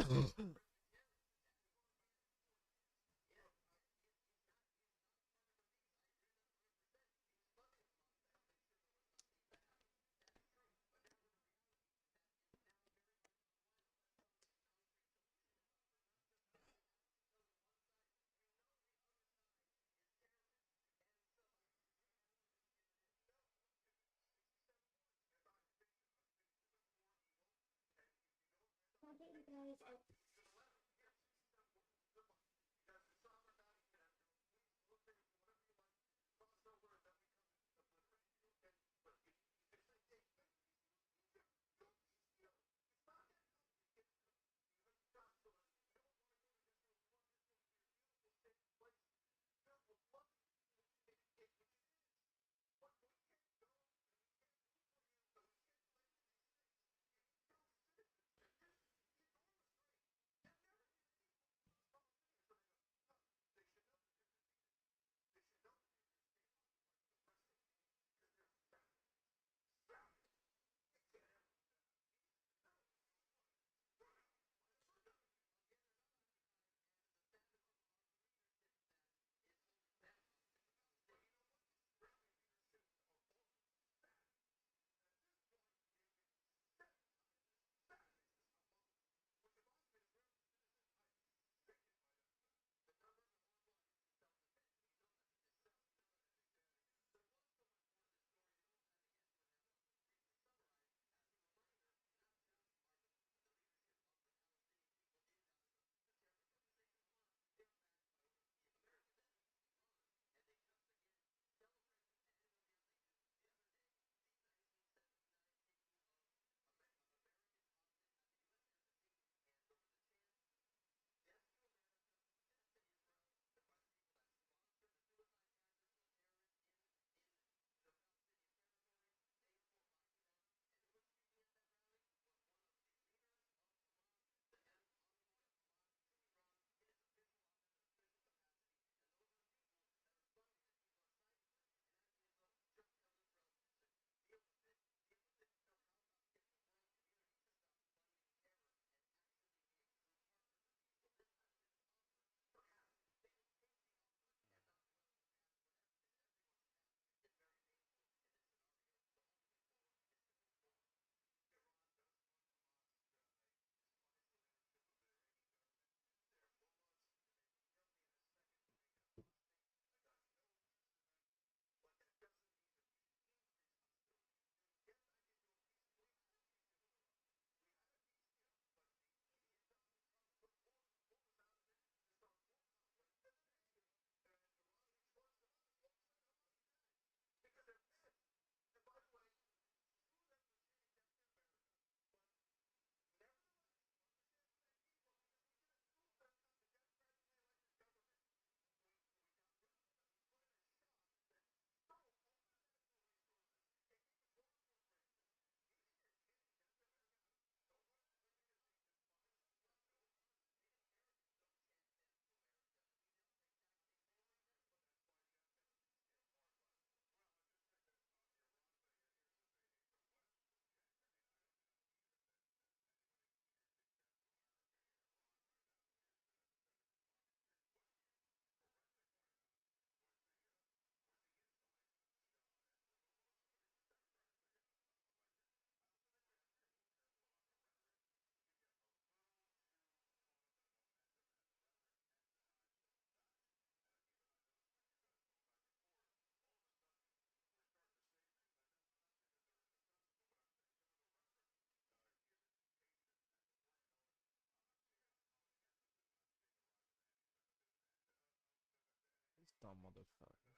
This dumb motherfucker.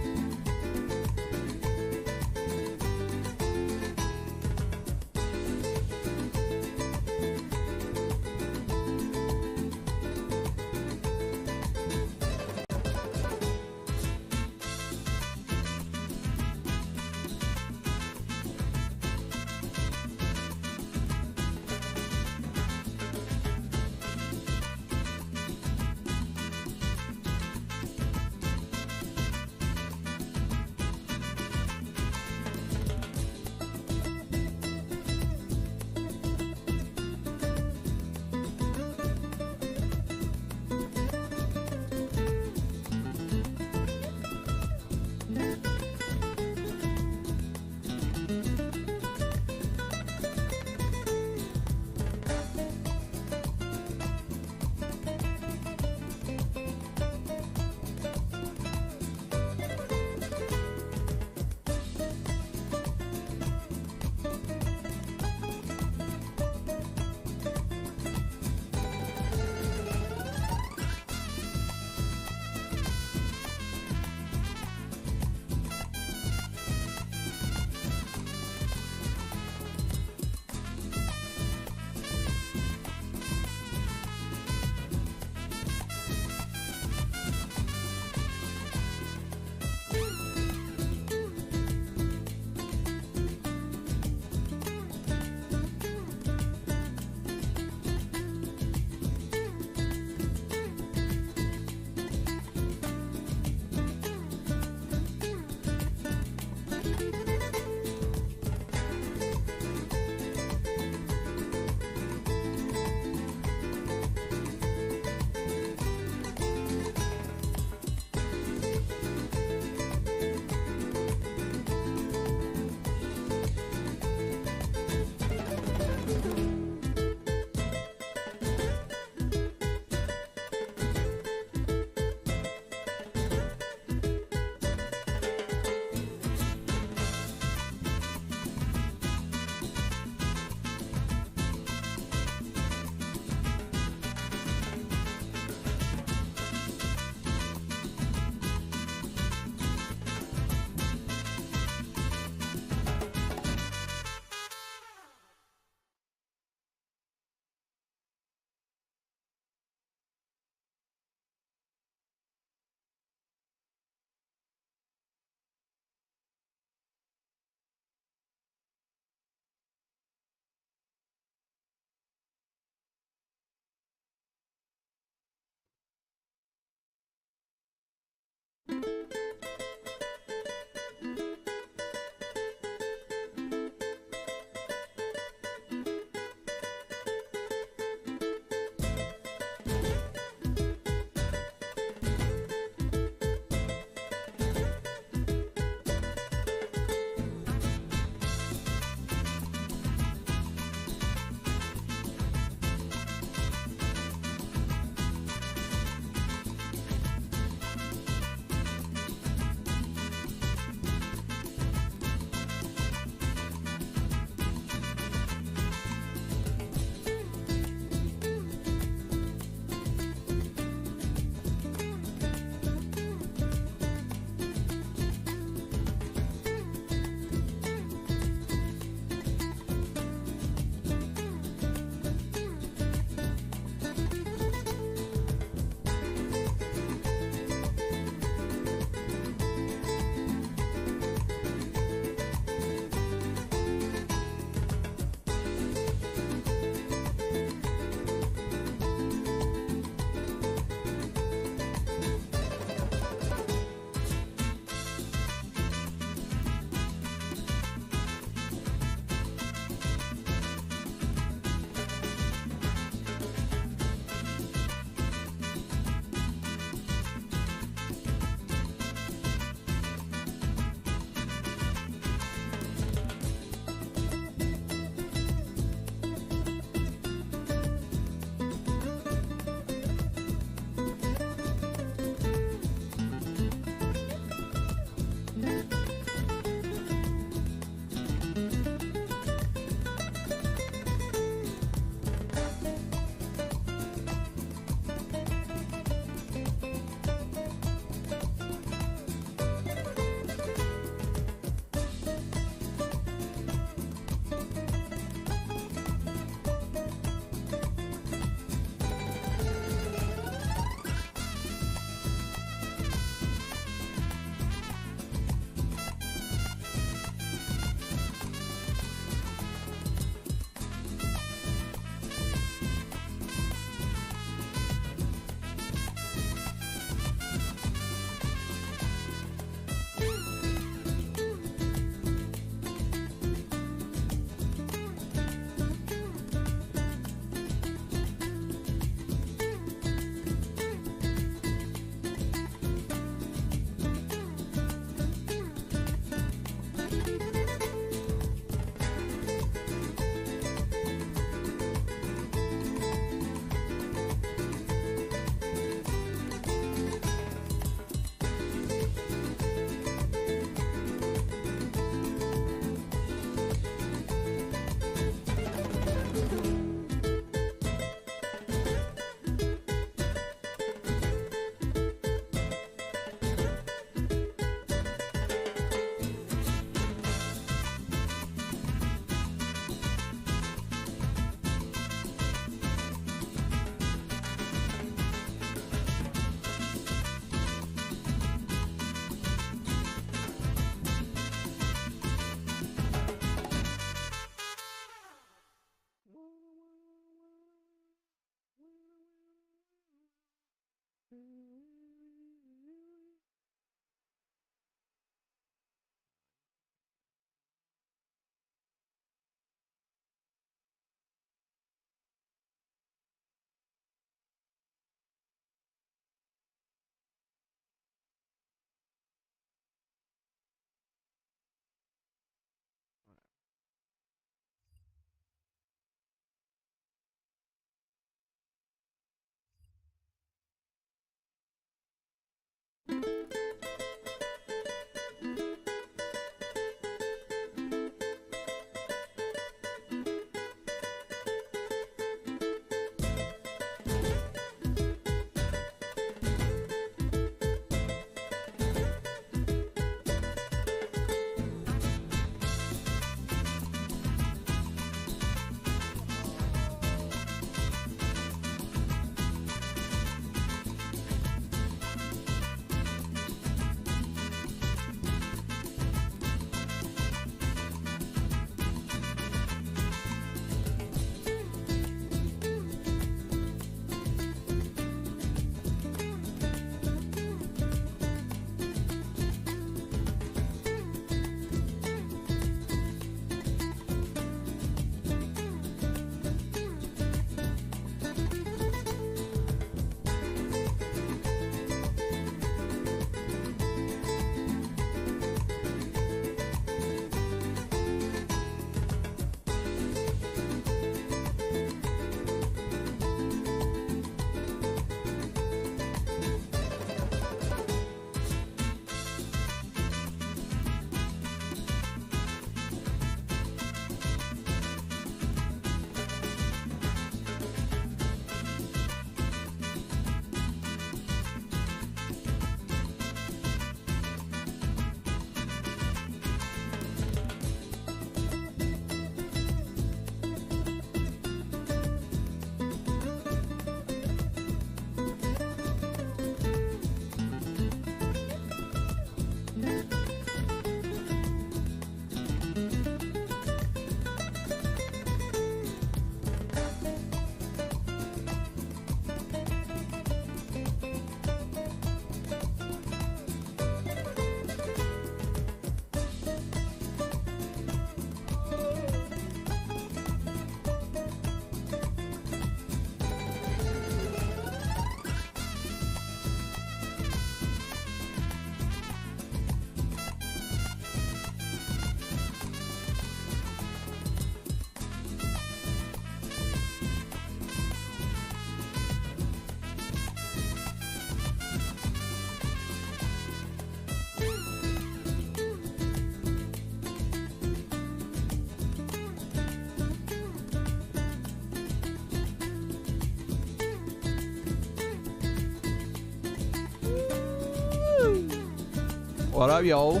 What up, yo?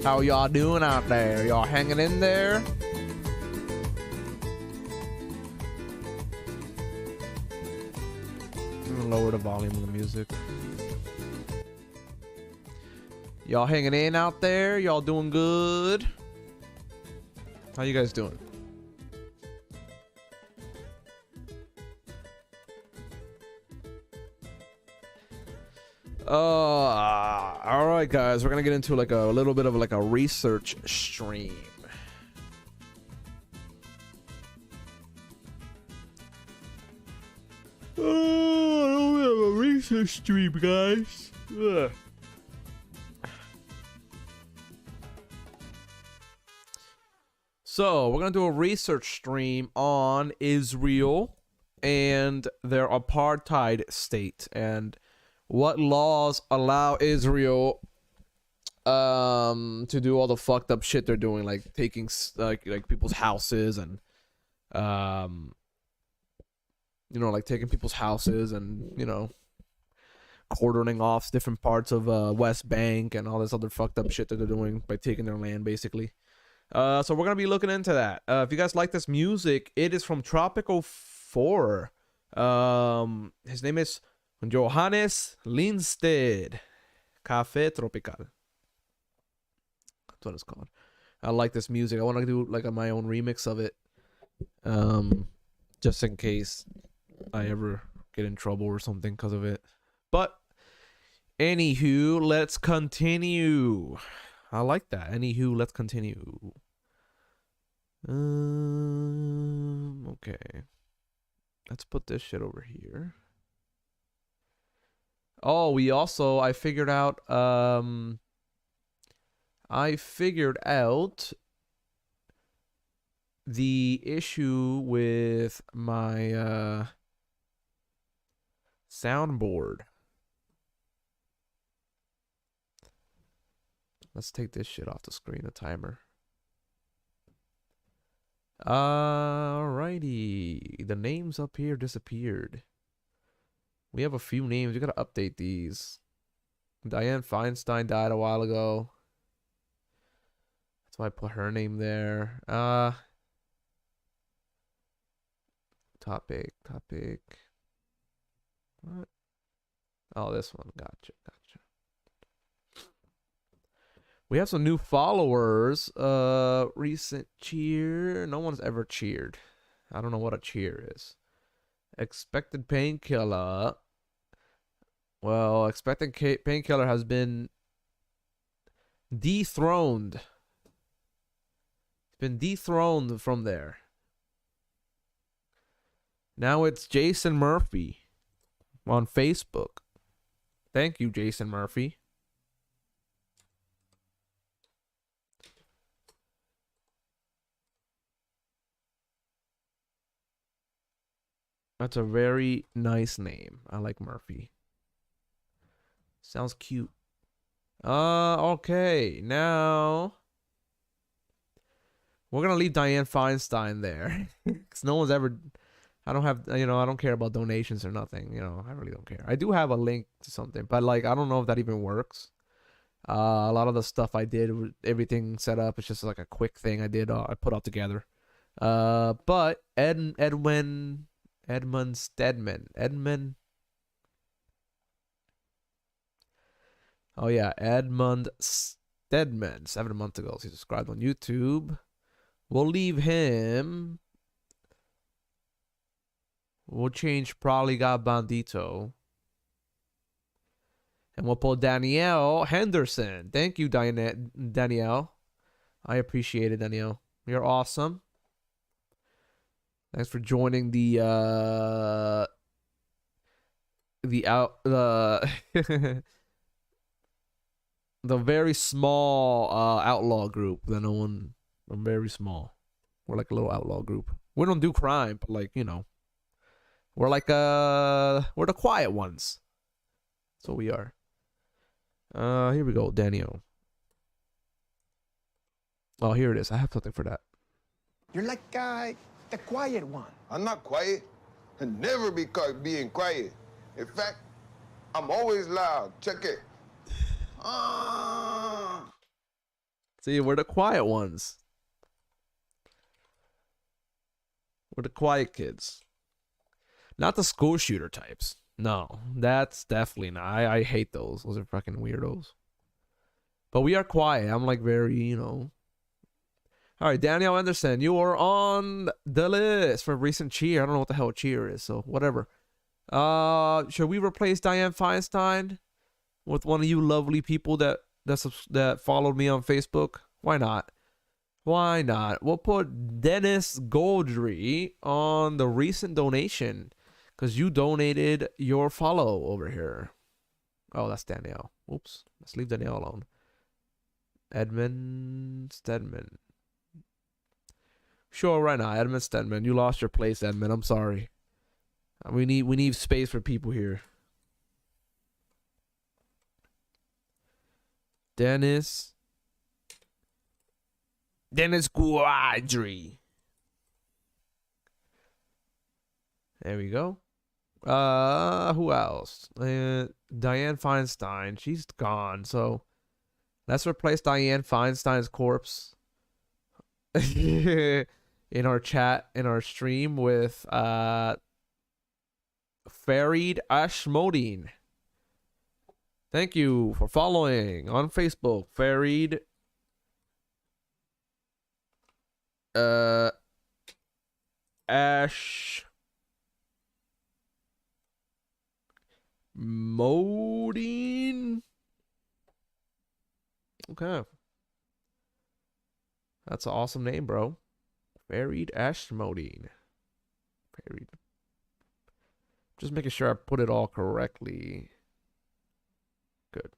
How y'all doing out there? Y'all hanging in there? I'm gonna lower the volume of the music. Y'all hanging in out there? Y'all doing good? How you guys doing? All right, guys, we're gonna get into like a little bit of like a research stream. Oh, we have a research stream, guys. Ugh. So we're gonna do a research stream on Israel and their apartheid state and what laws allow Israel to do all the fucked up shit they're doing, like taking like people's houses and you know, like taking people's houses and, you know, cordoning off different parts of West Bank and all this other fucked up shit that they're doing by taking their land, basically. So we're gonna be looking into that. If you guys like this music, it is from Tropical 4. His name is Johannes Lindstedt. Café Tropical. That's what it's called. I like this music. I want to do like my own remix of it. Just in case I ever get in trouble or something because of it. But anywho, let's continue. I like that. Anywho, let's continue. Okay. Let's put this shit over here. Oh, I figured out the issue with my soundboard. Let's take this shit off the screen, the timer. Alrighty. The names up here disappeared. We have a few names. We gotta update these. Diane Feinstein died a while ago. That's why I put her name there. Topic. What? Oh, this one. Gotcha. We have some new followers. Recent cheer. No one's ever cheered. I don't know what a cheer is. Expected Painkiller. Well, Expected Painkiller has been dethroned. It's been dethroned from there. Now it's Jason Murphy on Facebook. Thank you, Jason Murphy. That's a very nice name. I like Murphy. Sounds cute. Okay. Now we're gonna leave Diane Feinstein there. Cause no one's ever, I don't care about donations or nothing. I really don't care. I do have a link to something, but like, I don't know if that even works. A lot of the stuff I did, everything set up, it's just like a quick thing I did, I put all together. But Edmund Stedman. Oh yeah, Edmund Stedman. 7 months ago, he subscribed on YouTube. We'll leave him. We'll change probably got Bandito. And we'll put Danielle Henderson. Thank you, Danielle. I appreciate it, Danielle. You're awesome. Thanks for joining the very small outlaw group that no one. I'm very small. We're like a little outlaw group. We don't do crime, but like, we're like we're the quiet ones. That's what we are. Here we go, Daniel. Oh, here it is. I have something for that. You're like the quiet one. I'm not quiet. I'll never be caught being quiet. In fact, I'm always loud. Check it. See, we're the quiet ones. We're the quiet kids. Not the school shooter types. No, that's definitely not. I hate those. Those are fucking weirdos. But we are quiet. I'm like very, you know. All right, Danielle Anderson, you are on the list for recent cheer. I don't know what the hell cheer is, so whatever. Should we replace Dianne Feinstein with one of you lovely people that followed me on Facebook? Why not? Why not? We'll put Dennis Goldry on the recent donation because you donated your follow over here. Oh, that's Danielle. Oops. Let's leave Danielle alone. Edmund Stedman. Sure, right now, Edmund Stedman. You lost your place, Edmund. I'm sorry. We need space for people here. Dennis Guadri. There we go. Who else? Dianne Feinstein. She's gone. So let's replace Dianne Feinstein's corpse in our chat, in our stream with Farid Ashmodine. Thank you for following on Facebook, Farid. Ash Modine. Okay. That's an awesome name, bro. Farid Ashmodine. Farid. Just making sure I put it all correctly. Good.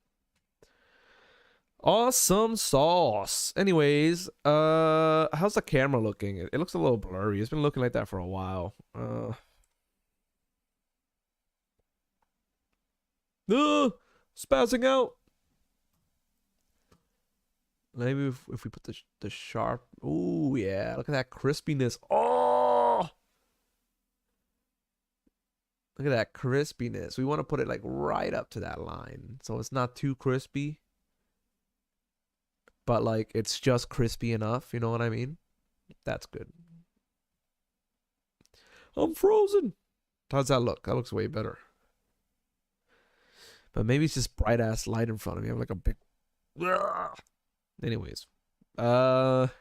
Awesome sauce. Anyways, how's the camera looking? It looks a little blurry. It's been looking like that for a while. Spazzing out. Maybe if we put the sharp. Ooh, yeah. Look at that crispiness. Oh! Look at that crispiness. We want to put it like right up to that line. So it's not too crispy. But like it's just crispy enough. You know what I mean? That's good. I'm frozen. How's that look? That looks way better. But maybe it's just bright ass light in front of me. I'm like a big. Anyways. Let's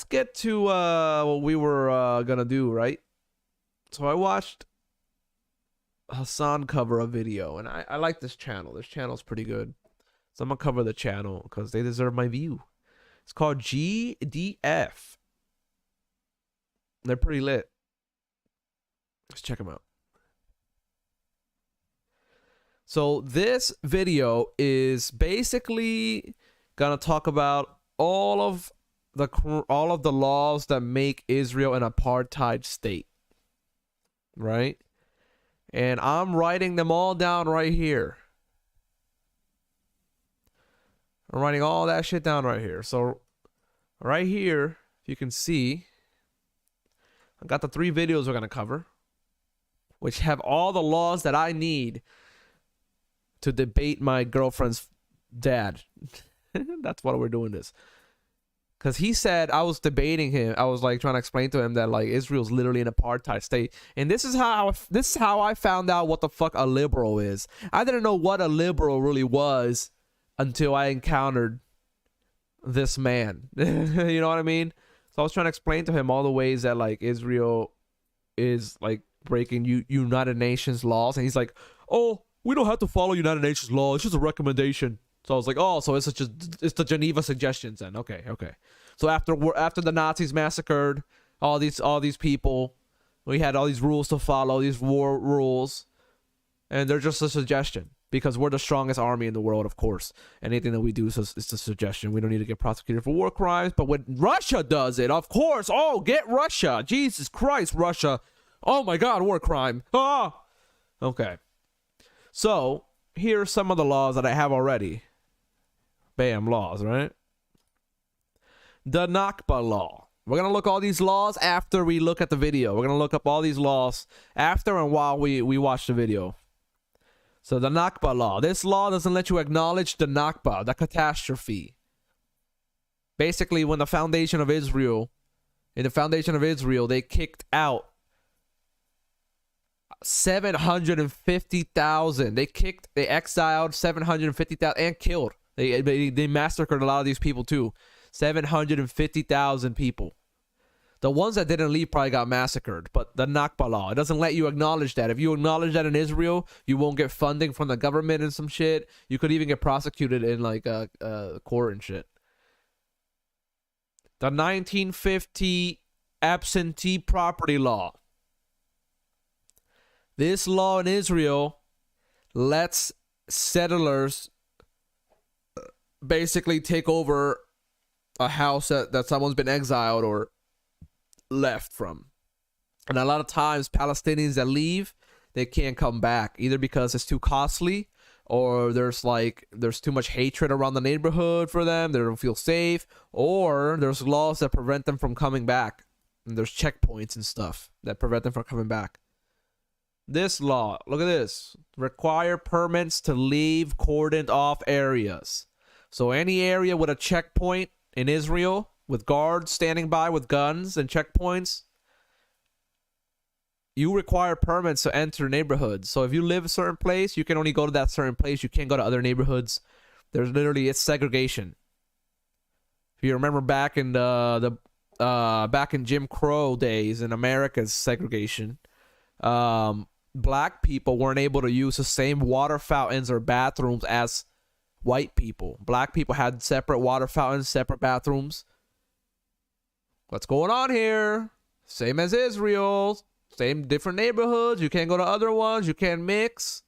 get to what we were gonna do, right? So I watched Hassan cover a video, and I like this channel. This channel's pretty good. So I'm going to cover the channel because they deserve my view. It's called GDF. They're pretty lit. Let's check them out. So this video is basically going to talk about all of the laws that make Israel an apartheid state. Right? And I'm writing them all down right here. I'm writing all that shit down right here. So right here, if you can see, I got the 3 videos we're going to cover, which have all the laws that I need to debate my girlfriend's dad. That's why we're doing this. Because he said, I was debating him. I was like trying to explain to him that like Israel's literally an apartheid state. And this is how I found out what the fuck a liberal is. I didn't know what a liberal really was until I encountered this man. You know what I mean? So I was trying to explain to him all the ways that like Israel is like breaking United Nations laws. And he's like, oh, we don't have to follow United Nations law. It's just a recommendation. So I was like, oh, so it's the Geneva suggestions then. Okay. So after the Nazis massacred all these people, we had all these rules to follow, these war rules, and they're just a suggestion because we're the strongest army in the world, of course. Anything that we do is a suggestion. We don't need to get prosecuted for war crimes, but when Russia does it, of course, oh, get Russia. Jesus Christ, Russia. Oh my God, war crime. Ah. Okay. So here are some of the laws that I have already. Bam, laws, right? The Nakba law. We're going to look all these laws after we look at the video. We're going to look up all these laws after and while we watch the video. So the Nakba law. This law doesn't let you acknowledge the Nakba, the catastrophe. Basically, when the foundation of Israel, in the foundation of Israel, they kicked out 750,000. They exiled 750,000 and killed. They massacred a lot of these people too. 750,000 people. The ones that didn't leave probably got massacred. But the Nakba law, it doesn't let you acknowledge that. If you acknowledge that in Israel, you won't get funding from the government and some shit. You could even get prosecuted in like a court and shit. The 1950 absentee property law. This law in Israel lets settlers basically take over a house that someone's been exiled or left from. And a lot of times Palestinians that leave, they can't come back, either because it's too costly or there's too much hatred around the neighborhood for them, they don't feel safe, or there's laws that prevent them from coming back. And there's checkpoints and stuff that prevent them from coming back. This law, look at this, require permits to leave cordoned off areas. So any area with a checkpoint in Israel, with guards standing by with guns and checkpoints, you require permits to enter neighborhoods. So if you live a certain place, you can only go to that certain place. You can't go to other neighborhoods. It's segregation. If you remember back in back in Jim Crow days in America's segregation, black people weren't able to use the same water fountains or bathrooms as white people. Black people had separate water fountains, separate bathrooms. What's going on here? Same as Israel. Same different neighborhoods. You can't go to other ones. You can't mix.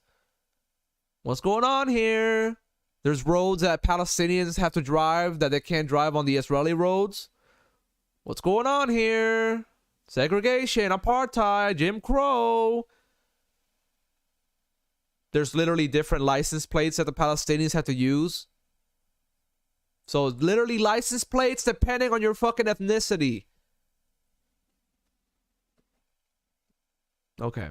What's going on here? There's roads that Palestinians have to drive that they can't drive on the Israeli roads. What's going on here? Segregation, apartheid, Jim Crow. There's literally different license plates that the Palestinians have to use. So literally license plates depending on your fucking ethnicity. Okay.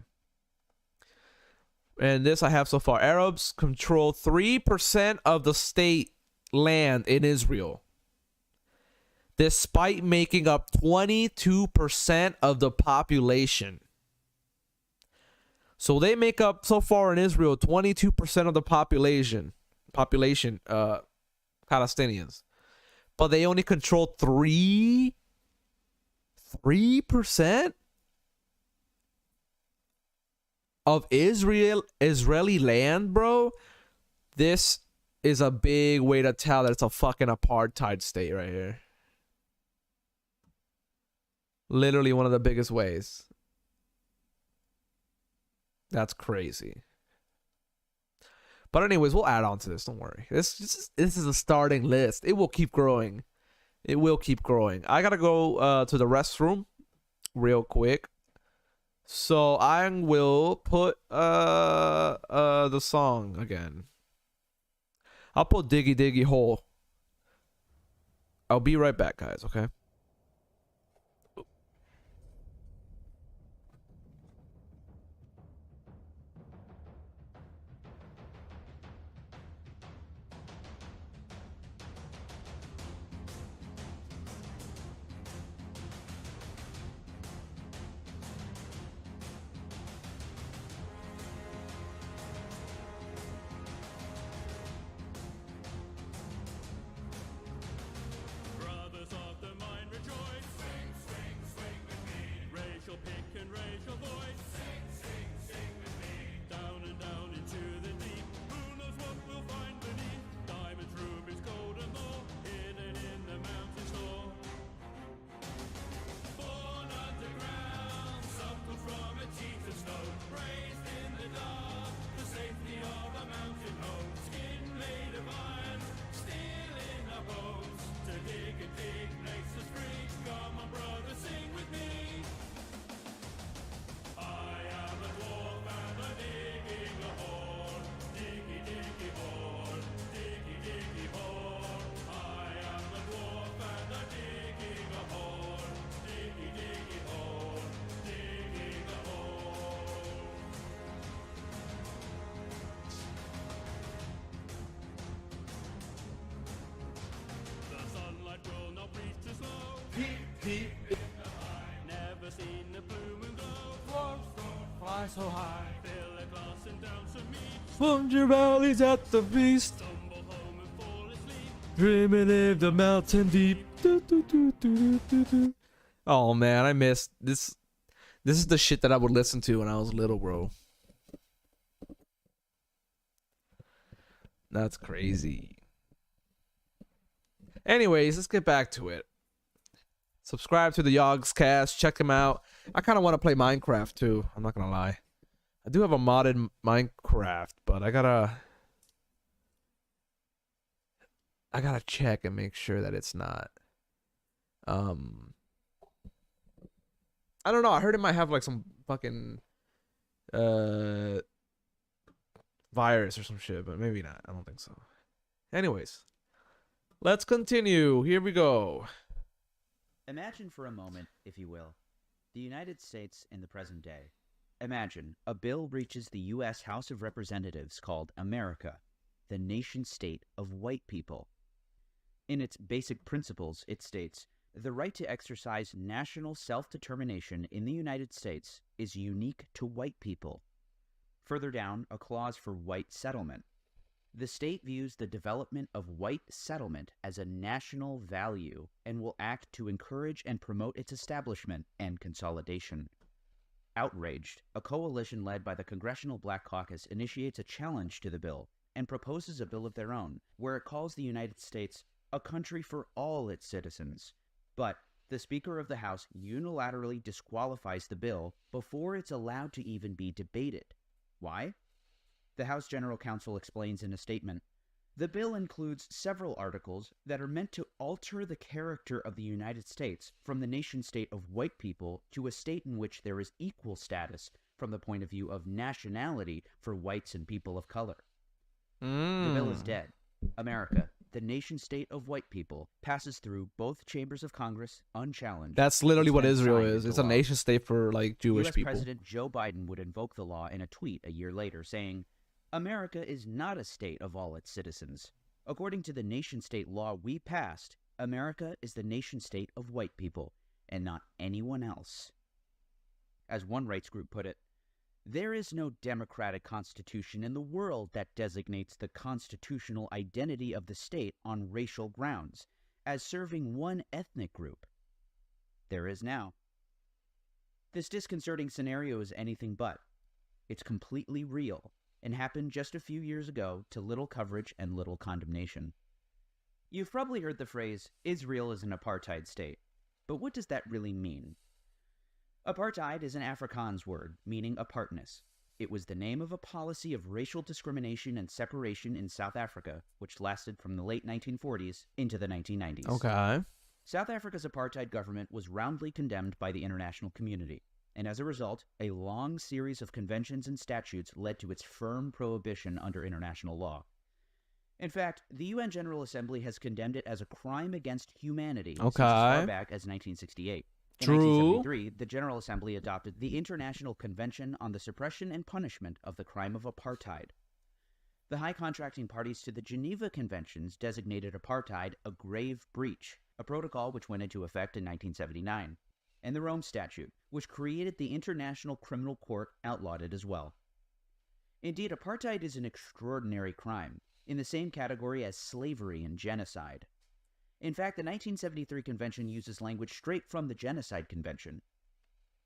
And this I have so far. Arabs control 3% of the state land in Israel, despite making up 22% of the population. So they make up so far in Israel 22% of the population, Palestinians. But they only control 3% of Israeli land, bro. This is a big way to tell that it's a fucking apartheid state right here. Literally one of the biggest ways. That's crazy. But anyways, we'll add on to this. Don't worry. This is a starting list. It will keep growing. It will keep growing. I gotta go to the restroom real quick. So I will put the song again. I'll put Diggy Diggy Hole. I'll be right back, guys, okay? Brothers of the mind. deep. Never seen the blue moon glow, fly so high. Fill a glass and down some meat. From your valleys at the feast. Stumble home and fall asleep. Primitive the mountain deep. Do, do, do, do, do, do. Oh man, I missed this. This is the shit that I would listen to when I was little, bro. That's crazy. Anyways, let's get back to it. Subscribe to the Yogs Cast. Check him out. I kind of want to play Minecraft too. I'm not gonna lie. I do have a modded Minecraft, but I gotta check and make sure that it's not. I don't know. I heard it might have like some fucking virus or some shit, but maybe not. I don't think so. Anyways, let's continue. Here we go. Imagine for a moment, if you will, the United States in the present day. Imagine a bill reaches the U.S. House of Representatives called America, the nation-state of white people. In its basic principles, it states, the right to exercise national self-determination in the United States is unique to white people. Further down, a clause for white settlement. The state views the development of white settlement as a national value and will act to encourage and promote its establishment and consolidation. Outraged, a coalition led by the Congressional Black Caucus initiates a challenge to the bill and proposes a bill of their own, where it calls the United States a country for all its citizens. But the Speaker of the House unilaterally disqualifies the bill before it's allowed to even be debated. Why? The House General Counsel explains in a statement, the bill includes several articles that are meant to alter the character of the United States from the nation-state of white people to a state in which there is equal status from the point of view of nationality for whites and people of color. The bill is dead. America, the nation-state of white people, passes through both chambers of Congress unchallenged. That's literally what It's then Israel signed is. into It's a law. nation state for like Jewish U.S. people. President Joe Biden would invoke the law in a tweet a year later, saying, America is not a state of all its citizens. According to the nation-state law we passed, America is the nation-state of white people, and not anyone else. As one rights group put it, there is no democratic constitution in the world that designates the constitutional identity of the state on racial grounds, as serving one ethnic group. There is now. This disconcerting scenario is anything but. It's completely real, and happened just a few years ago to little coverage and little condemnation. You've probably heard the phrase, Israel is an apartheid state. But what does that really mean? Apartheid is an Afrikaans word, meaning apartness. It was the name of a policy of racial discrimination and separation in South Africa, which lasted from the late 1940s into the 1990s. Okay. South Africa's apartheid government was roundly condemned by the international community, and as a result, a long series of conventions and statutes led to its firm prohibition under international law. In fact, the UN General Assembly has condemned it as a crime against humanity since as far back as 1968. In True. 1973, the General Assembly adopted the International Convention on the Suppression and Punishment of the Crime of Apartheid. The high contracting parties to the Geneva Conventions designated apartheid a grave breach, a protocol which went into effect in 1979, and the Rome Statute, which created the International Criminal Court, outlawed it as well. Indeed, apartheid is an extraordinary crime, in the same category as slavery and genocide. In fact, the 1973 convention uses language straight from the Genocide Convention.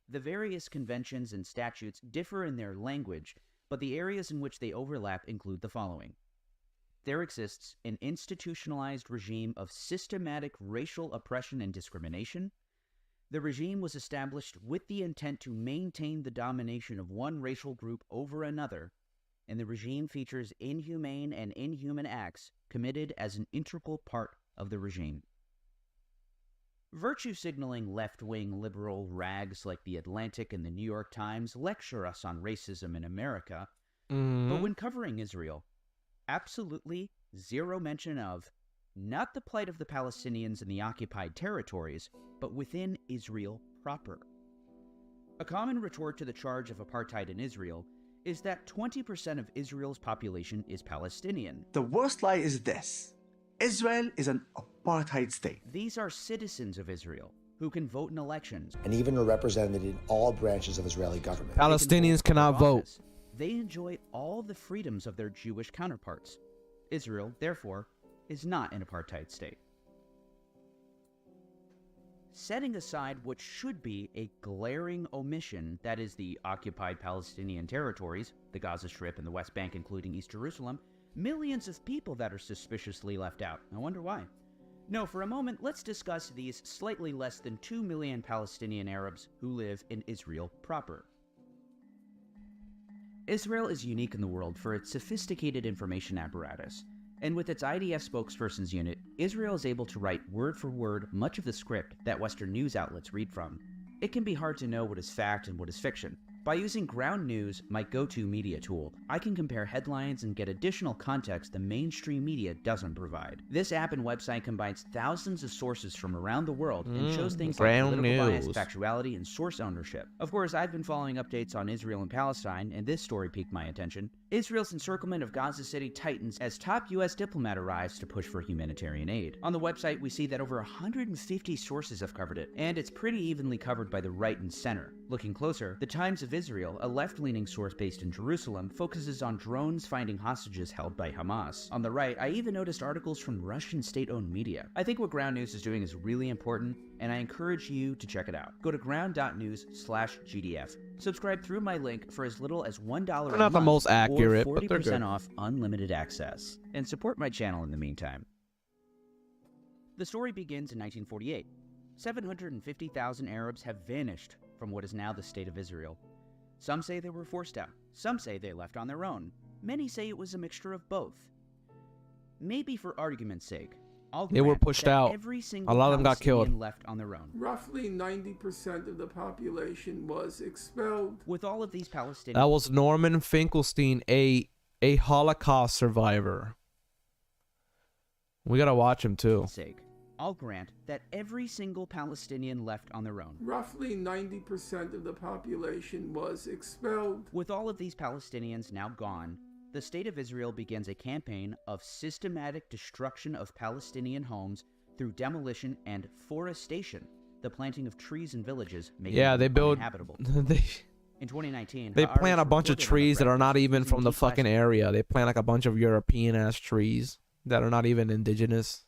The various conventions and statutes differ in their language, but the areas in which they overlap include the following. There exists an institutionalized regime of systematic racial oppression and discrimination. The regime was established with the intent to maintain the domination of one racial group over another, and the regime features inhumane and inhuman acts committed as an integral part of the regime. Virtue-signaling left-wing liberal rags like The Atlantic and the New York Times lecture us on racism in America, but when covering Israel, absolutely zero mention of not the plight of the Palestinians in the occupied territories, but within Israel proper. A common retort to the charge of apartheid in Israel is that 20% of Israel's population is Palestinian. The worst lie is this: Israel is an apartheid state. These are citizens of Israel, who can vote in elections, and even are represented in all branches of Israeli government. they can Palestinians hold cannot public vote. office. They enjoy all the freedoms of their Jewish counterparts. Israel, therefore, is not an apartheid state. Setting aside what should be a glaring omission, that is the occupied Palestinian territories, the Gaza Strip and the West Bank, including East Jerusalem, millions of people that are suspiciously left out. I wonder why. No, for a moment, let's discuss these slightly less than 2 million Palestinian Arabs who live in Israel proper. Israel is unique in the world for its sophisticated information apparatus. And with its IDF spokesperson's unit, Israel is able to write word for word much of the script that Western news outlets read from. It can be hard to know what is fact and what is fiction. By using Ground News, my go-to media tool, I can compare headlines and get additional context the mainstream media doesn't provide. This app and website combines thousands of sources from around the world and shows things like Ground political bias, News. factuality, and source ownership. Of course, I've been following updates on Israel and Palestine, and this story piqued my attention. Israel's encirclement of Gaza City tightens as top U.S. diplomat arrives to push for humanitarian aid. On the website, we see that over 150 sources have covered it, and it's pretty evenly covered by the right and center. Looking closer, the Times of Israel, a left-leaning source based in Jerusalem, focuses on drones finding hostages held by Hamas. On the right, I even noticed articles from Russian state-owned media. I think what Ground News is doing is really important, and I encourage you to check it out. Go to ground.news/GDF. Subscribe through my link for as little as $1 a They're not the month, most accurate, or but they're 40% good. off unlimited access. And support my channel in the meantime. The story begins in 1948. 750,000 Arabs have vanished from what is now the State of Israel. Some say they were forced out. Some say they left on their own. Many say it was a mixture of both. Maybe for argument's sake, I'll They were grant pushed that out. every single A lot of them got killed. Palestinian left on their own. Roughly 90% of the population was expelled. With all of these Palestinians, That was Norman Finkelstein, a Holocaust survivor. We gotta watch him too. sake, I'll grant that every single Palestinian left on their own. Roughly 90% of the population was expelled. With all of these Palestinians now gone, the State of Israel begins a campaign of systematic destruction of Palestinian homes through demolition and forestation, the planting of trees and villages, making Yeah, them they build. uninhabitable. they In 2019, they Haaretz plant a bunch of reported on the trees that are not practice even using from the fucking declassified- area. They plant like a bunch of European ass trees that are not even indigenous.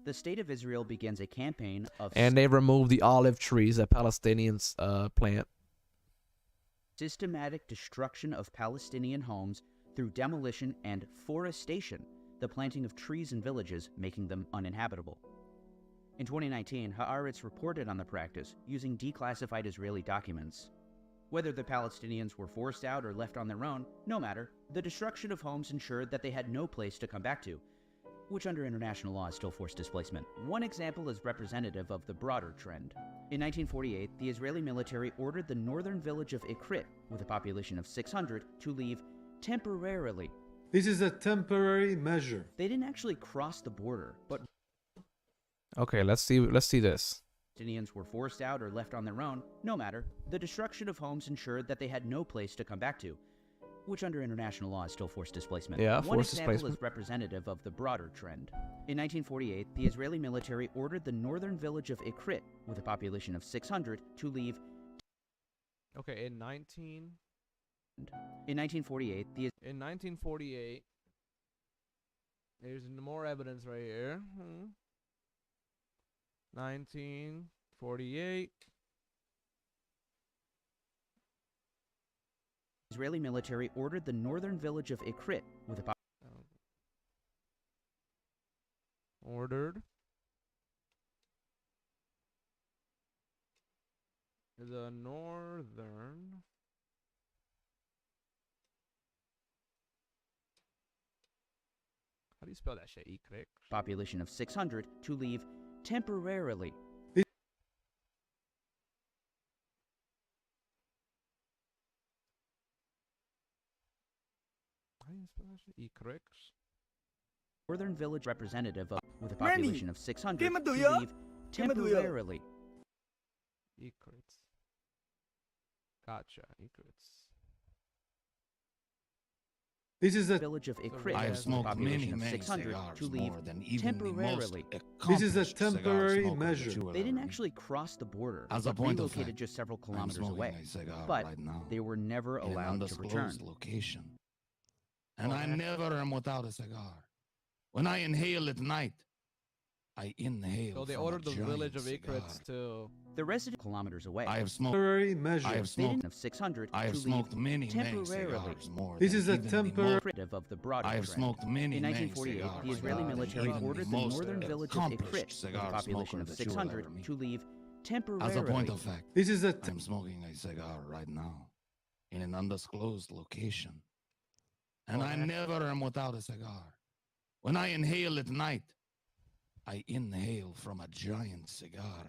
The State of Israel begins a campaign of And they remove the olive trees that Palestinians plant. systematic destruction of Palestinian homes through demolition and forestation, the planting of trees and villages, making them uninhabitable. In 2019, Haaretz reported on the practice using declassified Israeli documents. Whether the Palestinians were forced out or left on their own, no matter, the destruction of homes ensured that they had no place to come back to, which under international law is still forced displacement. One example is representative of the broader trend. In 1948, the Israeli military ordered the northern village of Ikrit, with a population of 600, to leave temporarily. This is a temporary measure. They didn't actually cross the border, but Okay, let's see this. Palestinians were forced out or left on their own, no matter, the destruction of homes ensured that they had no place to come back to, which under international law is still forced displacement. Yeah, One forced example displacement. is representative of the broader trend. In 1948, the Israeli military ordered the northern village of Ikrit, with a population of 600, to leave. Okay, In 1948, the in 1948, there's more evidence right here. 1948. Israeli military ordered the northern village of Ikrit, with a Ordered the northern. How do you spell that shit? Ikrik. population of 600 to leave temporarily. How do you spell that shit? Ikriks. Northern village representative of, with a Manny, population of 600 give me to to ya. leave Give me to ya. temporarily. Ikrits. Gotcha. Ikrits. This is a village of Ikrit, I have with a smoked population of 600, to leave temporarily. this is a temporary measure. They didn't actually cross the border, As a but point of relocated fact, just several I'm kilometers smoking away. a cigar But right now they were never in an allowed to return. undisclosed location. And I never am without a cigar. When I inhale at night, I inhale So they from ordered a the giant village of cigar. Ikrits to. The resident kilometers away. I have smoked. Temporary measure. I have smoked. Of 600 I have to smoked leave many temporarily. cigars more This than is a even the temporary- most- Operative of the broader I have trend. smoked many In 1948, cigars the Israeli more than military even ordered the most northern village of accomplished Ikrit, with a cigar population smoker of that you will 600, ever meet. to leave As a temporarily. point of fact, This is a I'm smoking a cigar right now in an undisclosed location. And I never am without a cigar. When I inhale at night, I inhale from a giant cigar.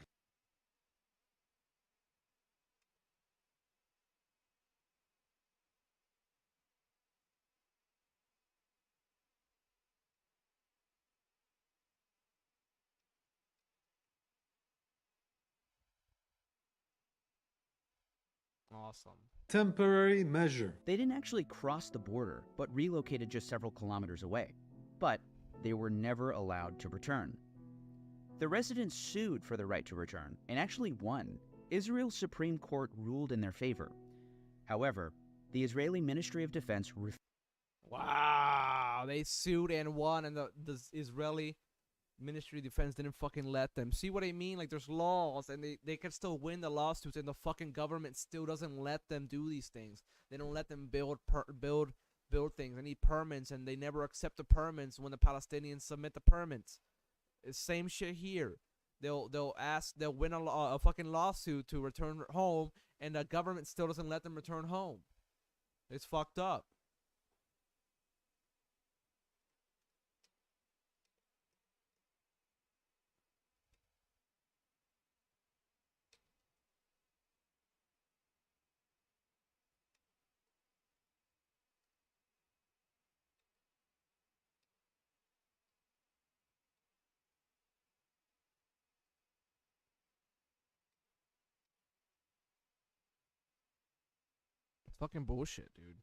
Awesome. temporary measure. They didn't actually cross the border, but relocated just several kilometers away. But they were never allowed to return. The residents sued for the right to return and actually won. Israel's Supreme Court ruled in their favor. However, the Israeli Ministry of Defense Wow, they sued and won, and the Israeli Ministry of Defense didn't fucking let them. See what I mean? Like, there's laws, and they can still win the lawsuits, and the fucking government still doesn't let them do these things. They don't let them build things. They need permits, and they never accept the permits when the Palestinians submit the permits. It's same shit here. They'll win a fucking lawsuit to return home, and the government still doesn't let them return home. It's fucked up. It's fucking bullshit, dude.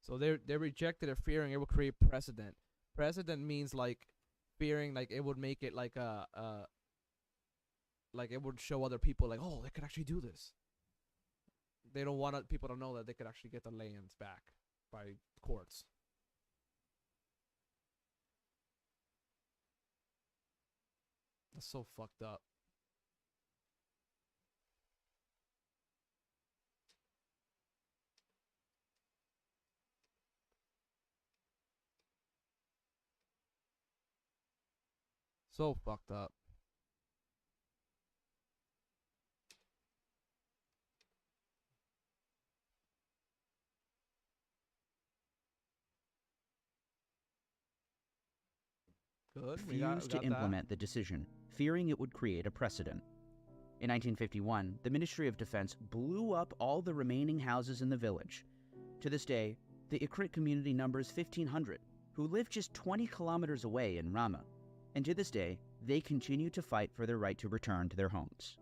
So they rejected it, fearing it would create precedent. Precedent means like fearing like it would make it like like it would show other people like, oh, they could actually do this. They don't want people to know that they could actually get the lands back by courts. That's so fucked up. So fucked up. Good. We refused to got implement the decision, fearing it would create a precedent. In 1951, the Ministry of Defense blew up all the remaining houses in the village. To this day, the Ikrit community numbers 1,500, who live just 20 kilometers away in Ramah. And to this day, they continue to fight for their right to return to their homes.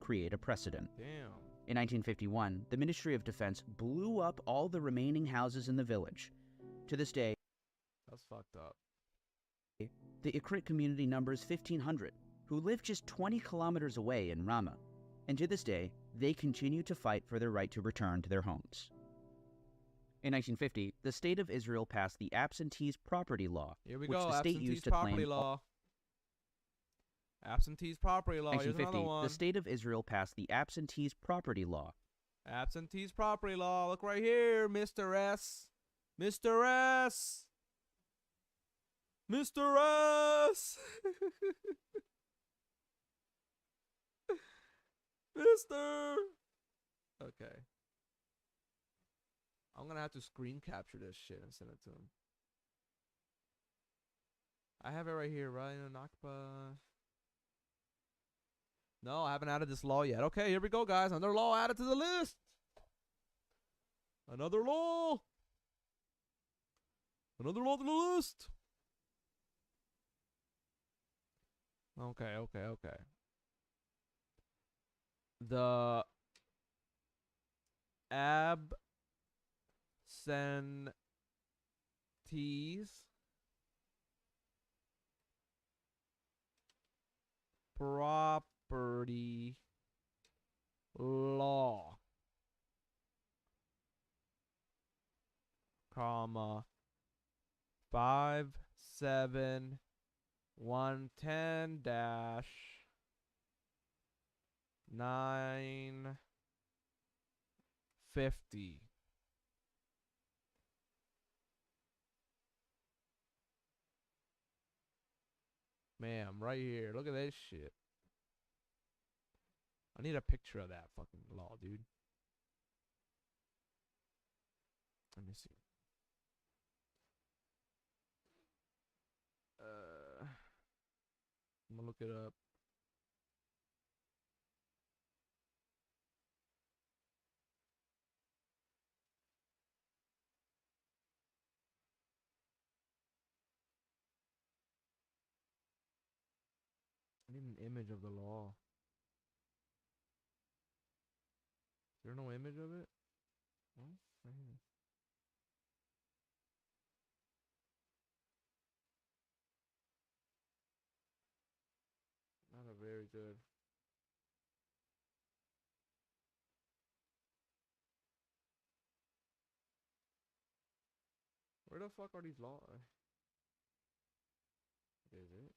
Create a precedent. Damn. In 1951, the Ministry of Defense blew up all the remaining houses in the village. To this day, That's fucked up. the Ikrit community numbers 1,500, who live just 20 kilometers away in Ramah. And to this day, they continue to fight for their right to return to their homes. In 1950, the State of Israel passed the Absentees Property Law, Here we which go. the state Absentees used to property claim law. Absentees property law. Here's another 1950, one. the State of Israel passed the Absentees Property Law. Absentees property law. Look right here, Mr. S. Mr. S. Mr. S. Mister. Okay. I'm gonna have to screen capture this shit and send it to him. I have it right here, Ryan Nakba. No, I haven't added this law yet. Okay, here we go, guys. Another law added to the list. Another law. Another law to the list. Okay. The absentees property law, comma 57110 dash 950. Ma'am, right here. Look at this shit. I need a picture of that fucking law, dude. Let me see. I'm gonna look it up. I need an image of the law. Is there no image of it? Well, right here. Not a very good. Where the fuck are these laws? Is it?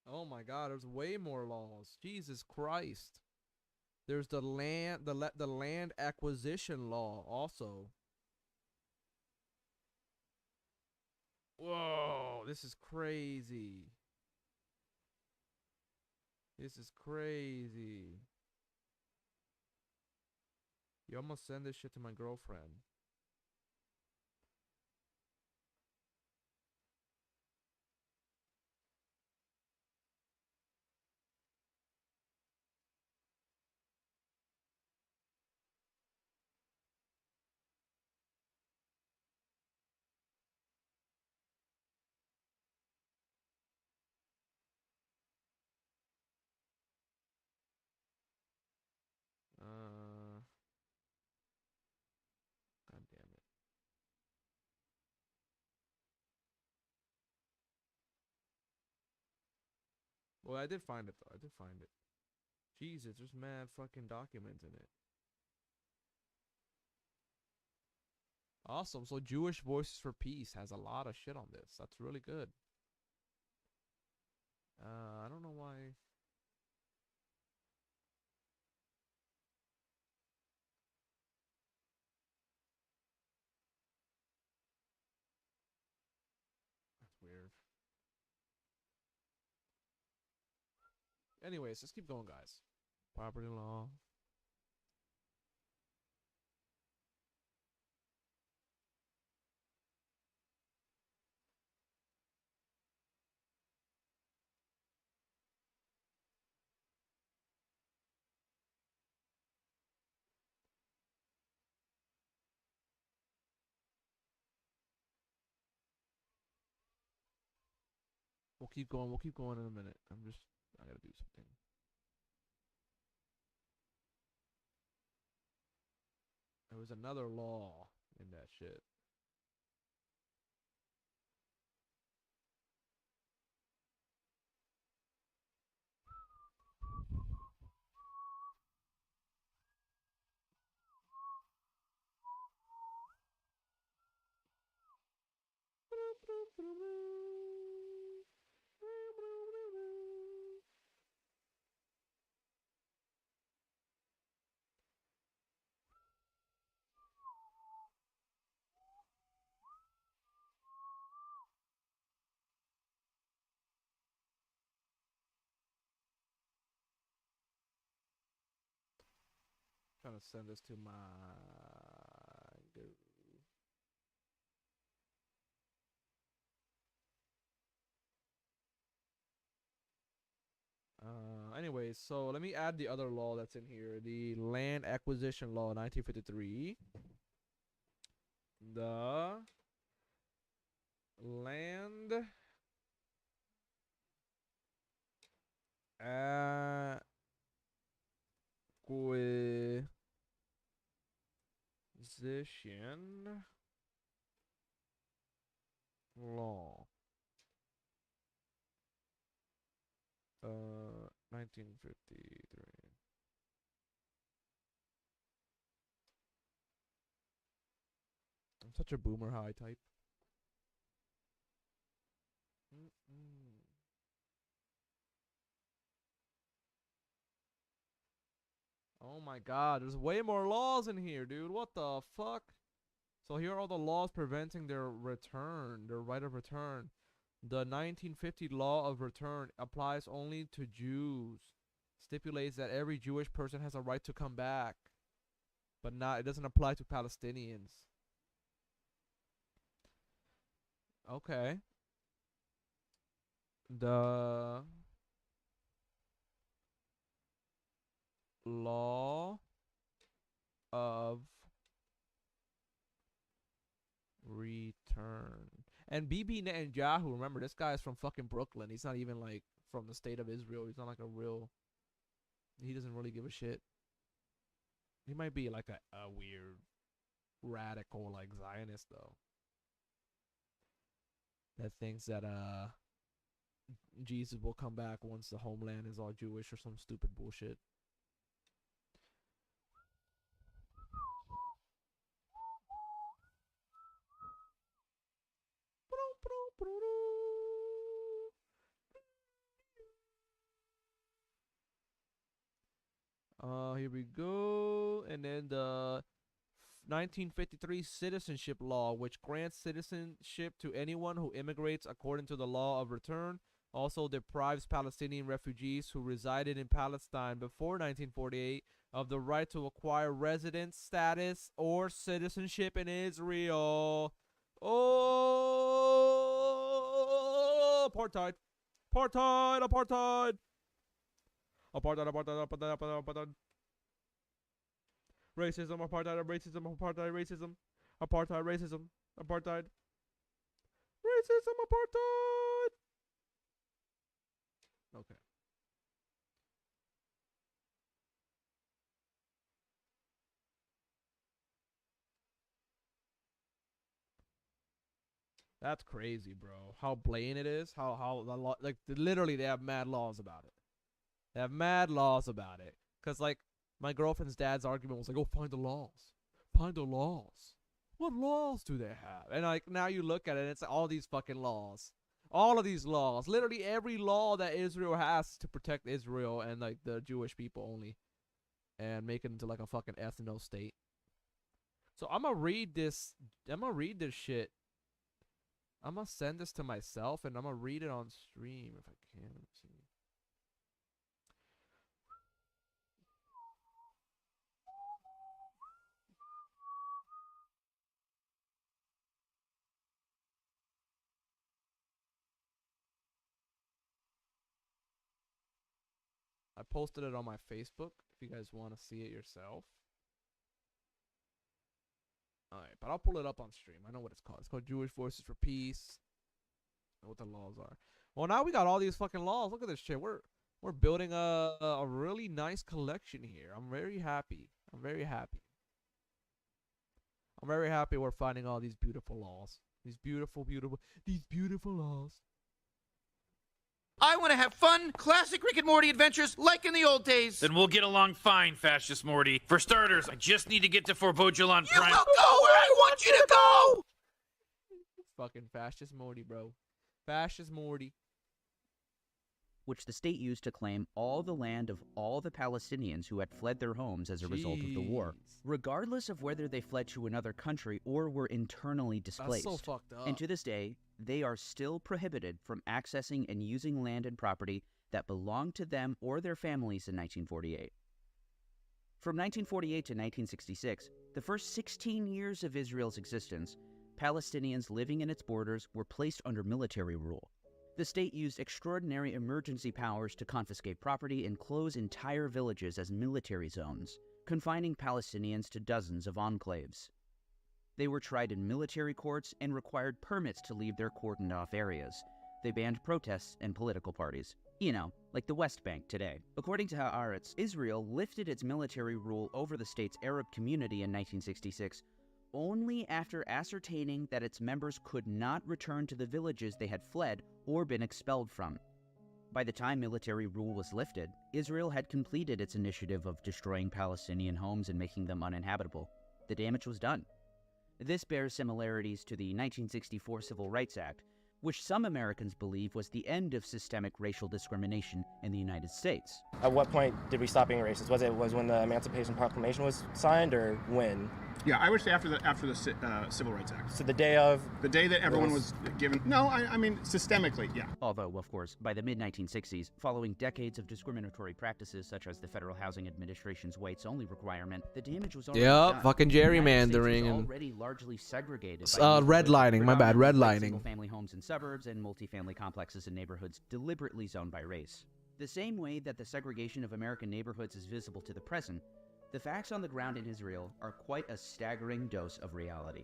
Oh my god, there's way more laws. Jesus Christ. There's the land acquisition law also. Whoa, this is crazy. This is crazy. Yo, I'm gonna send this shit to my girlfriend. God damn it. Well, I did find it though. I did find it. Jesus, there's mad fucking documents in it. Awesome. So Jewish Voices for Peace has a lot of shit on this. That's really good. I don't know why. That's weird. Anyways, let's keep going, guys. Property law. We'll keep going. We'll keep going in a minute. I gotta do something. There was another law in that shit. trying to send this to my. Anyways, so let me add the other law that's in here. The Land Acquisition Law 1953. The Land Acquisition Law. 1953. I'm such a boomer how I type. Oh my god, there's way more laws in here, dude. What the fuck? So here are all the laws preventing their return, their right of return. The 1950 law of return applies only to Jews. Stipulates that every Jewish person has a right to come back. But it doesn't apply to Palestinians. Okay. The law of return. And Bibi Netanyahu, remember, this guy is from fucking Brooklyn. He's not even like from the state of Israel. He's not like a real. He doesn't really give a shit. He might be like a weird radical like Zionist though. That thinks that Jesus will come back once the homeland is all Jewish or some stupid bullshit. Here we go. And then the 1953 citizenship law, which grants citizenship to anyone who immigrates according to the law of return, also deprives Palestinian refugees who resided in Palestine before 1948 of the right to acquire residence status or citizenship in Israel. Oh, apartheid. Apartheid, apartheid. Apartheid, apartheid, apartheid, apartheid, apartheid. Racism, apartheid, racism, apartheid, racism. Apartheid, racism, apartheid. Racism, apartheid. Okay. That's crazy, bro. How blatant it is. How the law, like literally they have mad laws about it. They have mad laws about it. Cause like my girlfriend's dad's argument was like, "Oh, find the laws. Find the laws. What laws do they have?" And like now you look at it, it's all these fucking laws. All of these laws. Literally every law that Israel has to protect Israel and like the Jewish people only. And make it into like a fucking ethno state. So I'm gonna read this shit. I'm gonna send this to myself and I'm gonna read it on stream if I can. Let's see. I posted it on my Facebook if you guys want to see it yourself. Alright, but I'll pull it up on stream. I know what it's called. It's called Jewish Voices for Peace. I know what the laws are. Well, now we got all these fucking laws. Look at this shit. We're building a really nice collection here. I'm very happy. I'm very happy. I'm very happy we're finding all these beautiful laws. These beautiful laws. I want to have fun, classic Rick and Morty adventures like in the old days. Then we'll get along fine, Fascist Morty. For starters, I just need to get to Fort Bojalon You Prime. will go where I want you to go! Fucking Fascist Morty, bro. Fascist Morty. Which the state used to claim all the land of all the Palestinians who had fled their homes as a result of the war, regardless of whether they fled to another country or were internally displaced. That's so fucked up. And to this day, they are still prohibited from accessing and using land and property that belonged to them or their families in 1948. From 1948 to 1966, the first 16 years of Israel's existence, Palestinians living in its borders were placed under military rule. The state used extraordinary emergency powers to confiscate property and close entire villages as military zones, confining Palestinians to dozens of enclaves. They were tried in military courts and required permits to leave their cordoned-off areas. They banned protests and political parties. You know, like the West Bank today. According to Haaretz, Israel lifted its military rule over the state's Arab community in 1966 only after ascertaining that its members could not return to the villages they had fled or been expelled from. By the time military rule was lifted, Israel had completed its initiative of destroying Palestinian homes and making them uninhabitable. The damage was done. This bears similarities to the 1964 Civil Rights Act, which some Americans believe was the end of systemic racial discrimination in the United States. At what point did we stop being racist? Was when the Emancipation Proclamation was signed, or when? Yeah, I would say after the Civil Rights Act. So the day of? The day that everyone was given... No, I mean, systemically, yeah. Although, of course, by the mid-1960s, following decades of discriminatory practices such as the Federal Housing Administration's whites-only requirement, the damage was already done. Fucking gerrymandering and already largely segregated. Redlining, my bad, redlining. Single-family homes in suburbs and multifamily complexes in neighborhoods deliberately zoned by race. The same way that the segregation of American neighborhoods is visible to the present, the facts on the ground in Israel are quite a staggering dose of reality.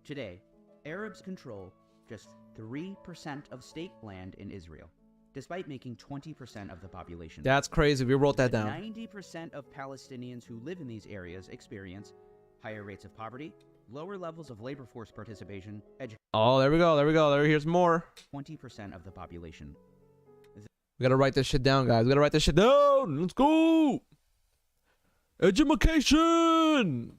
Today, Arabs control just 3% of state land in Israel, despite making 20% of the population. That's crazy. We wrote that down. 90% of Palestinians who live in these areas experience higher rates of poverty, lower levels of labor force participation, Oh, there we go. Here's more. 20% of the population. We gotta write this shit down, guys. We gotta write this shit down. Let's go. Education.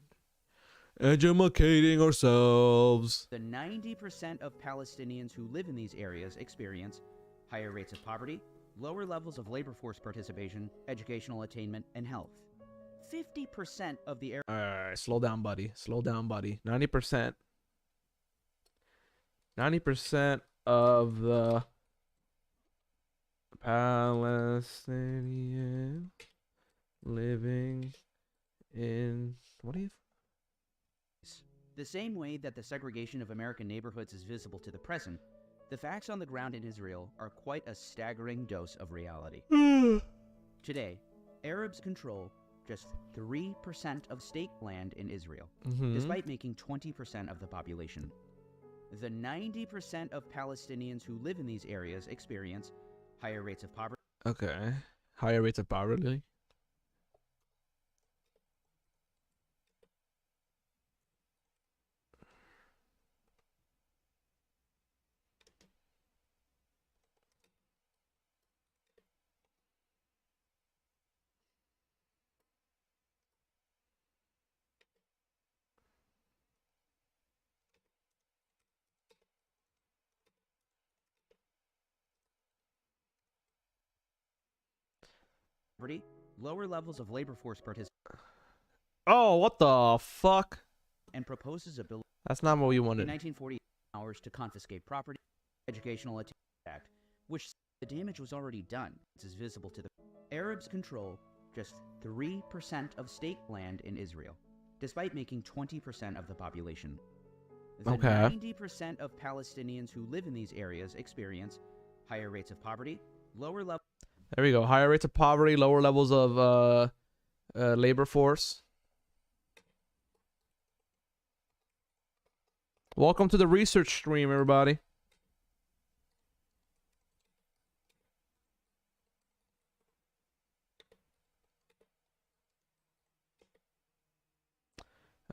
Educating ourselves. The 90% of Palestinians who live in these areas experience higher rates of poverty, lower levels of labor force participation, educational attainment, and health. 50% of the Alright, slow down, buddy. 90%. 90% of the Palestinian living in... What are you... The same way that the segregation of American neighborhoods is visible to the present, the facts on the ground in Israel are quite a staggering dose of reality. Today, Arabs control just 3% of state land in Israel, despite making 20% of the population. The 90% of Palestinians who live in these areas experience higher rates of poverty. Okay. Higher rates of poverty. Lower levels of labor force participation. Oh, what the fuck? And proposes a bill. That's not what we wanted. In 1940, hours to confiscate property, Educational Attainment Act, which the damage was already done. This is visible to the Arabs control just 3% of state land in Israel, despite making 20% of the population. The 90% of Palestinians who live in these areas experience higher rates of poverty, lower level. There we go. Higher rates of poverty, lower levels of labor force. Welcome to the research stream, everybody.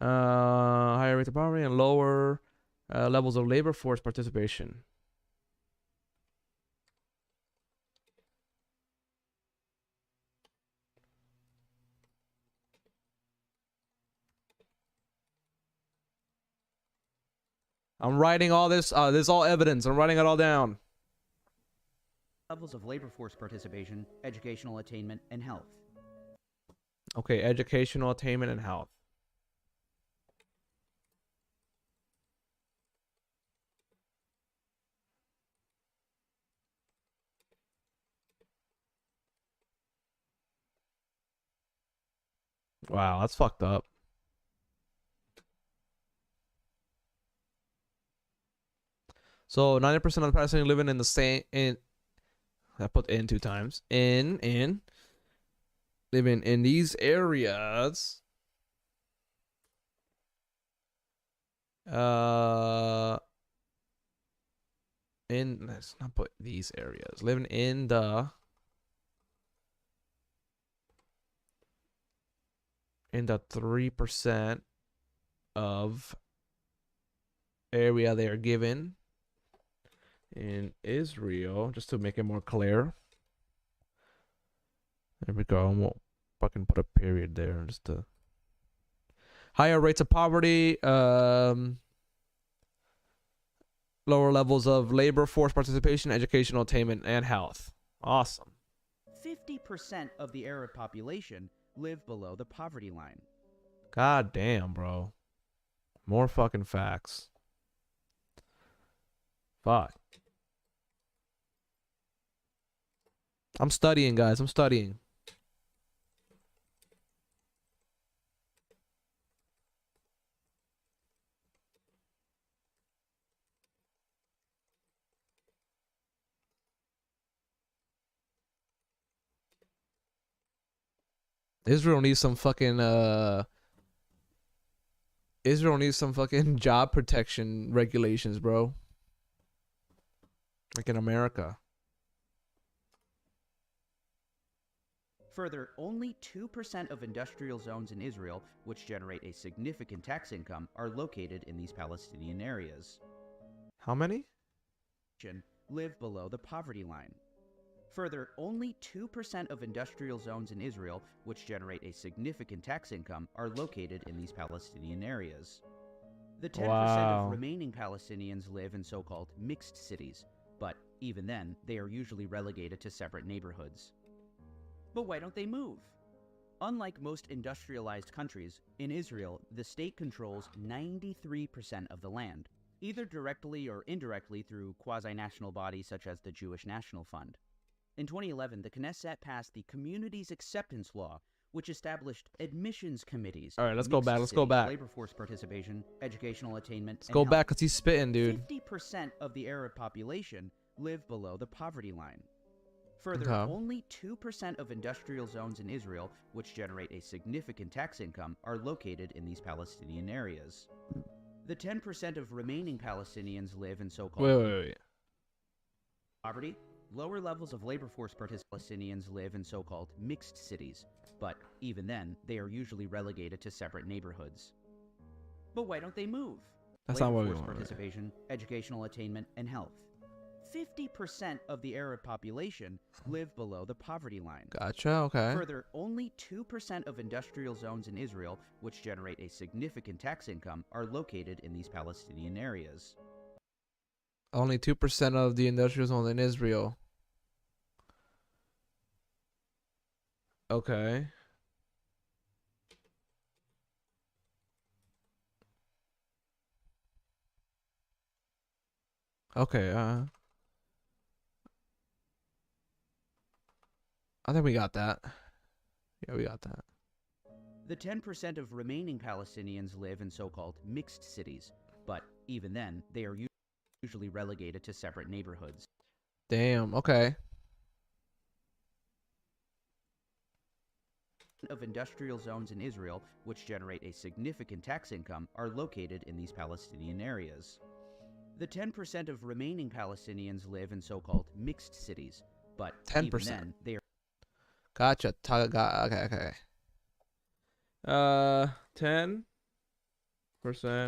Higher rates of poverty and lower levels of labor force participation. I'm writing all this. This is all evidence. I'm writing it all down. Levels of labor force participation, educational attainment, and health. Okay, educational attainment and health. Wow, that's fucked up. So 90% of the Palestinians living in the same in I put in 2 times. In living in these areas. Let's not put these areas. Living in the 3% of area they are given in Israel, just to make it more clear. There we go. I won't fucking put a period there, just to higher rates of poverty, lower levels of labor force participation, educational attainment, and health. Awesome. 50% of the Arab population live below the poverty line. God damn, bro. More fucking facts. Fuck. I'm studying, guys. I'm studying. Israel needs some fucking job protection regulations, bro. Like in America. Further, only 2% of industrial zones in Israel, which generate a significant tax income, are located in these Palestinian areas. How many? Live below the poverty line. Further, only 2% of industrial zones in Israel, which generate a significant tax income, are located in these Palestinian areas. The 10% Wow. of remaining Palestinians live in so-called mixed cities, but even then, they are usually relegated to separate neighborhoods. But why don't they move? Unlike most industrialized countries, in Israel, the state controls 93% of the land, either directly or indirectly through quasi-national bodies such as the Jewish National Fund. In 2011, the Knesset passed the Communities Acceptance Law, which established admissions committees. All right, let's go back. Let's go back. Labor force participation, educational attainment, Let's go back because he's spitting, dude. 50% of the Arab population live below the poverty line. Further, Okay. only 2% of industrial zones in Israel, which generate a significant tax income, are located in these Palestinian areas. The 10% of remaining Palestinians live in so-called Wait. poverty. Lower levels of labor force Palestinians live in so-called mixed cities, but even then, they are usually relegated to separate neighborhoods. But why don't they move? That's labor not what we force want. Participation, educational attainment, and health. 50% of the Arab population live below the poverty line. Gotcha, okay. Further, only 2% of industrial zones in Israel, which generate a significant tax income, are located in these Palestinian areas. Only 2% of the industrial zone in Israel. Okay. Okay, I think we got that. Yeah, we got that. The 10% of remaining Palestinians live in so-called mixed cities, but even then, they are usually relegated to separate neighborhoods. Damn, okay. Of industrial zones in Israel, which generate a significant tax income, are located in these Palestinian areas. The 10% of remaining Palestinians live in so-called mixed cities, but 10%. even then, they are... Gotcha. Okay. 10%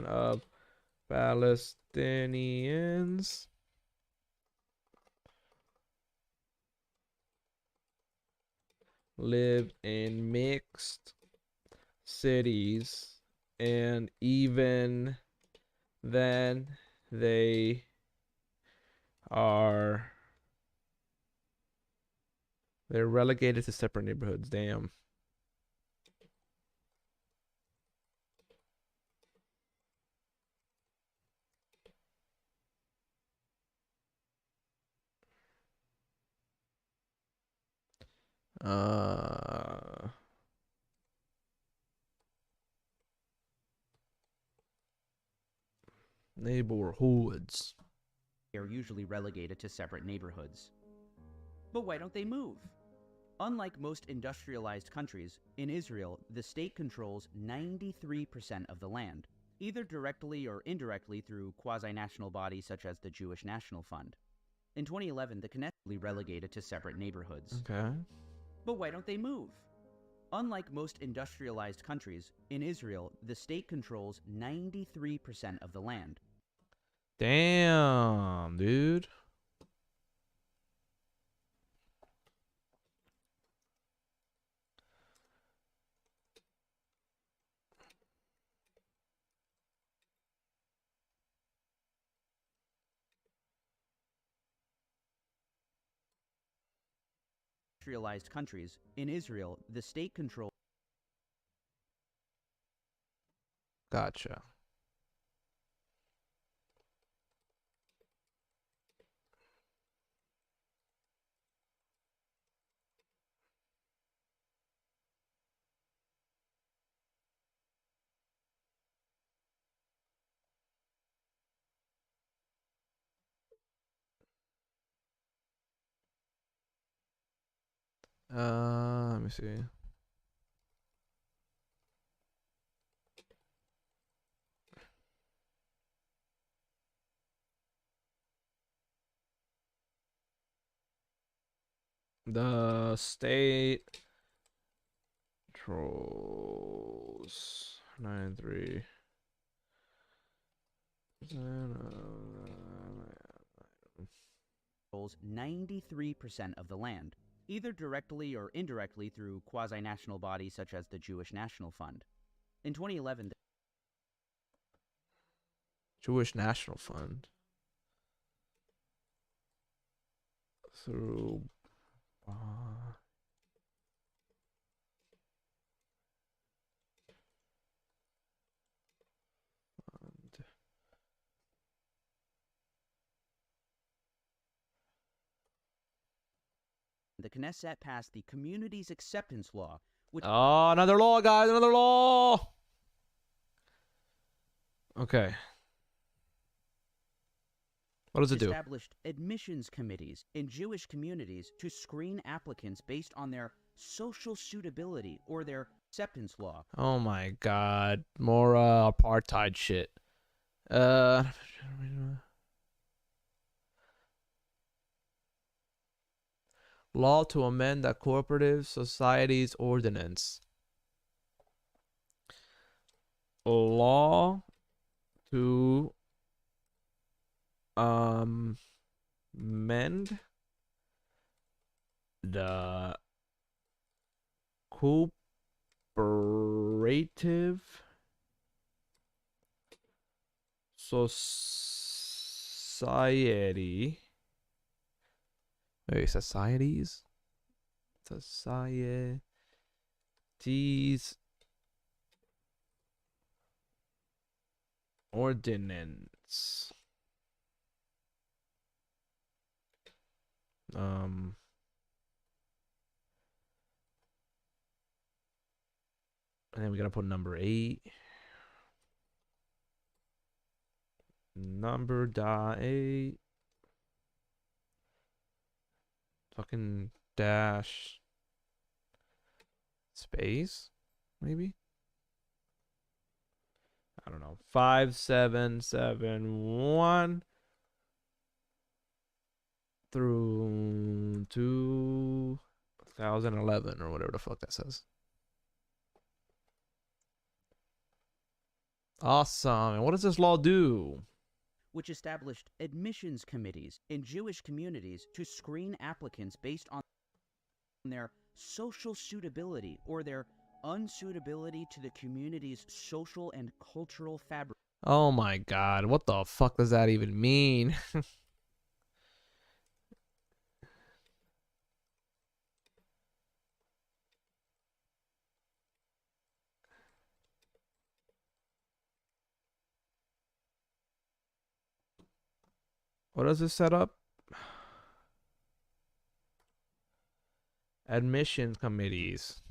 of Palestinians live in mixed cities, and even then they're relegated to separate neighborhoods. Damn. Neighborhoods. They are usually relegated to separate neighborhoods. But why don't they move? Unlike most industrialized countries, in Israel, the state controls 93% of the land, either directly or indirectly through quasi-national bodies such as the Jewish National Fund. In 2011, the Knesset was relegated to separate neighborhoods. Okay. But why don't they move? Unlike most industrialized countries, in Israel, the state controls 93% of the land. Damn, dude. Industrialized countries, in Israel, the state controls. Gotcha. Let me see. The state controls 93. 93% of the land, either directly or indirectly through quasi-national bodies such as the Jewish National Fund. In 2011, Jewish National Fund. Through the Knesset passed the Communities Acceptance Law, which oh, another law, guys, another law. Okay. What does it do? established admissions committees in Jewish communities to screen applicants based on their social suitability or their acceptance law. Oh my god. More apartheid shit. Law to amend the Cooperative Societies Ordinance. Law to amend the Cooperative Society. Wait, societies? Societies Ordinance. And then we gotta put number 8. Number dot 8. Fucking dash space, maybe? I don't know. 5771 through 2011 or whatever the fuck that says. Awesome. And what does this law do? Which established admissions committees in Jewish communities to screen applicants based on their social suitability or their unsuitability to the community's social and cultural fabric. Oh my god, what the fuck does that even mean? What does this set up? Admission committees.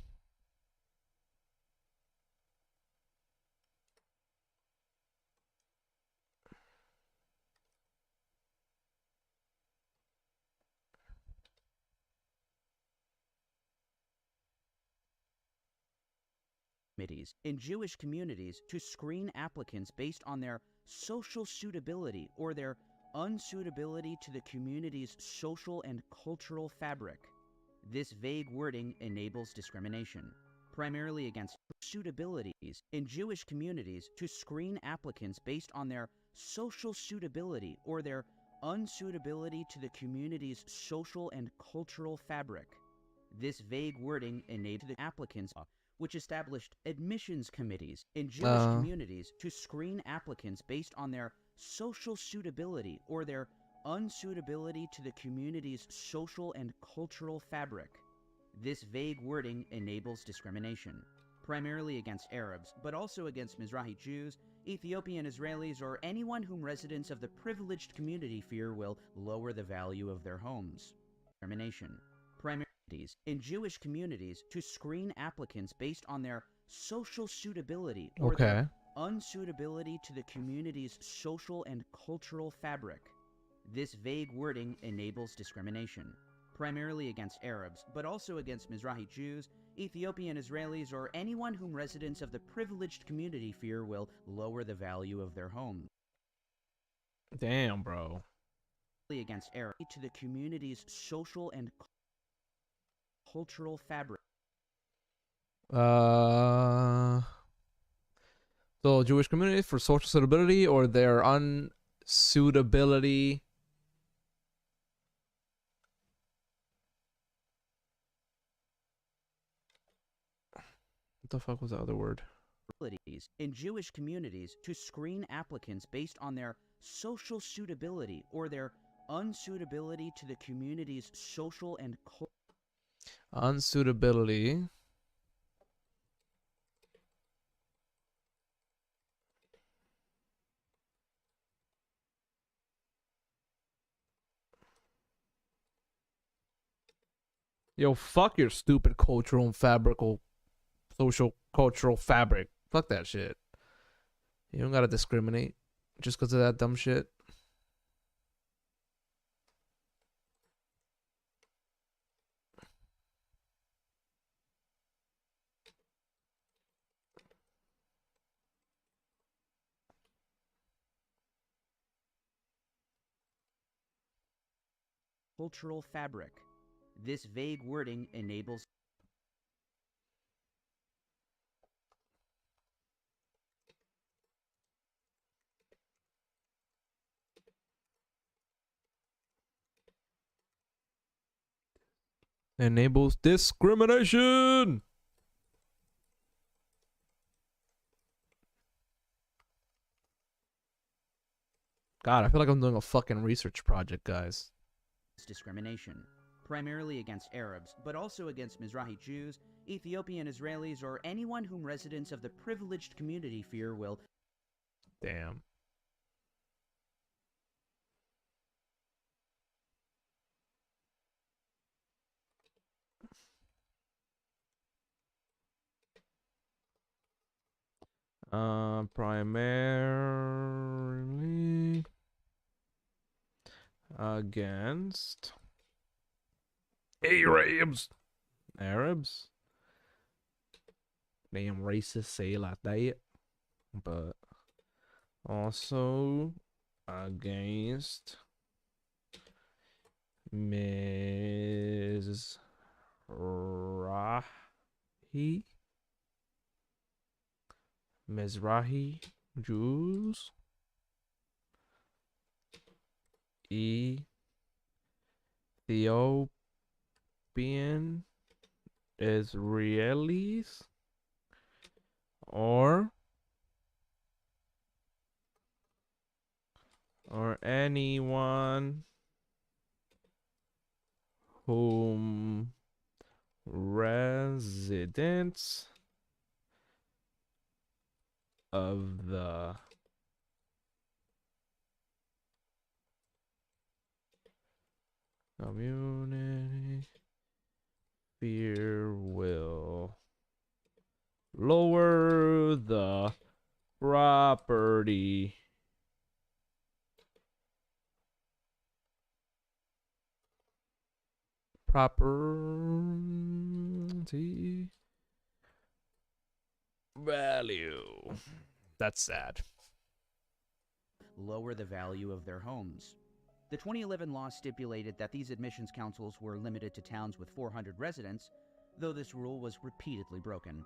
committees in Jewish communities to screen applicants based on their social suitability or their unsuitability to the community's social and cultural fabric. This vague wording enables discrimination, primarily against suitabilities in Jewish communities to screen applicants based on their social suitability or their unsuitability to the community's social and cultural fabric. This vague wording enabled the applicants, which established admissions committees in Jewish communities to screen applicants based on their social suitability or their unsuitability to the community's social and cultural fabric. This vague wording enables discrimination, primarily against Arabs, but also against Mizrahi Jews, Ethiopian Israelis, or anyone whom residents of the privileged community fear will lower the value of their homes. Discrimination, primarily in Jewish communities to screen applicants based on their social suitability or their unsuitability to the community's social and cultural fabric. This vague wording enables discrimination, primarily against Arabs, but also against Mizrahi Jews, Ethiopian Israelis, or anyone whom residents of the privileged community fear will lower the value of their homes. Damn, bro. Against Arabs to the community's social and cultural fabric. So Jewish community for social suitability or their unsuitability. What the fuck was the other word? In Jewish communities to screen applicants based on their social suitability or their unsuitability to the community's social and unsuitability Yo, fuck your stupid cultural and social cultural fabric. Fuck that shit. You don't gotta discriminate just because of that dumb shit. cultural fabric. This vague wording enables Enables discrimination. God, I feel like I'm doing a fucking research project, guys. Discrimination, primarily against Arabs, but also against Mizrahi Jews, Ethiopian Israelis, or anyone whom residents of the privileged community fear will. Damn. Primarily against Arabs. Arabs? Damn racist, say it like that. But also against Mizrahi Jews, Ethiopian Israelis, or anyone whom residents of the community fear will lower the property value. That's sad. Lower the value of their homes. The 2011 law stipulated that these admissions councils were limited to towns with 400 residents, though this rule was repeatedly broken.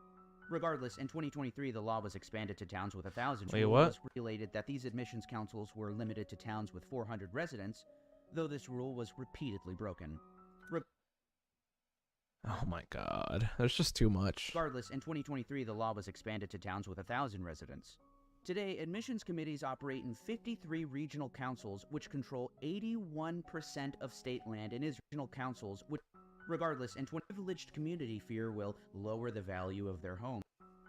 Regardless, in 2023, the law was expanded to towns with 1,000. Wait, It what? was stipulated that these admissions councils were limited to towns with 400 residents, though this rule was repeatedly broken. Oh my god. There's just too much. Regardless, in 2023, the law was expanded to towns with 1,000 residents. Today, admissions committees operate in 53 regional councils, which control 81% of state land in Israel. Councils, which, regardless, in privileged community fear will lower the value of their home.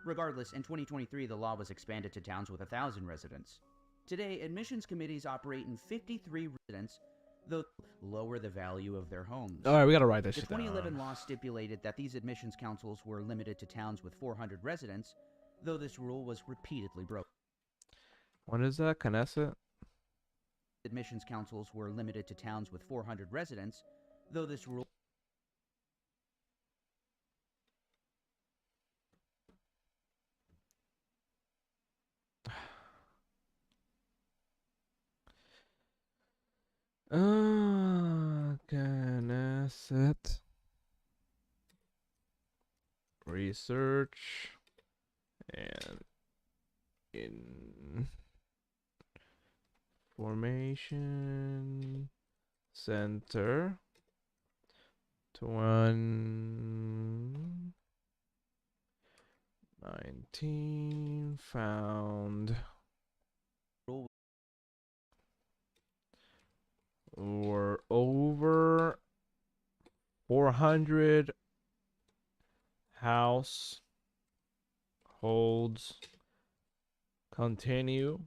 Regardless, in 2023, the law was expanded to towns with 1,000 residents. Today, admissions committees operate in 53 residents, though lower the value of their homes. All right, we gotta write this The shit down. 2011 law stipulated that these admissions councils were limited to towns with 400 residents, though this rule was repeatedly broken. What is that? Knesset? Admissions councils were limited to towns with 400 residents, though this rule... Knesset. Research and information center 2019 found or over 400 households continue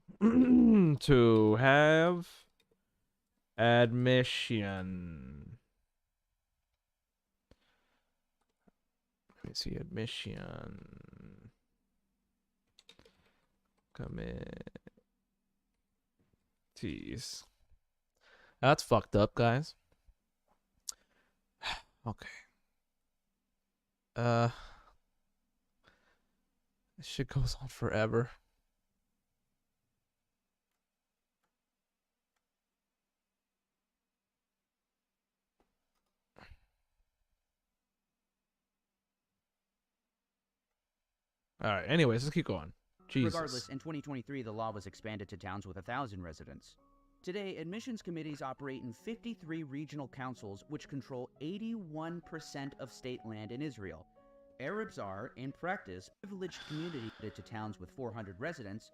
to have admission. Let me see, admission committees. That's fucked up, guys. Okay. This shit goes on forever. All right. Anyways, let's keep going. Jesus. Regardless, in 2023, the law was expanded to towns with 1,000 residents. Today, admissions committees operate in 53 regional councils, which control 81% of state land in Israel. Arabs are, in practice, privileged community to towns with 400 residents,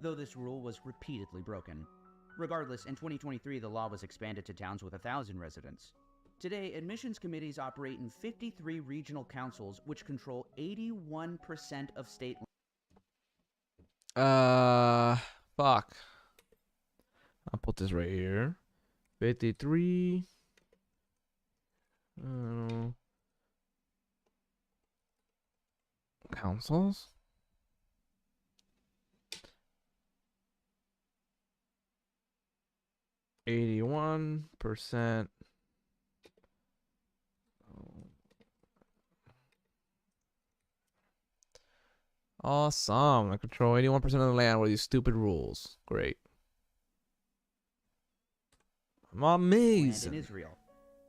though this rule was repeatedly broken. Regardless, in 2023, the law was expanded to towns with 1,000 residents. Today, admissions committees operate in 53 regional councils, which control 81% of state land. Fuck. I'll put this right here. 53. Councils. %. Awesome. I control 81% of the land with these stupid rules. Great. I'm amazing. In Israel.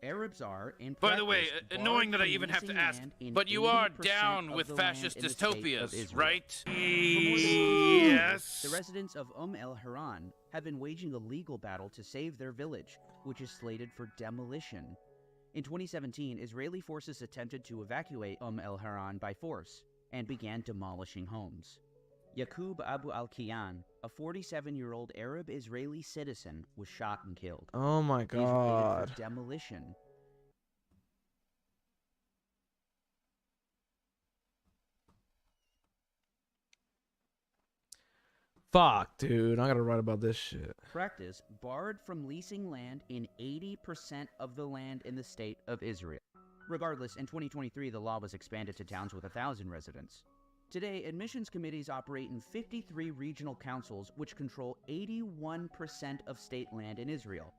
Arabs are, in By the way, practice, annoying that I barred even from have to leasing ask, land in but you are 80% down of with the land fascist in the state of dystopias, Israel. right? For more than 50 years, Yes. The residents of El Haran have been waging a legal battle to save their village, which is slated for demolition. In 2017, Israeli forces attempted to evacuate El Haran by force and began demolishing homes. Yaqub Abu al-Kiyan, a 47-year-old Arab Israeli citizen, was shot and killed. Oh my He is slated god. for demolition. Fuck, dude. I gotta write about this shit. Practice barred from leasing land in 80% of the land in the state of Israel. Regardless, in 2023, the law was expanded to towns with 1,000 residents. Today, admissions committees operate in 53 regional councils, which control 81% of state land in Israel.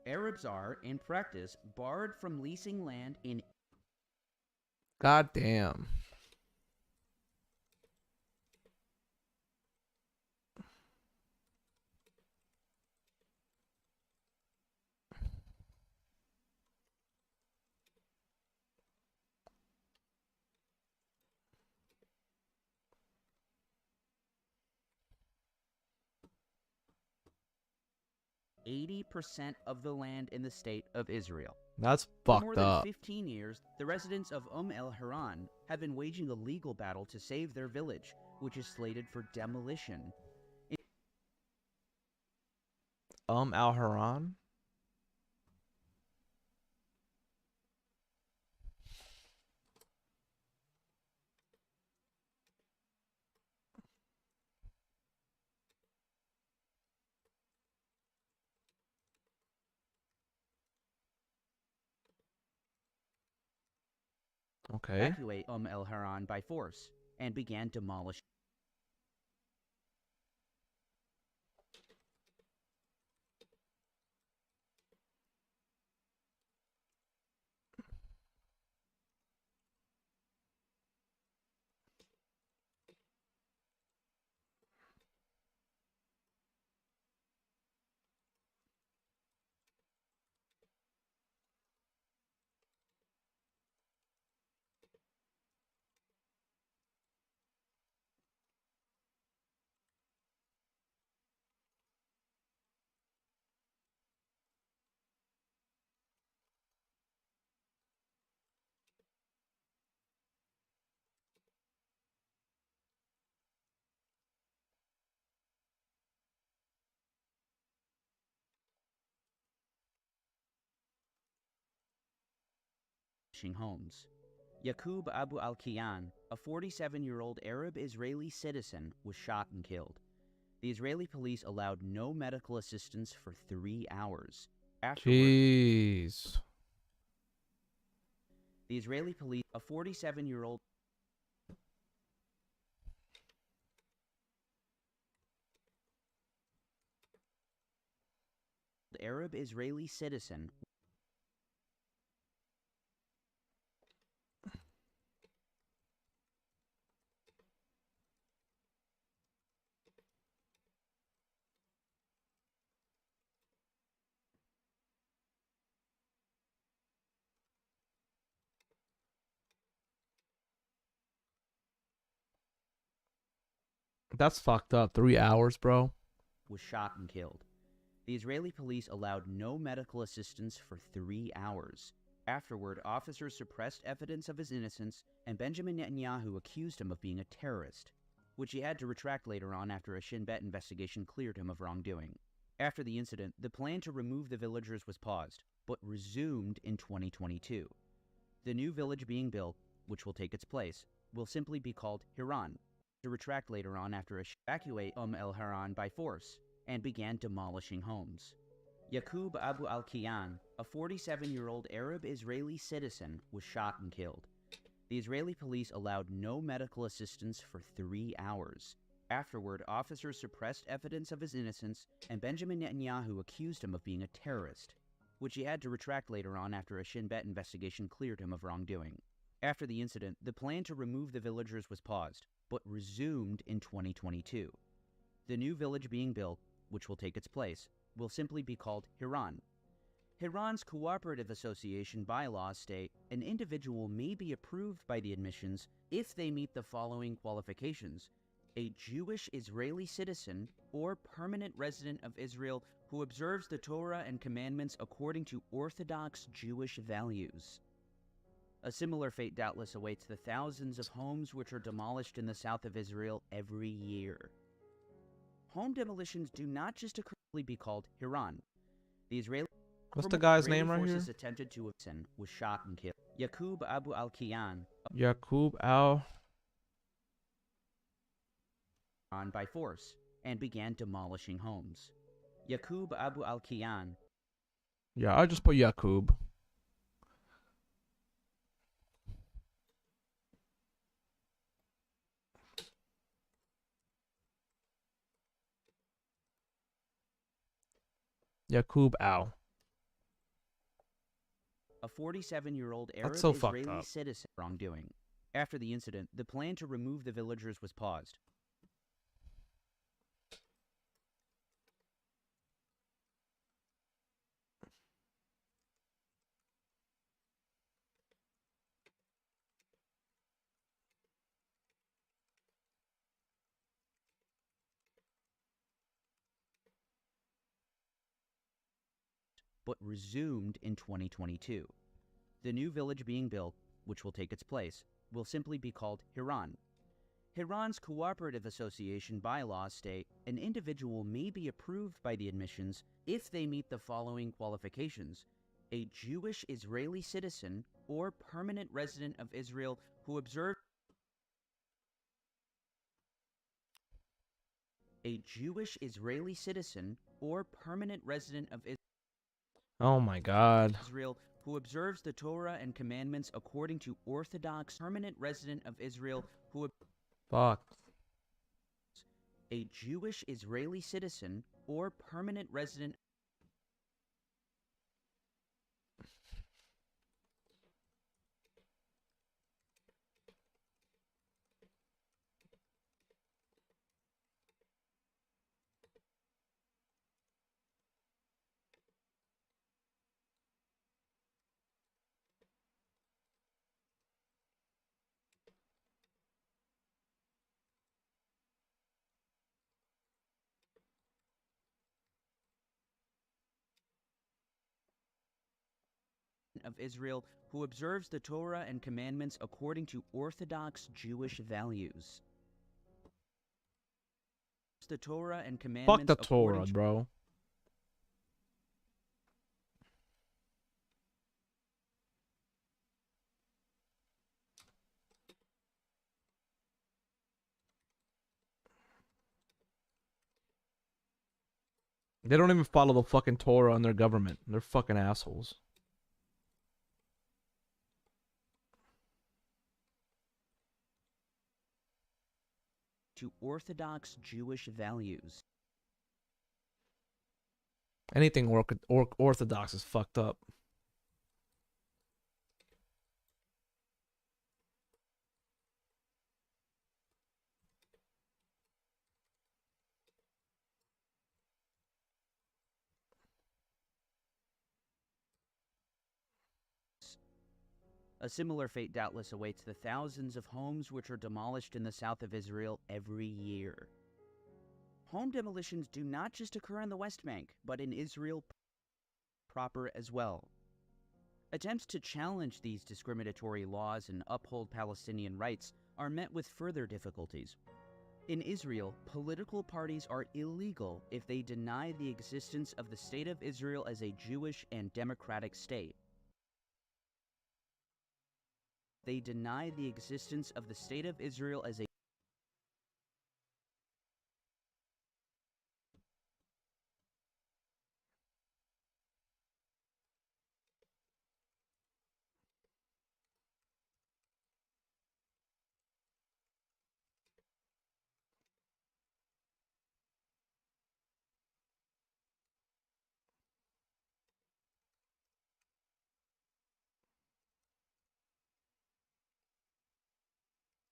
Arabs are, in practice, barred from leasing land in... God damn. 80% of the land in the state of Israel. That's For more fucked than up. 15 years, the residents of el-Haran have been waging a legal battle to save their village, which is slated for demolition. Al-Haran? Okay. Evacuate el-Haran by force and began demolishing. Homes. Yaqub Abu al-Kiyan, a 47-year-old Arab Israeli citizen, was shot and killed. The Israeli police allowed no medical assistance for 3 hours. Afterward, Jeez. the Israeli police, a 47-year-old Arab Israeli citizen, That's fucked up. 3 hours, bro. was shot and killed. The Israeli police allowed no medical assistance for 3 hours. Afterward, officers suppressed evidence of his innocence, and Benjamin Netanyahu accused him of being a terrorist, which he had to retract later on after a Shin Bet investigation cleared him of wrongdoing. After the incident, the plan to remove the villagers was paused, but resumed in 2022. The new village being built, which will take its place, will simply be called Hiran, to retract later on after evacuate el-Haran by force and began demolishing homes. Yaqub Abu al-Kiyan, a 47-year-old Arab Israeli citizen, was shot and killed. The Israeli police allowed no medical assistance for 3 hours. Afterward, officers suppressed evidence of his innocence, and Benjamin Netanyahu accused him of being a terrorist, which he had to retract later on after a Shin Bet investigation cleared him of wrongdoing. After the incident, the plan to remove the villagers was paused, but resumed in 2022. The new village being built, which will take its place, will simply be called Hiran. Hiran's cooperative association bylaws state an individual may be approved by the admissions if they meet the following qualifications: a Jewish Israeli citizen or permanent resident of Israel who observes the Torah and commandments according to Orthodox Jewish values. A similar fate doubtless awaits the thousands of homes which are demolished in the south of Israel every year. Home demolitions do not just occurrently be called Hiran. The Israeli What's the guy's Israeli name right here? forces attempted to was shot and killed. Yaqub Abu al-Kiyan Yaqub Al. on by force and began demolishing homes. Yaqub Abu al-Kiyan. Yeah, I just put Yaqub. Yaqub Al. A 47-year-old Arab so fucked Israeli up. citizen wrongdoing. After the incident, the plan to remove the villagers was paused. but resumed in 2022. The new village being built, which will take its place, will simply be called Hiran. Hiran's cooperative association bylaws state an individual may be approved by the admissions if they meet the following qualifications: a Jewish Israeli citizen or permanent resident of Israel who observes a Jewish Israeli citizen or permanent resident of Oh my God. Israel who observes the Torah and commandments according to Orthodox permanent resident of Israel who Fuck. a Jewish Israeli citizen or permanent resident of Israel who observes the Torah and commandments according to Orthodox Jewish values. The Torah and commandments Fuck the Torah, according to bro. They don't even follow the fucking Torah in their government. They're fucking assholes. to Orthodox Jewish values. Anything orthodox is fucked up. A similar fate doubtless awaits the thousands of homes which are demolished in the south of Israel every year. Home demolitions do not just occur in the West Bank, but in Israel proper as well. Attempts to challenge these discriminatory laws and uphold Palestinian rights are met with further difficulties. In Israel, political parties are illegal if they deny the existence of the State of Israel as a Jewish and democratic state. They deny the existence of the State of Israel as a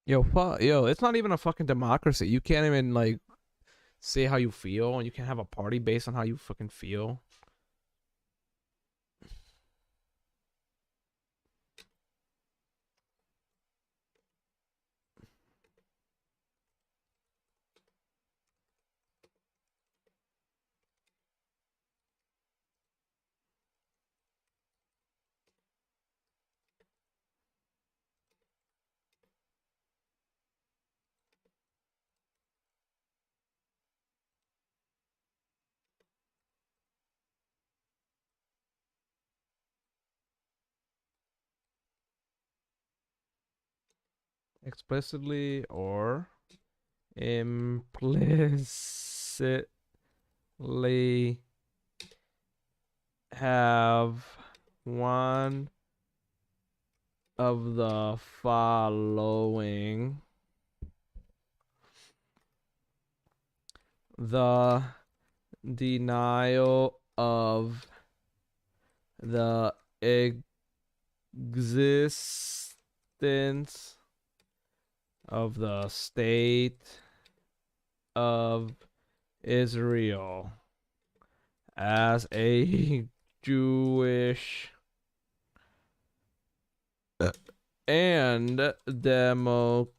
Yo, it's not even a fucking democracy. You can't even like say how you feel, and you can't have a party based on how you fucking feel. Explicitly or implicitly have one of the following: the denial of the existence of the State of Israel as a Jewish and democratic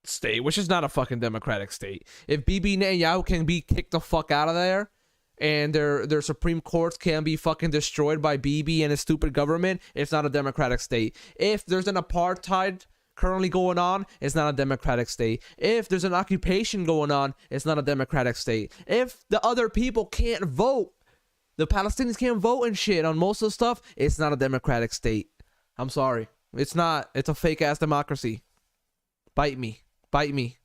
state, which is not a fucking democratic state. If Bibi Netanyahu can be kicked the fuck out of there and their Supreme Courts can be fucking destroyed by Bibi and his stupid government, it's not a democratic state. If there's an apartheid currently going on, it's not a democratic state. If there's an occupation going on, it's not a democratic state. If the other people can't vote, the Palestinians can't vote and shit on most of the stuff, it's not a democratic state. I'm sorry. It's not. It's a fake ass democracy. Bite me. Bite me.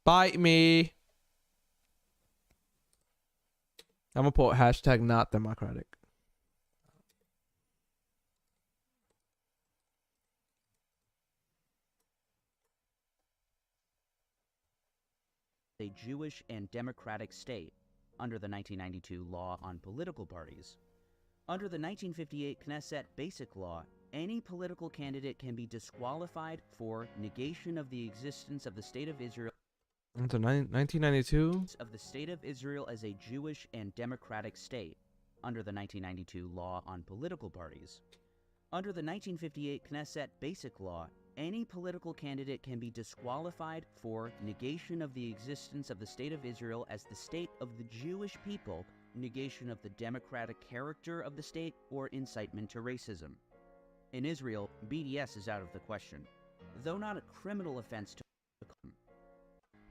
Bite me. I'm gonna put hashtag not democratic. A Jewish and democratic state under the 1992 Law on Political Parties. Under the 1958 Knesset Basic Law, any political candidate can be disqualified for negation of the existence of the State of Israel. Into 1992? Of the State of Israel as a Jewish and democratic state under the 1992 Law on Political Parties. Under the 1958 Knesset Basic Law, any political candidate can be disqualified for negation of the existence of the State of Israel as the state of the Jewish people, negation of the democratic character of the state, or incitement to racism. In Israel, BDS is out of the question, though not a criminal offense to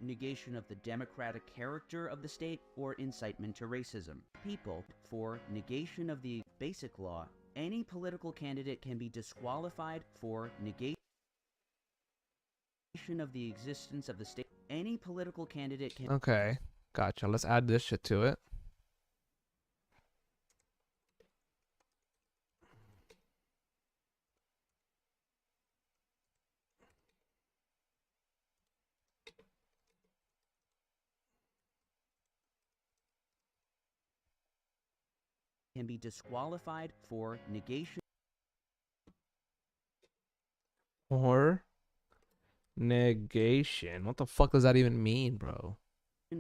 negation of the democratic character of the state or incitement to racism. People, for negation of the Basic Law, any political candidate can be disqualified for negation of the existence of the state. Any political candidate can... Okay, gotcha. Let's add this shit to it. can be disqualified for negation Or negation. What the fuck does that even mean, bro?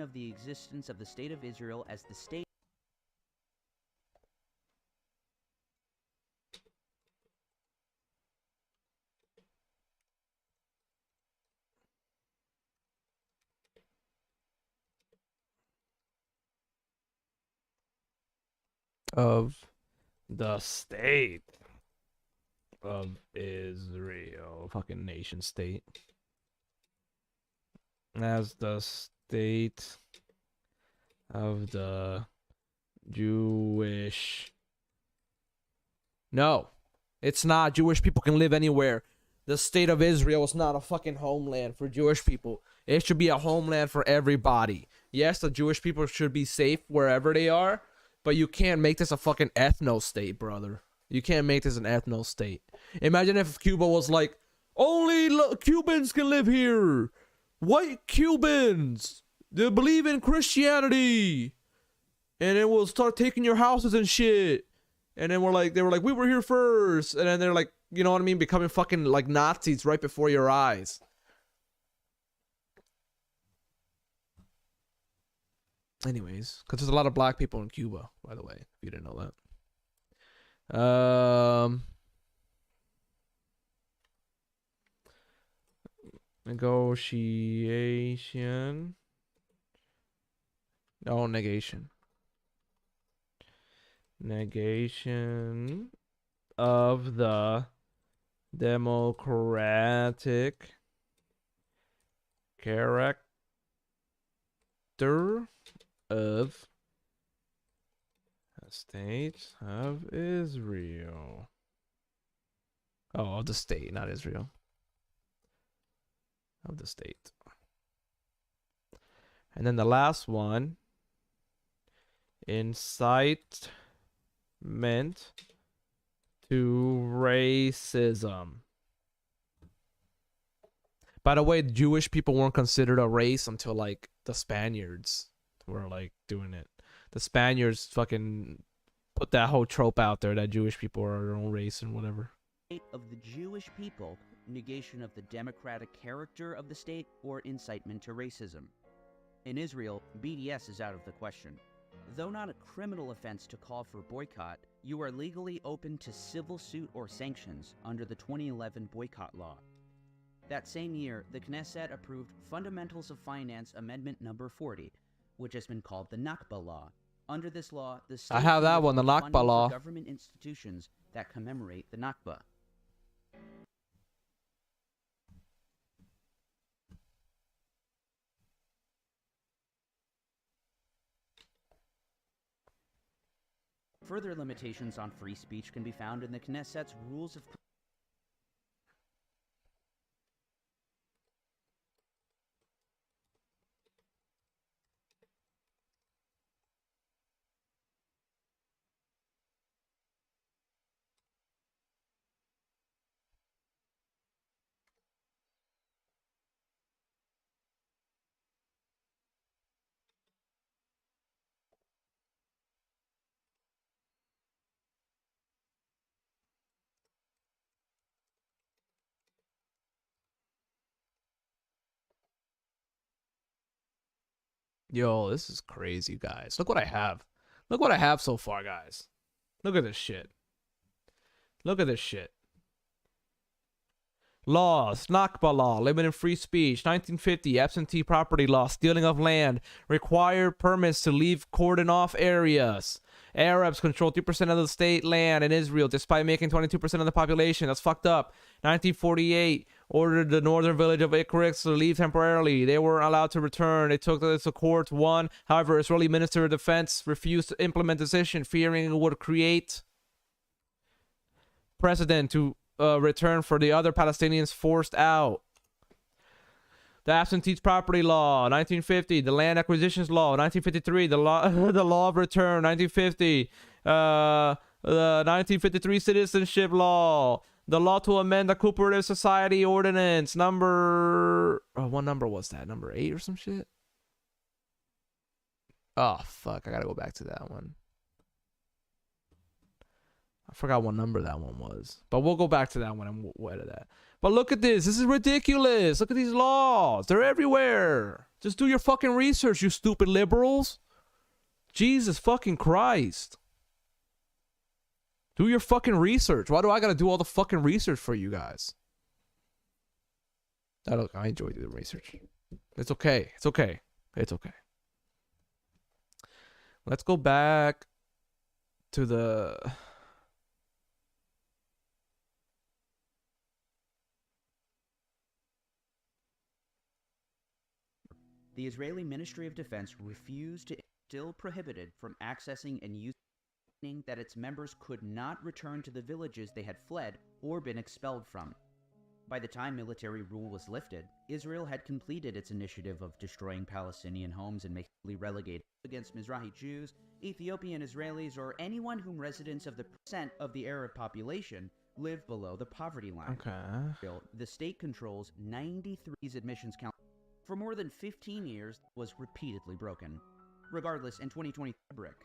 of the existence of the State of Israel as the state Of the state of Israel. Fucking nation state. As the state of the Jewish. No, it's not. Jewish people can live anywhere. The state of Israel is not a fucking homeland for Jewish people. It should be a homeland for everybody. Yes, the Jewish people should be safe wherever they are, but you can't make this a fucking ethno state, brother. You can't make this an ethno state. Imagine if Cuba was like, only Cubans can live here. White Cubans. They believe in Christianity. And then we'll start taking your houses and shit. And then they were like, we were here first. And then they're like, you know what I mean? Becoming fucking like Nazis right before your eyes. Anyways, because there's a lot of black people in Cuba, by the way, if you didn't know that. Negotiation. No, negation. Negation of the democratic character of the state of Israel. Oh, of the state, not Israel. Of the state. And then the last one, incitement to racism. By the way, Jewish people weren't considered a race until like the Spaniards were like doing it. The Spaniards fucking put that whole trope out there that Jewish people are their own race and whatever. Of the Jewish people, negation of the democratic character of the state, or incitement to racism. In Israel, BDS is out of the question. Though not a criminal offense to call for boycott, you are legally open to civil suit or sanctions under the 2011 boycott law. That same year, the Knesset approved Fundamentals of Finance Amendment Number 40, which has been called the Nakba Law. Under this law, the state I have that one, the withhold Nakba funding for Law. government institutions that commemorate the Nakba. Further limitations on free speech can be found in the Knesset's rules of Yo, this is crazy, guys. Look what I have. Look what I have so far, guys. Look at this shit. Look at this shit. Laws, Nakba Law, limiting free speech, 1950, absentee property law, stealing of land, required permits to leave cordon off areas. Arabs control 3% of the state land in Israel, despite making 22% of the population. That's fucked up. 1948, ordered the northern village of Icarus to leave temporarily. They weren't allowed to return. They took this to court, won. However, Israeli Minister of Defense refused to implement the decision, fearing it would create precedent to return for the other Palestinians forced out. The absentees property law, 1950. The land acquisitions law, 1953. The law, the law of return, 1950. The 1953 citizenship law. The law to amend the cooperative society ordinance, number. Oh, what number was that? Number 8 or some shit. Oh fuck! I gotta go back to that one. I forgot what number that one was. But we'll go back to that one and we'll edit that. But look at this. This is ridiculous. Look at these laws. They're everywhere. Just do your fucking research, you stupid liberals. Jesus fucking Christ. Do your fucking research. Why do I gotta do all the fucking research for you guys? I enjoy doing research. It's okay. It's okay. It's okay. Let's go back to the... The Israeli Ministry of Defense refused to, still prohibited from accessing and using that its members could not return to the villages they had fled or been expelled from. By the time military rule was lifted, Israel had completed its initiative of destroying Palestinian homes and making them relegated against Mizrahi Jews, Ethiopian Israelis, or anyone whom residents of the percent of the Arab population live below the poverty line. Okay. The state controls 93's admissions count. For more than 15 years, was repeatedly broken. Regardless, in 2020 fabric,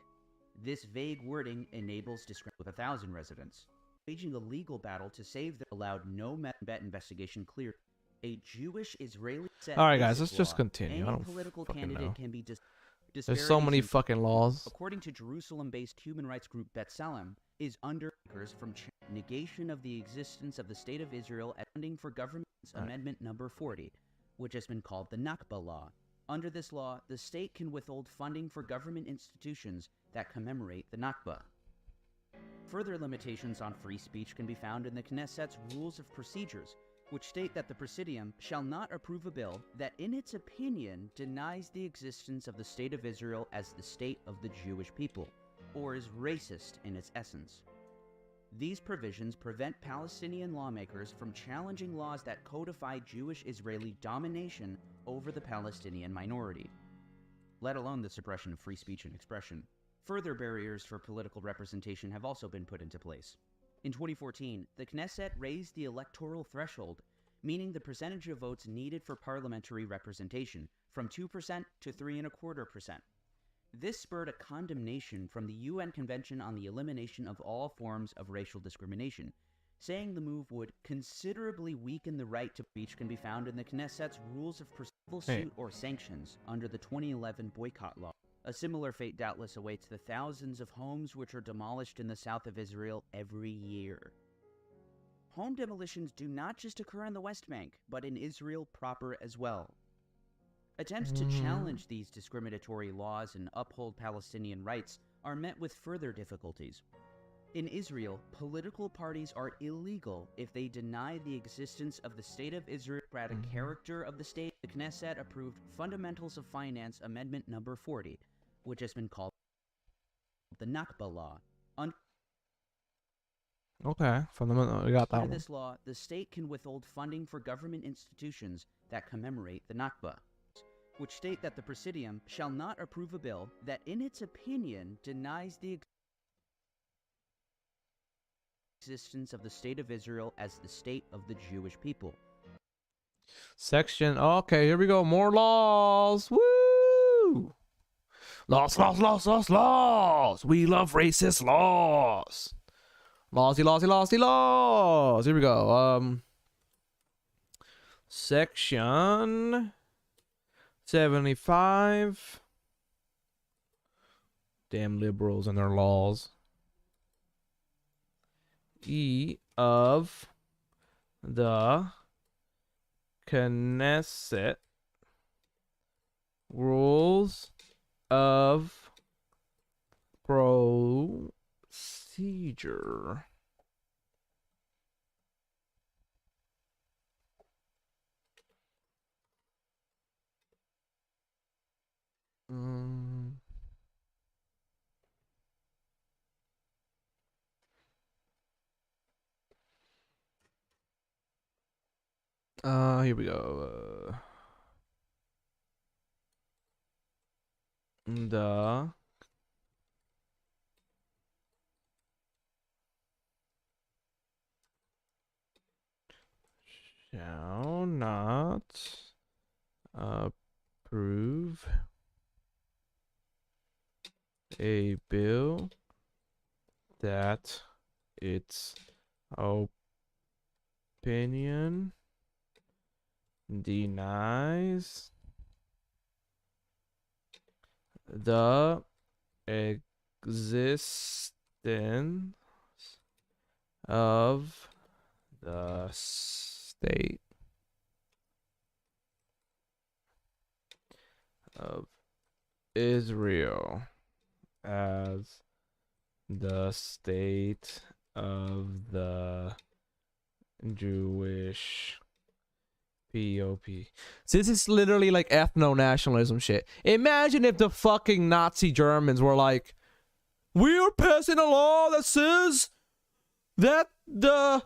this vague wording enables discrimination with 1,000 residents. Waging a legal battle to save the allowed no bet investigation clear. A Jewish Israeli set. All right, guys, let's just continue. I don't political fucking candidate know. can be There's so many fucking laws. According to Jerusalem-based human rights group B'Tselem, is under from negation of the existence of the State of Israel and funding for government's Amendment Number 40, which has been called the Nakba Law. Under this law, the state can withhold funding for government institutions that commemorate the Nakba. Further limitations on free speech can be found in the Knesset's Rules of Procedures, which state that the Presidium shall not approve a bill that, in its opinion, denies the existence of the State of Israel as the state of the Jewish people, or is racist in its essence. These provisions prevent Palestinian lawmakers from challenging laws that codify Jewish-Israeli domination over the Palestinian minority, let alone the suppression of free speech and expression. Further barriers for political representation have also been put into place. In 2014, the Knesset raised the electoral threshold, meaning the percentage of votes needed for parliamentary representation, from 2% to 3.25%. This spurred a condemnation from the UN Convention on the Elimination of All Forms of Racial Discrimination, saying the move would considerably weaken the right to speech can be found in the Knesset's Rules of Civil Suit or Sanctions under the 2011 Boycott Law. A similar fate doubtless awaits the thousands of homes which are demolished in the south of Israel every year. Home demolitions do not just occur in the West Bank, but in Israel proper as well. Attempts to challenge these discriminatory laws and uphold Palestinian rights are met with further difficulties. In Israel, political parties are illegal if they deny the existence of the State of Israel, democratic character of the state. The Knesset approved Fundamentals of Finance Amendment Number 40, which has been called the Nakba Law. Okay, fundamental. We got that Under one. this law, the state can withhold funding for government institutions that commemorate the Nakba, which state that the Presidium shall not approve a bill that, in its opinion, denies the existence of the State of Israel as the state of the Jewish people. Section. Okay, here we go. More laws. Woo! Laws, laws, laws, laws, laws. We love racist laws. Lawsy, lawsy, lawsy, laws. Here we go. Section 75. Damn liberals and their laws. E of the Knesset rules of procedure. Here we go. The shall not approve a bill that its opinion denies the existence of the state of Israel as the state of the Jewish POP. So this is literally like ethno-nationalism shit. Imagine if the fucking Nazi Germans were like, we are passing a law that says that the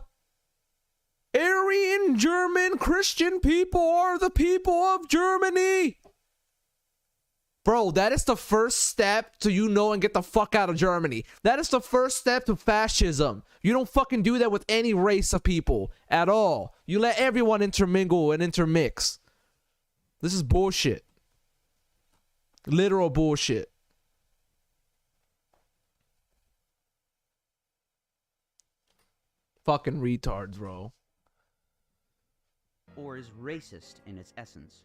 Aryan German Christian people are the people of Germany. Bro, that is the first step to and get the fuck out of Germany. That is the first step to fascism. You don't fucking do that with any race of people at all. You let everyone intermingle and intermix. This is bullshit. Literal bullshit. Fucking retards, bro. Or is racist in its essence.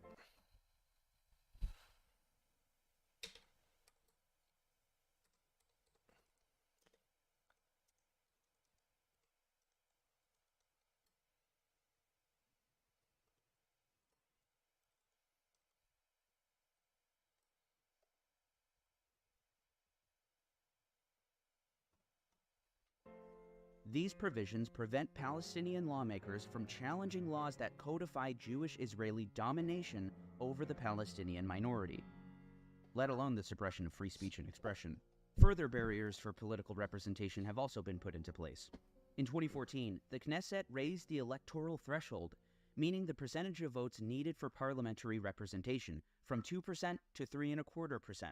These provisions prevent Palestinian lawmakers from challenging laws that codify Jewish-Israeli domination over the Palestinian minority, let alone the suppression of free speech and expression. Further barriers for political representation have also been put into place. In 2014, the Knesset raised the electoral threshold, meaning the percentage of votes needed for parliamentary representation, from 2% to 3.25%.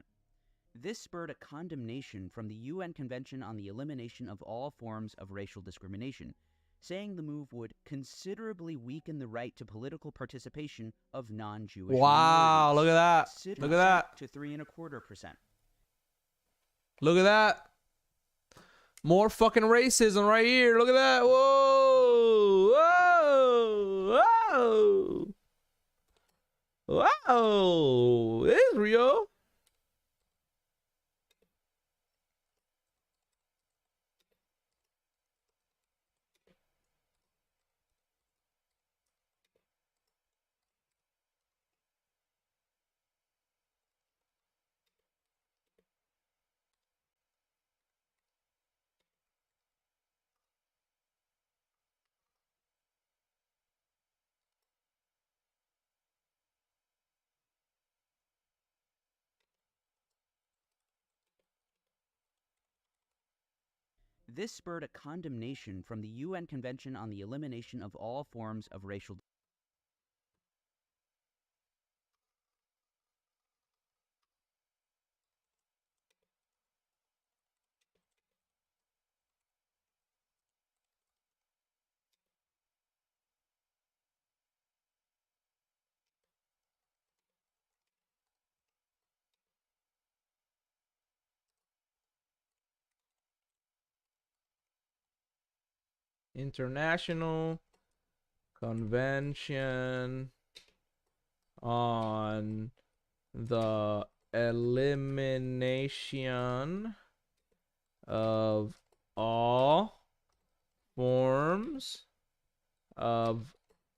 This spurred a condemnation from the UN Convention on the Elimination of All Forms of Racial Discrimination, saying the move would considerably weaken the right to political participation of non-Jewish Wow, minorities. look at that. Look at that. To 3.25%. Look at that. More fucking racism right here. Look at that. Whoa. Whoa. Whoa. Whoa. Israel. This spurred a condemnation from the UN Convention on the Elimination of All Forms of Racial International Convention on the Elimination of all forms of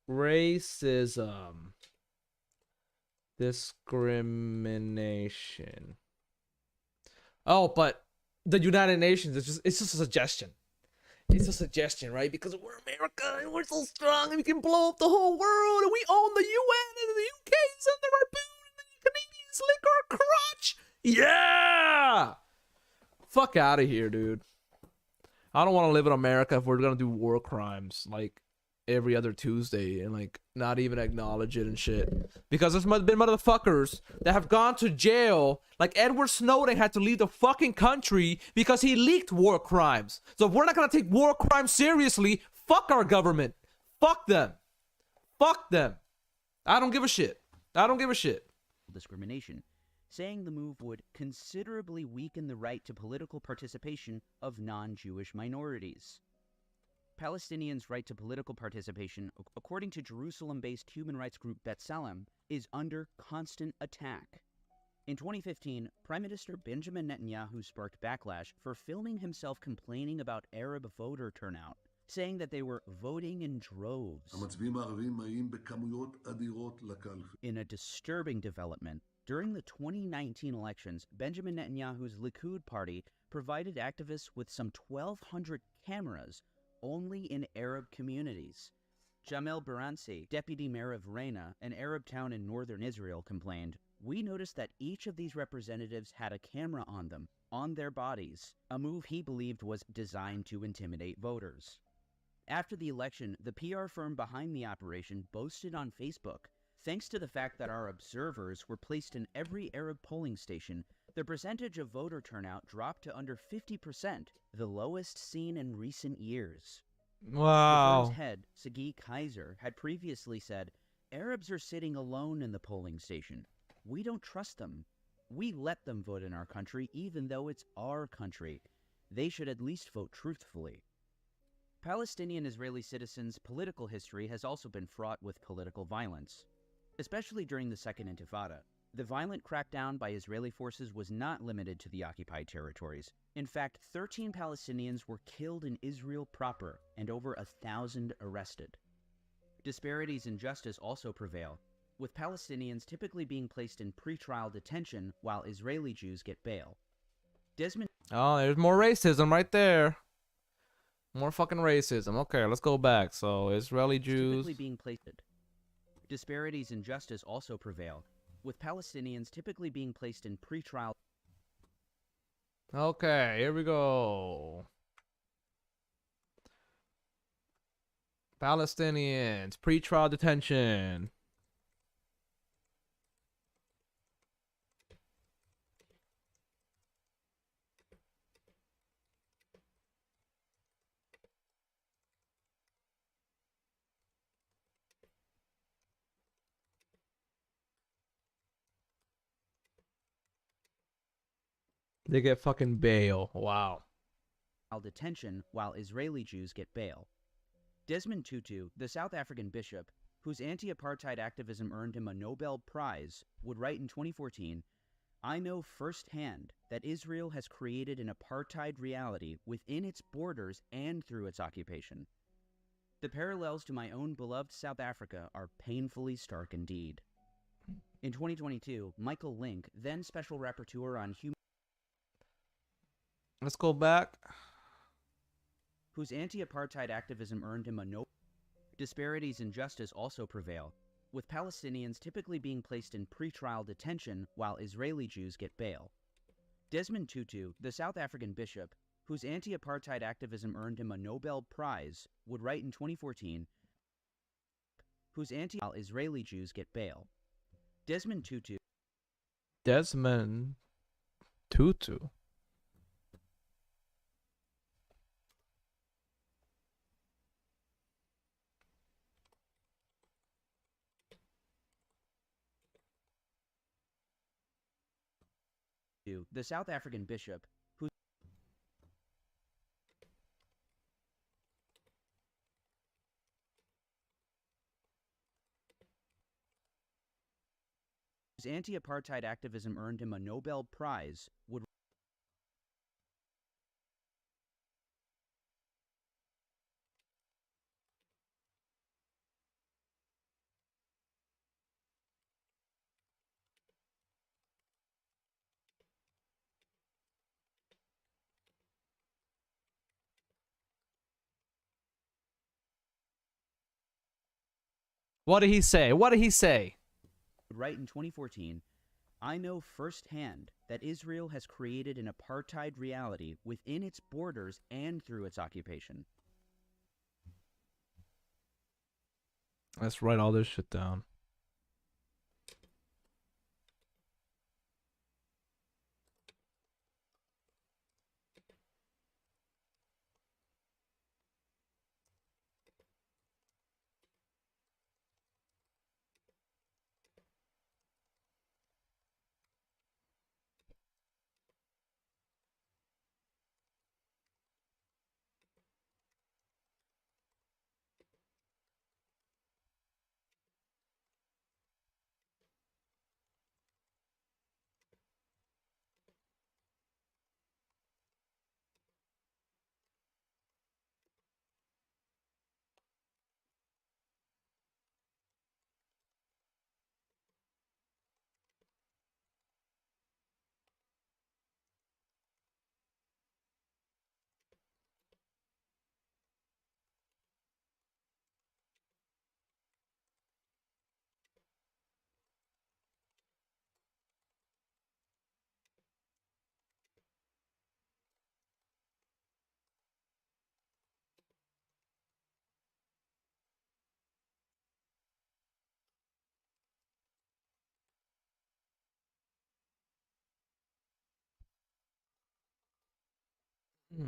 racism, discrimination. Oh, but the United Nations, it's just a suggestion. It's a suggestion, right? Because we're America and we're so strong and we can blow up the whole world and we own the UN and the UK's under our boot and the Canadians lick our crotch. Yeah! Fuck out of here, dude. I don't want to live in America if we're gonna do war crimes like every other Tuesday and like not even acknowledge it and shit. Because there's been motherfuckers that have gone to jail, like Edward Snowden had to leave the fucking country because he leaked war crimes. So if we're not gonna take war crimes seriously, fuck our government. Fuck them. Fuck them. I don't give a shit. I don't give a shit. discrimination, saying the move would considerably weaken the right to political participation of non-Jewish minorities. Palestinians' right to political participation, according to Jerusalem-based human rights group B'Tselem, is under constant attack. In 2015, Prime Minister Benjamin Netanyahu sparked backlash for filming himself complaining about Arab voter turnout, saying that they were voting in droves. In a disturbing development, during the 2019 elections, Benjamin Netanyahu's Likud party provided activists with some 1,200 cameras only in Arab communities. Jamel Baransi, deputy mayor of Reina, an Arab town in northern Israel, complained, "We noticed that each of these representatives had a camera on them, on their bodies, a move he believed was designed to intimidate voters." After the election, the PR firm behind the operation boasted on Facebook, "Thanks to the fact that our observers were placed in every Arab polling station, the percentage of voter turnout dropped to under 50%, the lowest seen in recent years." Wow. The firm's head, Sagi Kaiser, had previously said, "Arabs are sitting alone in the polling station. We don't trust them. We let them vote in our country even though it's our country. They should at least vote truthfully." Palestinian Israeli citizens' political history has also been fraught with political violence, especially during the Second Intifada. The violent crackdown by Israeli forces was not limited to the occupied territories. In fact, 13 Palestinians were killed in Israel proper and over 1,000 arrested. Disparities in justice also prevail, with Palestinians typically being placed in pretrial detention while Israeli Jews get bail. Oh, there's more racism right there. More fucking racism. Okay, let's go back. So, Israeli Jews. Typically being placed. Disparities in justice also prevail, with Palestinians typically being placed in pretrial. Okay, here we go. Palestinians, pretrial detention. They get fucking bail. Wow. Detention while Israeli Jews get bail. Desmond Tutu, the South African bishop, whose anti-apartheid activism earned him a Nobel Prize, would write in 2014, "I know firsthand that Israel has created an apartheid reality within its borders and through its occupation. The parallels to my own beloved South Africa are painfully stark indeed." In 2022, Michael Link, then Special Rapporteur on Human Let's go back. Whose anti-apartheid activism earned him a Nobel. Disparities in justice also prevail, with Palestinians typically being placed in pretrial detention while Israeli Jews get bail. Desmond Tutu, the South African bishop, whose anti-apartheid activism earned him a Nobel Prize, would write in 2014, whose anti-Israeli Jews get bail. Desmond Tutu. Desmond Tutu. The South African bishop, whose anti-apartheid activism earned him a Nobel Prize, would What did he say? What did he say? write in 2014, I know firsthand that Israel has created an apartheid reality within its borders and through its occupation. Let's write all this shit down.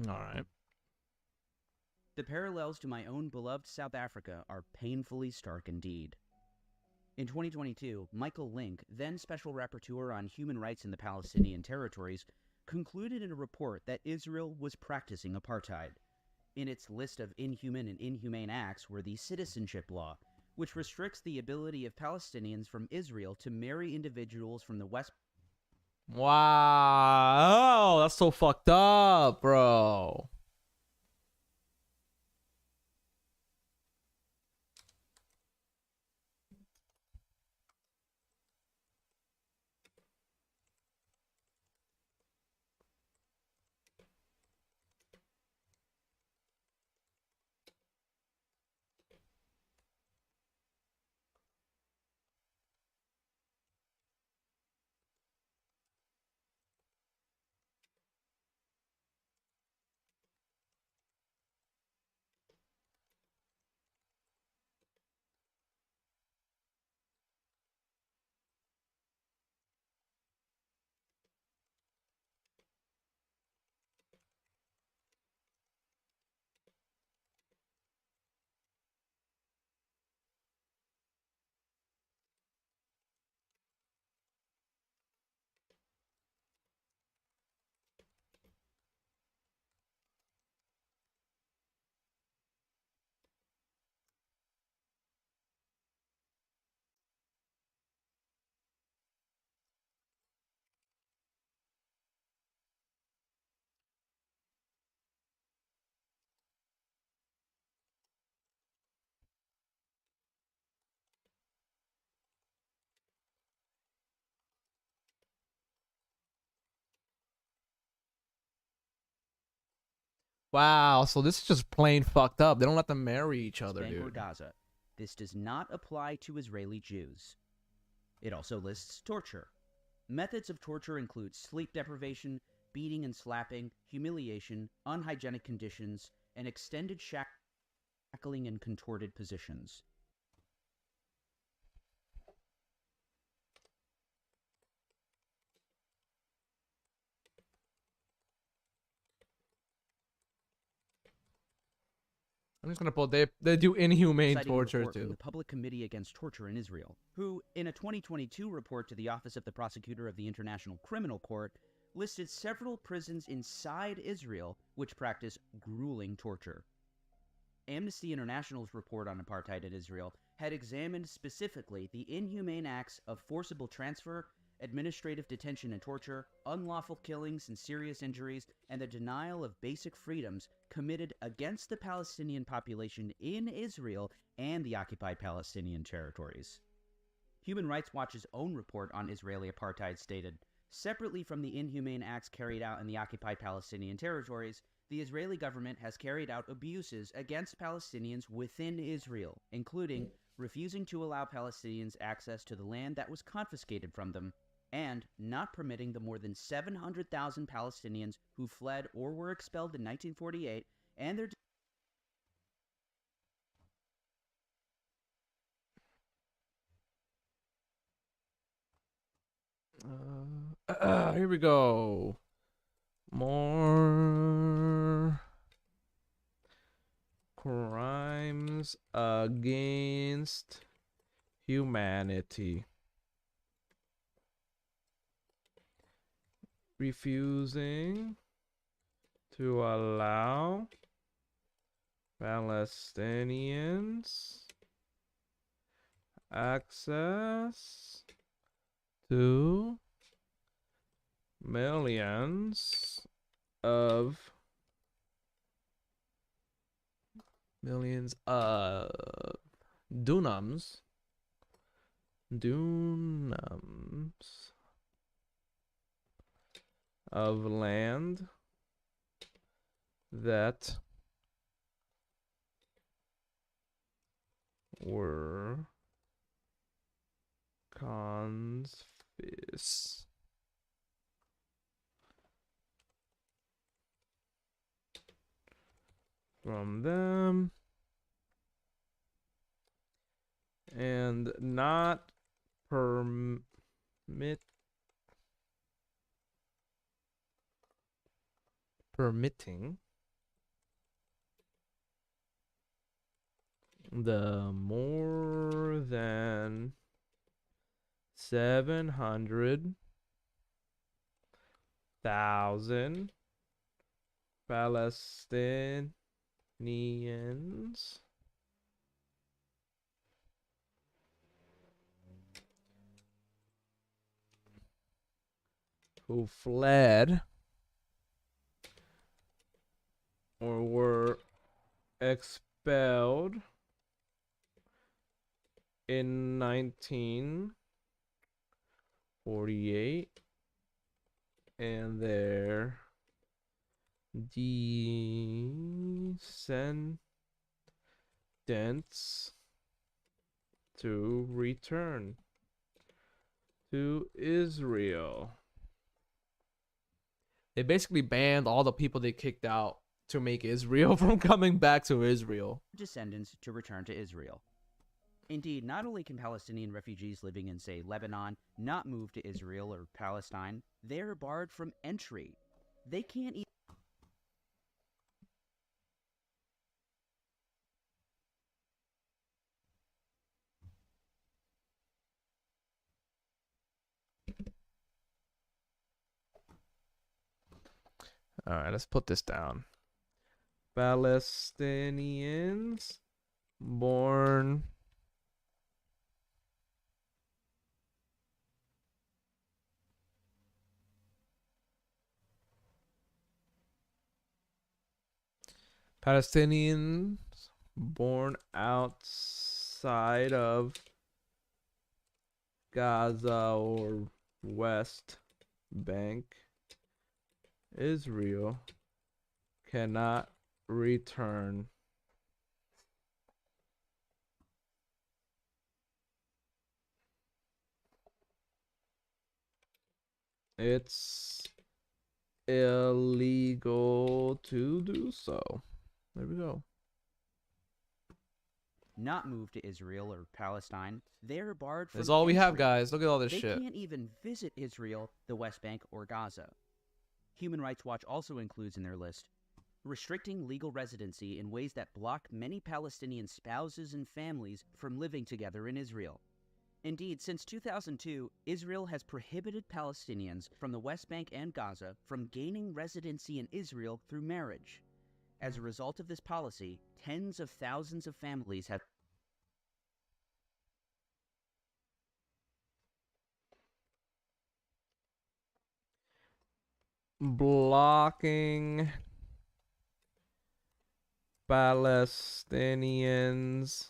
All right. The parallels to my own beloved South Africa are painfully stark indeed. In 2022, Michael Link, then Special Rapporteur on Human Rights in the Palestinian Territories, concluded in a report that Israel was practicing apartheid. In its list of inhuman and inhumane acts were the citizenship law, which restricts the ability of Palestinians from Israel to marry individuals from the West. Wow. Oh, that's so fucked up, bro. Wow, so this is just plain fucked up. They don't let them marry each other, Bank or dude. Gaza. This does not apply to Israeli Jews. It also lists torture. Methods of torture include sleep deprivation, beating and slapping, humiliation, unhygienic conditions, and extended shackling in contorted positions. I'm just gonna put they do inhumane Citing a torture report from too. the Public Committee Against Torture in Israel, who, in a 2022 report to the Office of the Prosecutor of the International Criminal Court, listed several prisons inside Israel which practice grueling torture. Amnesty International's report on apartheid in Israel had examined specifically the inhumane acts of forcible transfer, administrative detention and torture, unlawful killings and serious injuries, and the denial of basic freedoms committed against the Palestinian population in Israel and the occupied Palestinian territories. Human Rights Watch's own report on Israeli apartheid stated, separately from the inhumane acts carried out in the occupied Palestinian territories, the Israeli government has carried out abuses against Palestinians within Israel, including refusing to allow Palestinians access to the land that was confiscated from them, and not permitting the more than 700,000 Palestinians who fled or were expelled in 1948 and their Here we go. More crimes against humanity. Refusing to allow Palestinians access to millions of dunams of land that were confiscated from them and not permitting the more than 700,000 Palestinians who fled or were expelled in 1948 and their descendants to return to Israel. They basically banned all the people they kicked out to make Israel from coming back to Israel. descendants to return to Israel. Indeed, not only can Palestinian refugees living in, say, Lebanon not move to Israel or Palestine, they're barred from entry. They can't even All right, let's put this down. Palestinians born Palestinians born outside of Gaza or West Bank, Israel cannot return. Its illegal to do so. There we go. Not move to Israel or Palestine. They're barred from That's all we have, entry. guys. Look at all this They shit. can't even visit Israel, the West Bank, or Gaza. Human Rights Watch also includes in their list restricting legal residency in ways that block many Palestinian spouses and families from living together in Israel. Indeed, since 2002, Israel has prohibited Palestinians from the West Bank and Gaza from gaining residency in Israel through marriage. As a result of this policy, tens of thousands of families have blocking Palestinians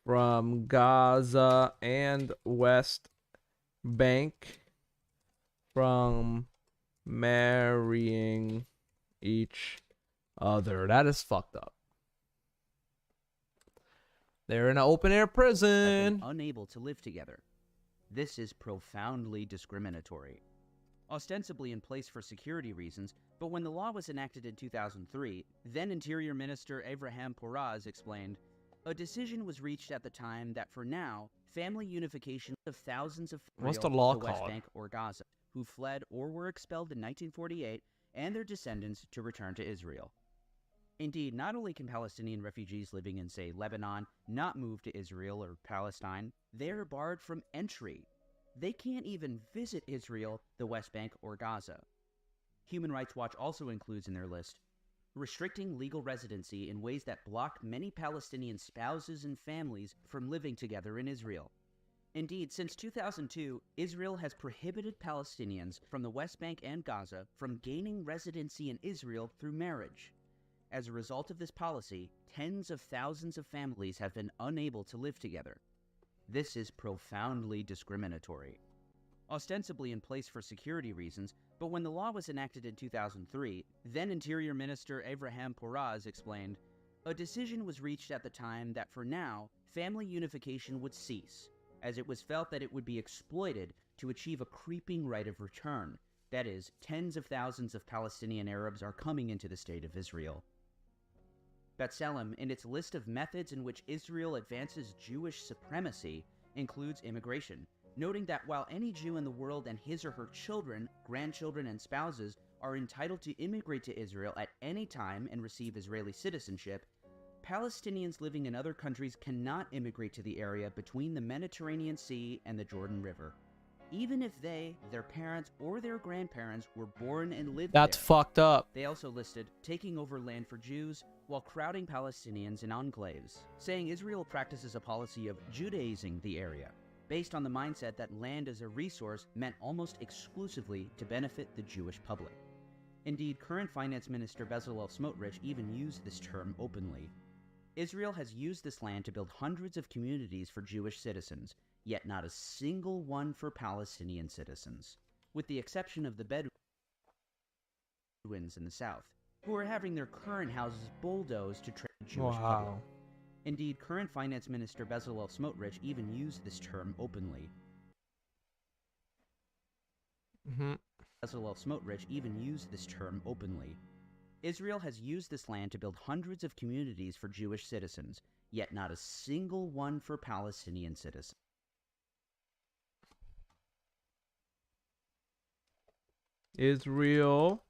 from Gaza and West Bank from marrying each other. That is fucked up. They're in an open air have prison. been unable to live together. This is profoundly discriminatory. Ostensibly in place for security reasons, but when the law was enacted in 2003, then Interior Minister Avraham Poraz explained, a decision was reached at the time that for now, family unification of thousands of What's Israel, the law the West called? Bank or Gaza, who fled or were expelled in 1948, and their descendants to return to Israel. Indeed, not only can Palestinian refugees living in, say, Lebanon not move to Israel or Palestine, they're barred from entry. They can't even visit Israel, the West Bank, or Gaza. Human Rights Watch also includes in their list restricting legal residency in ways that block many Palestinian spouses and families from living together in Israel. Indeed, since 2002, Israel has prohibited Palestinians from the West Bank and Gaza from gaining residency in Israel through marriage. As a result of this policy, tens of thousands of families have been unable to live together. This is profoundly discriminatory. Ostensibly in place for security reasons, but when the law was enacted in 2003, then Interior Minister Avraham Poraz explained, a decision was reached at the time that for now, family unification would cease, as it was felt that it would be exploited to achieve a creeping right of return. That is, tens of thousands of Palestinian Arabs are coming into the state of Israel. B'Tselem, in its list of methods in which Israel advances Jewish supremacy, includes immigration, noting that while any Jew in the world and his or her children, grandchildren, and spouses are entitled to immigrate to Israel at any time and receive Israeli citizenship, Palestinians living in other countries cannot immigrate to the area between the Mediterranean Sea and the Jordan River, even if they, their parents, or their grandparents were born and lived That's there. fucked up. They also listed taking over land for Jews while crowding Palestinians in enclaves, saying Israel practices a policy of Judaizing the area, based on the mindset that land as a resource meant almost exclusively to benefit the Jewish public. Indeed, current Finance Minister Bezalel Smotrich even used this term openly. Israel has used this land to build hundreds of communities for Jewish citizens, yet not a single one for Palestinian citizens, with the exception of the Bedouins in the south, who are having their current houses bulldozed to train the Jewish public. Indeed, current Finance Minister Bezalel Smotrich even used this term openly. Bezalel Smotrich even used this term openly. Israel has used this land to build hundreds of communities for Jewish citizens, yet not a single one for Palestinian citizens. Israel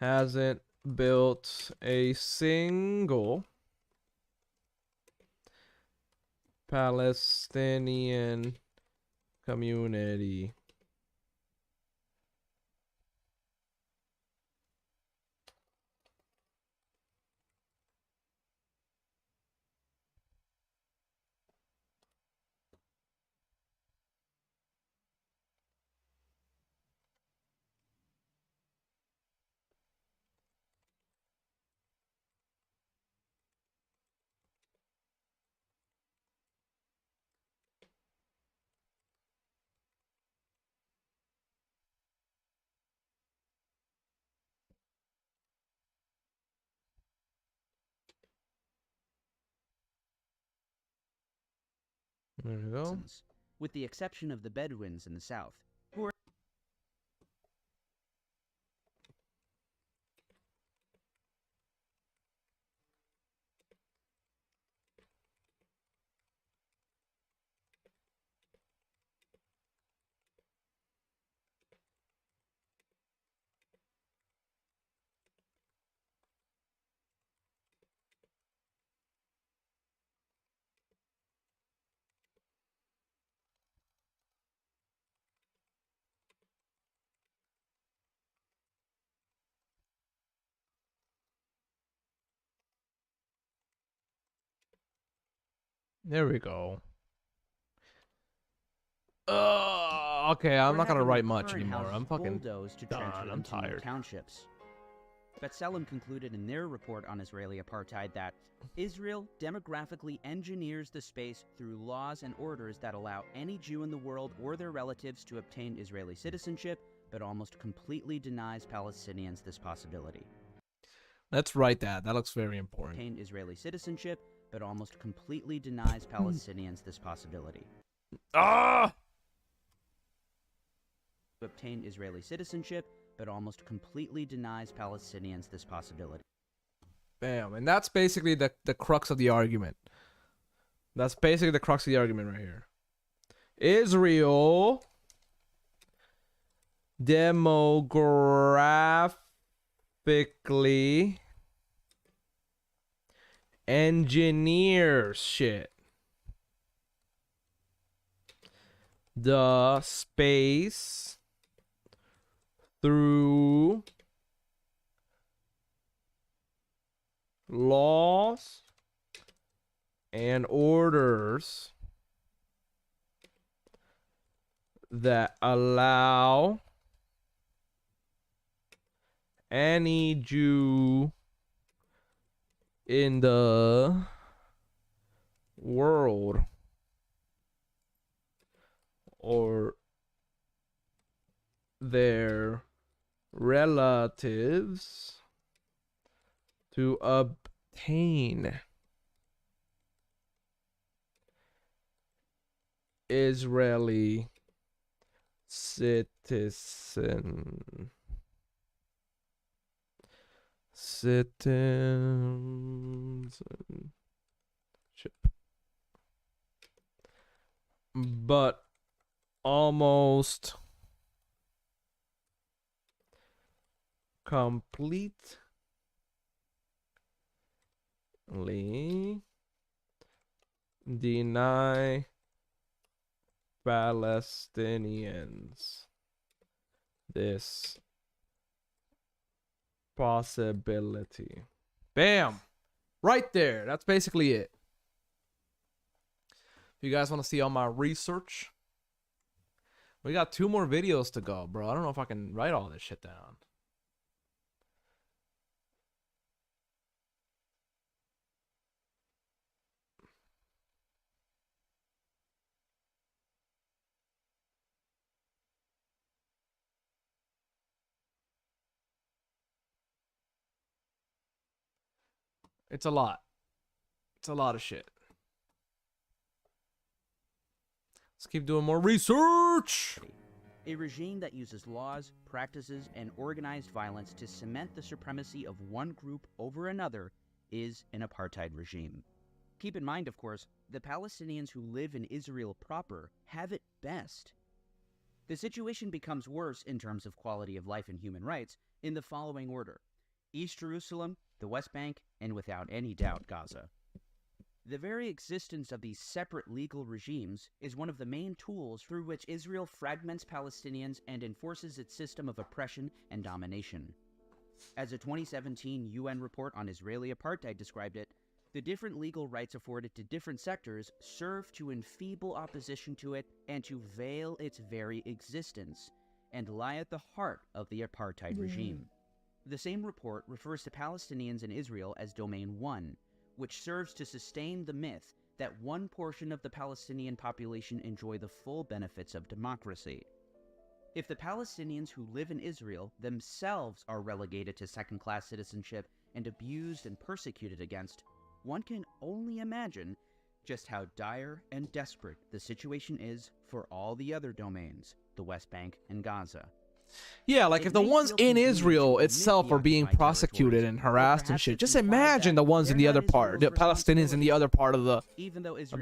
hasn't built a single Palestinian community. There you go. With the exception of the Bedouins in the south, who are There we go. Okay, I'm not gonna write much anymore. I'm fucking bulldozed to done. transfer them I'm to new tired. townships. B'Tselem concluded in their report on Israeli apartheid that Israel demographically engineers the space through laws and orders that allow any Jew in the world or their relatives to obtain Israeli citizenship, but almost completely denies Palestinians this possibility. Let's write that. That looks very important. Obtain Israeli citizenship, but almost completely denies Palestinians this possibility. Ah! To obtain Israeli citizenship, but almost completely denies Palestinians this possibility. Bam. And that's basically the crux of the argument. That's basically the crux of the argument right here. Israel demographically engineers shit. The space through laws and orders that allow any Jew in the world or their relatives to obtain Israeli citizenship, but almost completely deny Palestinians this possibility. Bam! Right there. That's basically it. If you guys want to see all my research, we got 2 more videos to go, bro. I don't know if I can write all this shit down. It's a lot. It's a lot of shit. Let's keep doing more research. A regime that uses laws, practices, and organized violence to cement the supremacy of one group over another is an apartheid regime. Keep in mind, of course, the Palestinians who live in Israel proper have it best. The situation becomes worse in terms of quality of life and human rights in the following order: East Jerusalem, the West Bank, and without any doubt, Gaza. The very existence of these separate legal regimes is one of the main tools through which Israel fragments Palestinians and enforces its system of oppression and domination. As a 2017 UN report on Israeli apartheid described it, the different legal rights afforded to different sectors serve to enfeeble opposition to it and to veil its very existence, and lie at the heart of the apartheid regime. The same report refers to Palestinians in Israel as Domain 1, which serves to sustain the myth that one portion of the Palestinian population enjoy the full benefits of democracy. If the Palestinians who live in Israel themselves are relegated to second-class citizenship and abused and persecuted against, one can only imagine just how dire and desperate the situation is for all the other domains, the West Bank and Gaza. Yeah, like if the ones in Israel itself are being prosecuted and harassed and shit, just imagine the ones in the other part, the Palestinians in the other part of the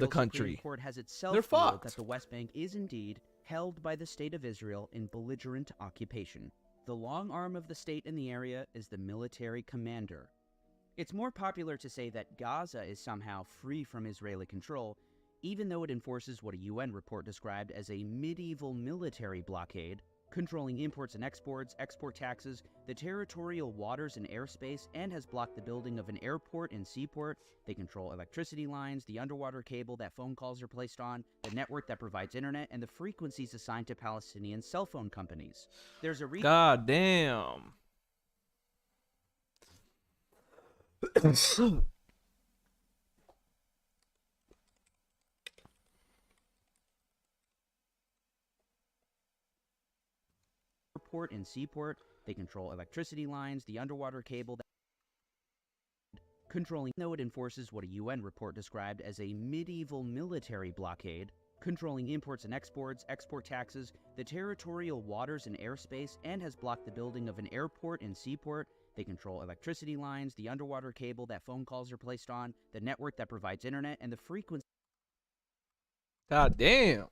country. They're fucked. That the West Bank is indeed held by the State of Israel in belligerent occupation. The long arm of the state in the area is the military commander. It's more popular to say that Gaza is somehow free from Israeli control, even though it enforces what a UN report described as a medieval military blockade controlling imports and exports, export taxes, the territorial waters and airspace, and has blocked the building of an airport and seaport. They control electricity lines, the underwater cable that phone calls are placed on, the network that provides internet, and the frequencies assigned to Palestinian cell phone companies. There's a God damn. airport and seaport. They control electricity lines, the underwater cable that controlling, though it enforces what a UN report described as a medieval military blockade, controlling imports and exports, export taxes, the territorial waters and airspace, and has blocked the building of an airport and seaport. They control electricity lines, the underwater cable that phone calls are placed on, the network that provides internet, and the frequency. God damn.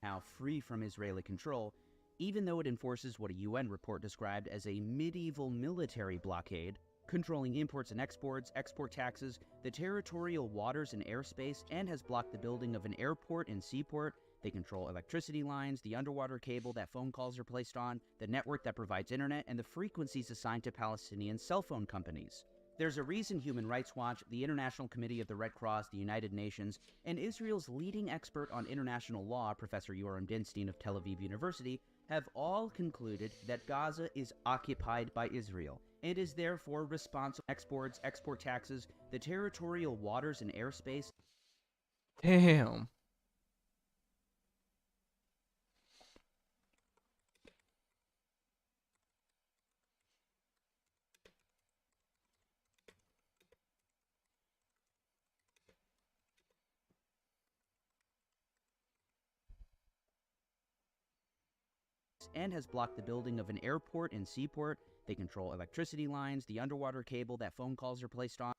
Now free from Israeli control, even though it enforces what a UN report described as a medieval military blockade, controlling imports and exports, export taxes, the territorial waters and airspace, and has blocked the building of an airport and seaport. They control electricity lines, the underwater cable that phone calls are placed on, the network that provides internet, and the frequencies assigned to Palestinian cell phone companies. There's a reason Human Rights Watch, the International Committee of the Red Cross, the United Nations, and Israel's leading expert on international law, Professor Yoram Dinstein of Tel Aviv University, have all concluded that Gaza is occupied by Israel and is therefore responsible for exports, export taxes, the territorial waters and airspace. Damn. And has blocked the building of an airport and seaport. They control electricity lines, the underwater cable that phone calls are placed on.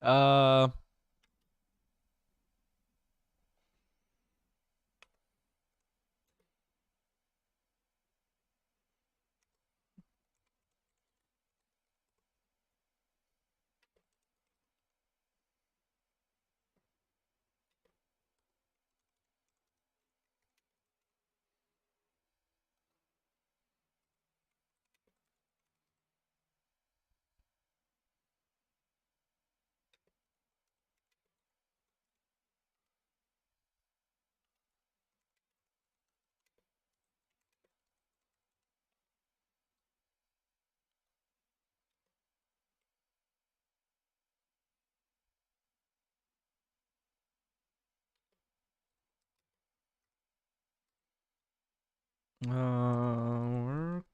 Uh, work.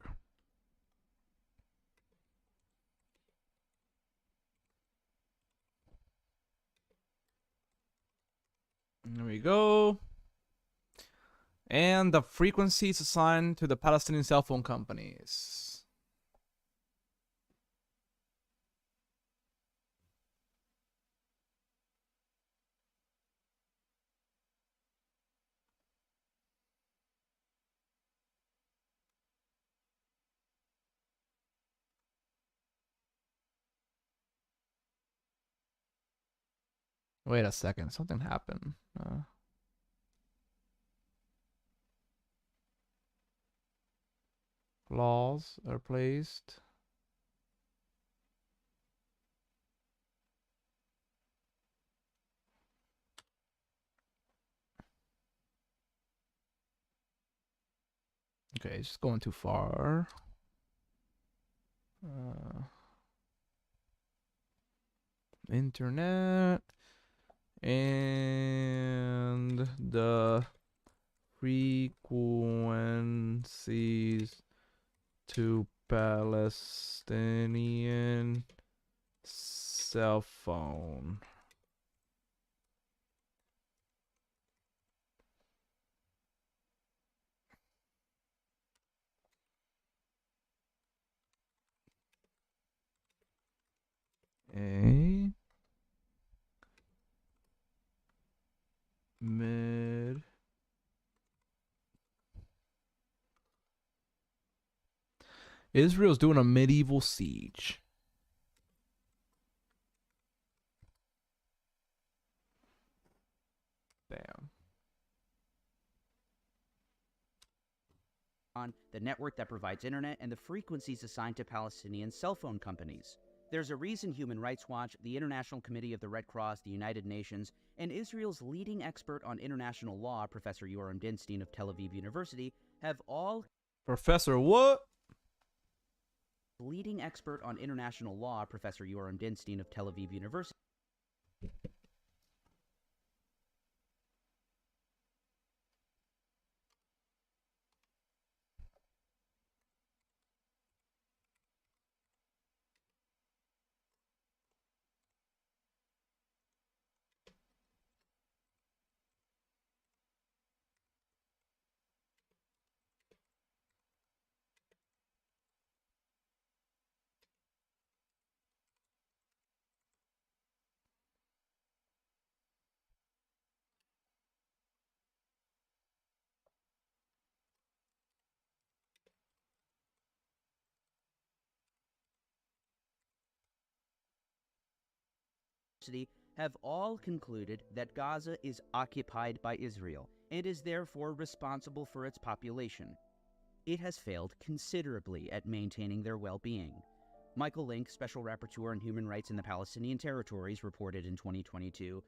There we go. And the frequencies assigned to the Palestinian cell phone companies. Wait a second, something happened. Laws are placed. Okay, it's just going too far. Internet and the frequencies to Palestinian cell phone. Okay. Mid. Israel's doing a medieval siege. Damn. On the network that provides internet and the frequencies assigned to Palestinian cell phone companies. There's a reason Human Rights Watch, the International Committee of the Red Cross, the United Nations, and Israel's leading expert on international law, Professor Yoram Dinstein of Tel Aviv University, have all... Professor what? Leading expert on international law, Professor Yoram Dinstein of Tel Aviv University. Have all concluded that Gaza is occupied by Israel and is therefore responsible for its population. It has failed considerably at maintaining their well-being. Michael Link, Special Rapporteur on Human Rights in the Palestinian Territories, reported in 2022,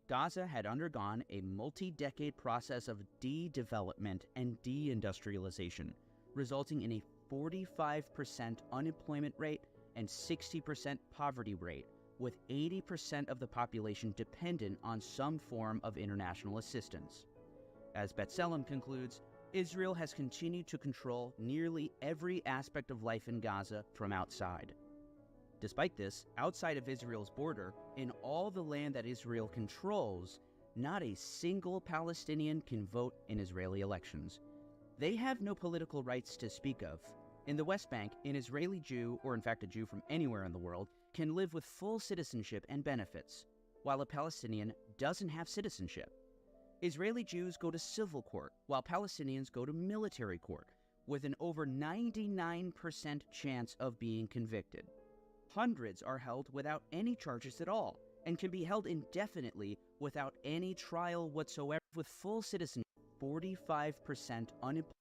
Gaza had undergone a multi-decade process of de-development and de-industrialization, resulting in a 45% unemployment rate and 60% poverty rate, with 80% of the population dependent on some form of international assistance. As B'Tselem concludes, Israel has continued to control nearly every aspect of life in Gaza from outside. Despite this, outside of Israel's border, in all the land that Israel controls, not a single Palestinian can vote in Israeli elections. They have no political rights to speak of. In the West Bank, an Israeli Jew, or in fact a Jew from anywhere in the world, can live with full citizenship and benefits, while a Palestinian doesn't have citizenship. Israeli Jews go to civil court, while Palestinians go to military court, with an over 99% chance of being convicted. Hundreds are held without any charges at all, and can be held indefinitely without any trial whatsoever, with full citizenship. 45% unemployment.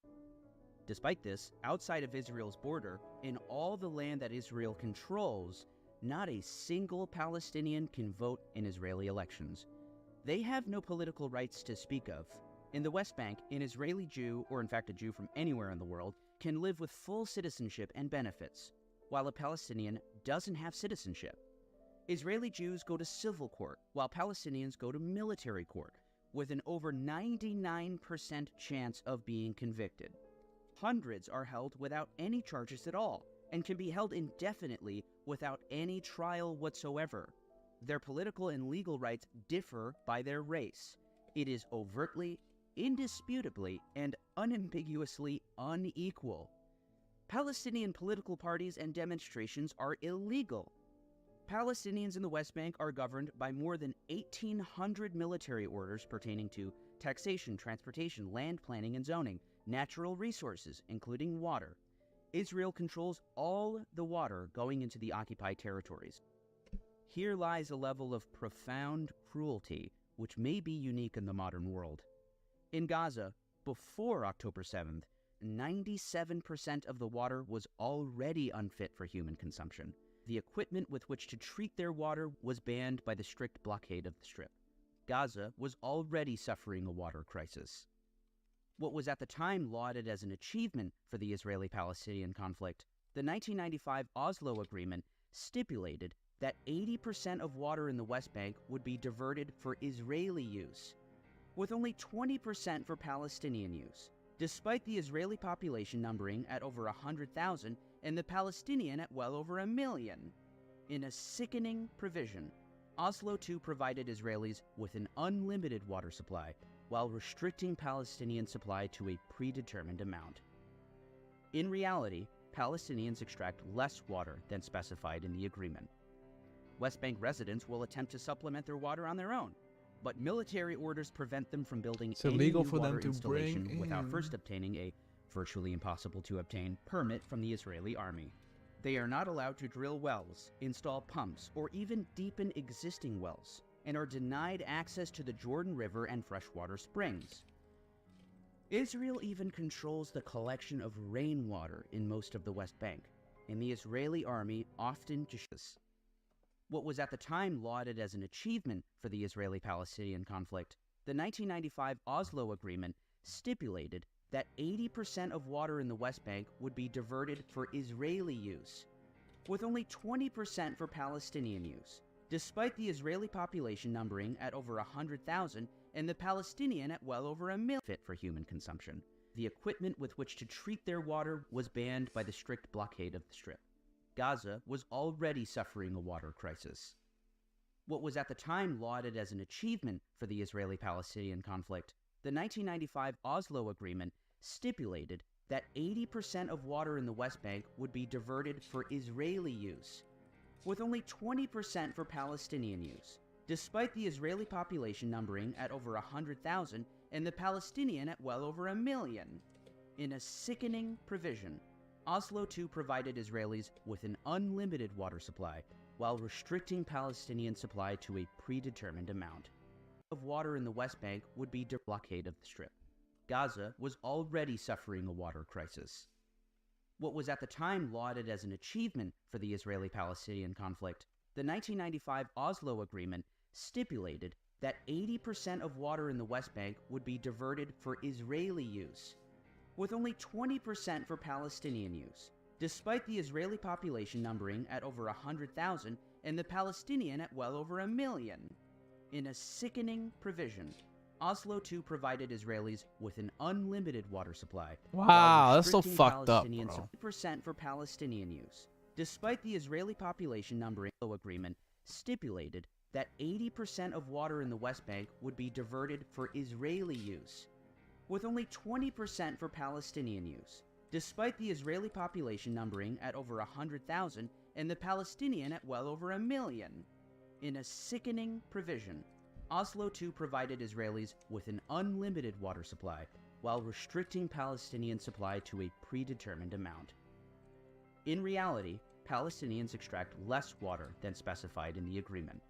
Despite this, outside of Israel's border, in all the land that Israel controls, not a single Palestinian can vote in Israeli elections. They have no political rights to speak of. In the West Bank, an Israeli Jew, or in fact a Jew from anywhere in the world, can live with full citizenship and benefits, while a Palestinian doesn't have citizenship. Israeli Jews go to civil court, while Palestinians go to military court, with an over 99% chance of being convicted. Hundreds are held without any charges at all, and can be held indefinitely without any trial whatsoever. Their political and legal rights differ by their race. It is overtly, indisputably, and unambiguously unequal. Palestinian political parties and demonstrations are illegal. Palestinians in the West Bank are governed by more than 1,800 military orders pertaining to taxation, transportation, land planning and zoning, natural resources, including water. Israel controls all the water going into the occupied territories. Here lies a level of profound cruelty which may be unique in the modern world. In Gaza, before October 7th, 97% of the water was already unfit for human consumption. The equipment with which to treat their water was banned by the strict blockade of the Strip. Gaza was already suffering a water crisis. What was at the time lauded as an achievement for the Israeli-Palestinian conflict, the 1995 Oslo Agreement stipulated that 80% of water in the West Bank would be diverted for Israeli use, with only 20% for Palestinian use, despite the Israeli population numbering at over 100,000 and the Palestinian at well over 1 million. In a sickening provision, Oslo II provided Israelis with an unlimited water supply, while restricting Palestinian supply to a predetermined amount. In reality, Palestinians extract less water than specified in the agreement. West Bank residents will attempt to supplement their water on their own, but military orders prevent them from building It's any illegal new for them water to installation bring without in- first obtaining a virtually impossible to obtain permit from the Israeli army. They are not allowed to drill wells, install pumps, or even deepen existing wells, and are denied access to the Jordan River and freshwater springs. Israel even controls the collection of rainwater in most of the West Bank, and the Israeli army often just what was at the time lauded as an achievement for the Israeli-Palestinian conflict, the 1995 Oslo Agreement stipulated that 80% of water in the West Bank would be diverted for Israeli use, with only 20% for Palestinian use, despite the Israeli population numbering at over 100,000 and the Palestinian at well over 1 million fit for human consumption. The equipment with which to treat their water was banned by the strict blockade of the Strip. Gaza was already suffering a water crisis. What was at the time lauded as an achievement for the Israeli-Palestinian conflict, the 1995 Oslo Agreement stipulated that 80% of water in the West Bank would be diverted for Israeli use, with only 20% for Palestinian use, despite the Israeli population numbering at over 100,000 and the Palestinian at well over 1 million. In a sickening provision, Oslo II provided Israelis with an unlimited water supply, while restricting Palestinian supply to a predetermined amount. Of water in the West Bank would be the blockade of the Strip. Gaza was already suffering a water crisis. What was at the time lauded as an achievement for the Israeli-Palestinian conflict, the 1995 Oslo Agreement stipulated that 80% of water in the West Bank would be diverted for Israeli use, with only 20% for Palestinian use, despite the Israeli population numbering at over 100,000 and the Palestinian at well over 1 million. In a sickening provision, Oslo II provided Israelis with an unlimited water supply. Wow, that's so restricting fucked up, Palestinian bro. 20% for Palestinian use, despite the Israeli population numbering. The agreement stipulated that 80% of water in the West Bank would be diverted for Israeli use, with only 20% for Palestinian use, despite the Israeli population numbering at over 100,000 and the Palestinian at well over 1 million. In a sickening provision, Oslo II provided Israelis with an unlimited water supply, while restricting Palestinian supply to a predetermined amount. In reality, Palestinians extract less water than specified in the agreement.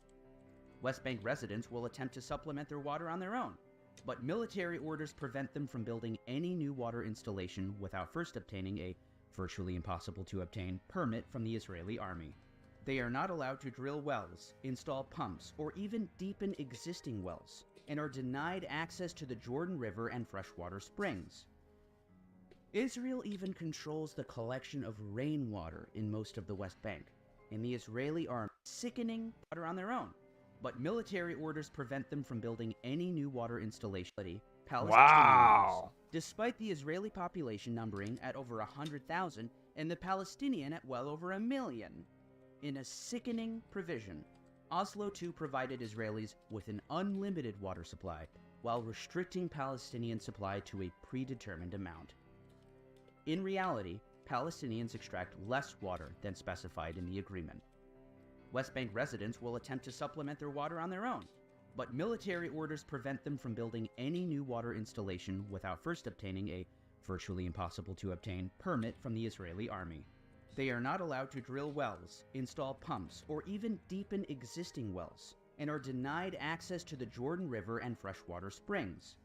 West Bank residents will attempt to supplement their water on their own, but military orders prevent them from building any new water installation without first obtaining a virtually impossible to obtain permit from the Israeli army. They are not allowed to drill wells, install pumps, or even deepen existing wells, and are denied access to the Jordan River and freshwater springs. Israel even controls the collection of rainwater in most of the West Bank, and the Israeli army sickening water on their own, but military orders prevent them from building any new water installation. Wow. Despite the Israeli population numbering at over 100,000 and the Palestinian at well over 1 million. In a sickening provision, Oslo II provided Israelis with an unlimited water supply, while restricting Palestinian supply to a predetermined amount. In reality, Palestinians extract less water than specified in the agreement. West Bank residents will attempt to supplement their water on their own, but military orders prevent them from building any new water installation without first obtaining a virtually impossible to obtain permit from the Israeli army. They are not allowed to drill wells, install pumps, or even deepen existing wells, and are denied access to the Jordan River and freshwater springs.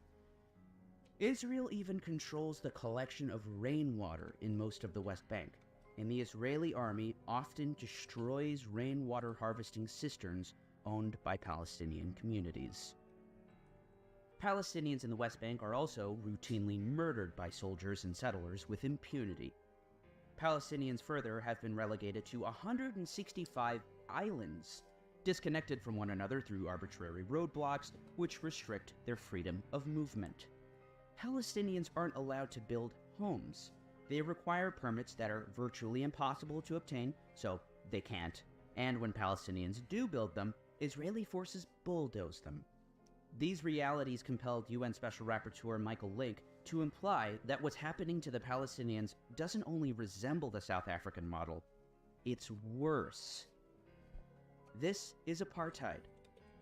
Israel even controls the collection of rainwater in most of the West Bank, and the Israeli army often destroys rainwater harvesting cisterns owned by Palestinian communities. Palestinians in the West Bank are also routinely murdered by soldiers and settlers with impunity. Palestinians further have been relegated to 165 islands, disconnected from one another through arbitrary roadblocks which restrict their freedom of movement. Palestinians aren't allowed to build homes. They require permits that are virtually impossible to obtain, so they can't. And when Palestinians do build them, Israeli forces bulldoze them. These realities compelled UN Special Rapporteur Michael Lake to imply that what's happening to the Palestinians doesn't only resemble the South African model, it's worse. This is apartheid.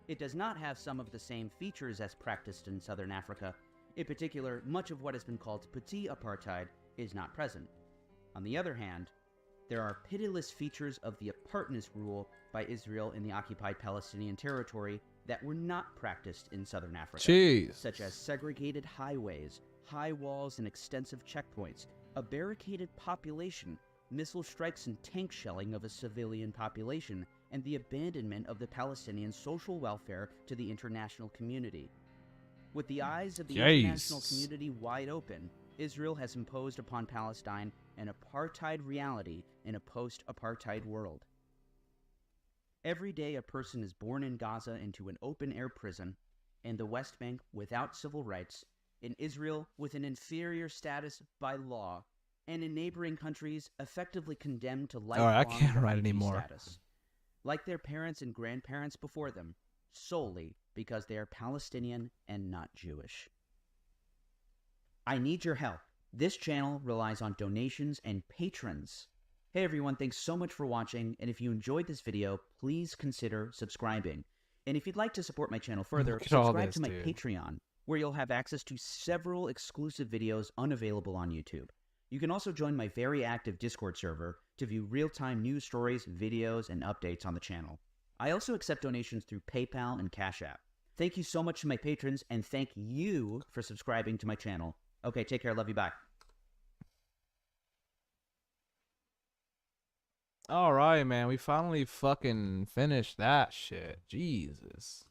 It does not have some of the same features as practiced in southern Africa. In particular, much of what has been called petit apartheid is not present. On the other hand, there are pitiless features of the apartness rule by Israel in the occupied Palestinian territory that were not practiced in southern Africa, Jeez. such as segregated highways, high walls and extensive checkpoints, a barricaded population, missile strikes and tank shelling of a civilian population, and the abandonment of the Palestinian social welfare to the international community. With the eyes of the international community wide open, Israel has imposed upon Palestine an apartheid reality in a post-apartheid world. Every day a person is born in Gaza into an open-air prison, in the West Bank without civil rights, in Israel with an inferior status by law, and in neighboring countries effectively condemned to lifelong I can't write refugee anymore. status, like their parents and grandparents before them, solely because they are Palestinian and not Jewish. I need your help. This channel relies on donations and patrons. Hey everyone, thanks so much for watching, and if you enjoyed this video, please consider subscribing. And if you'd like to support my channel further, subscribe to my Patreon, where you'll have access to several exclusive videos unavailable on YouTube. You can also join my very active Discord server to view real-time news stories, videos, and updates on the channel. I also accept donations through PayPal and Cash App. Thank you so much to my patrons, and thank you for subscribing to my channel. Okay, take care. Love you. Bye. All right, man. We finally fucking finished that shit. Jesus.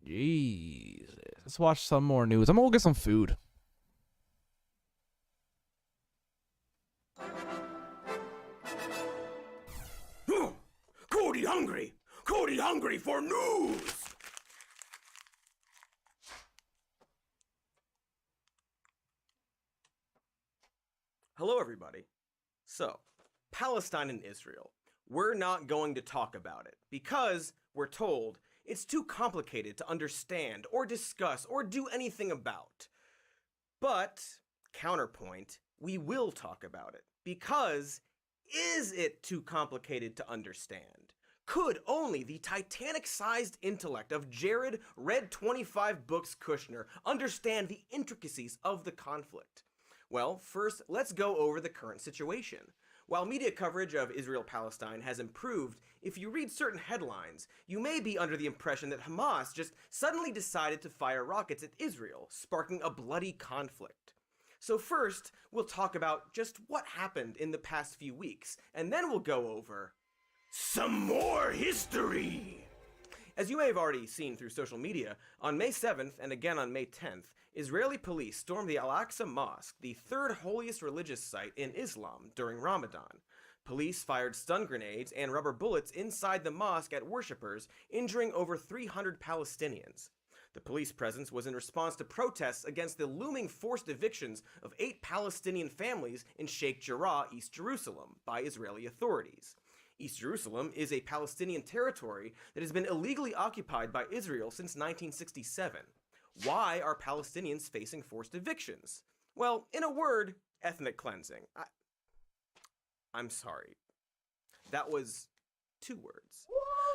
Let's watch some more news. I'm gonna go get some food. Cody hungry! Cody hungry for news! Hello, everybody. So, Palestine and Israel. We're not going to talk about it because we're told it's too complicated to understand or discuss or do anything about. But, counterpoint, we will talk about it because is it too complicated to understand? Could only the Titanic-sized intellect of Jared Read 25 Books Kushner understand the intricacies of the conflict? Well, first, let's go over the current situation. While media coverage of Israel-Palestine has improved, if you read certain headlines, you may be under the impression that Hamas just suddenly decided to fire rockets at Israel, sparking a bloody conflict. So first, we'll talk about just what happened in the past few weeks, and then we'll go over some more history! As you may have already seen through social media, on May 7th and again on May 10th, Israeli police stormed the Al-Aqsa Mosque, the third holiest religious site in Islam, during Ramadan. Police fired stun grenades and rubber bullets inside the mosque at worshippers, injuring over 300 Palestinians. The police presence was in response to protests against the looming forced evictions of 8 Palestinian families in Sheikh Jarrah, East Jerusalem, by Israeli authorities. East Jerusalem is a Palestinian territory that has been illegally occupied by Israel since 1967. Why are Palestinians facing forced evictions? Well, in a word, ethnic cleansing. I'm sorry. That was 2 words.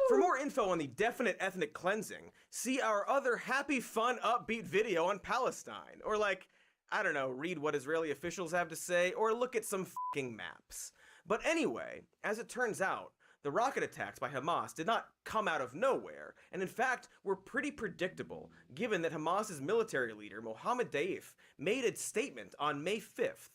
For more info on the definite ethnic cleansing, see our other happy, fun, upbeat video on Palestine. Or like, I don't know, read what Israeli officials have to say, or look at some fucking maps. But anyway, as it turns out, the rocket attacks by Hamas did not come out of nowhere, and in fact were pretty predictable, given that Hamas's military leader, Mohammed Deif, made a statement on May 5th.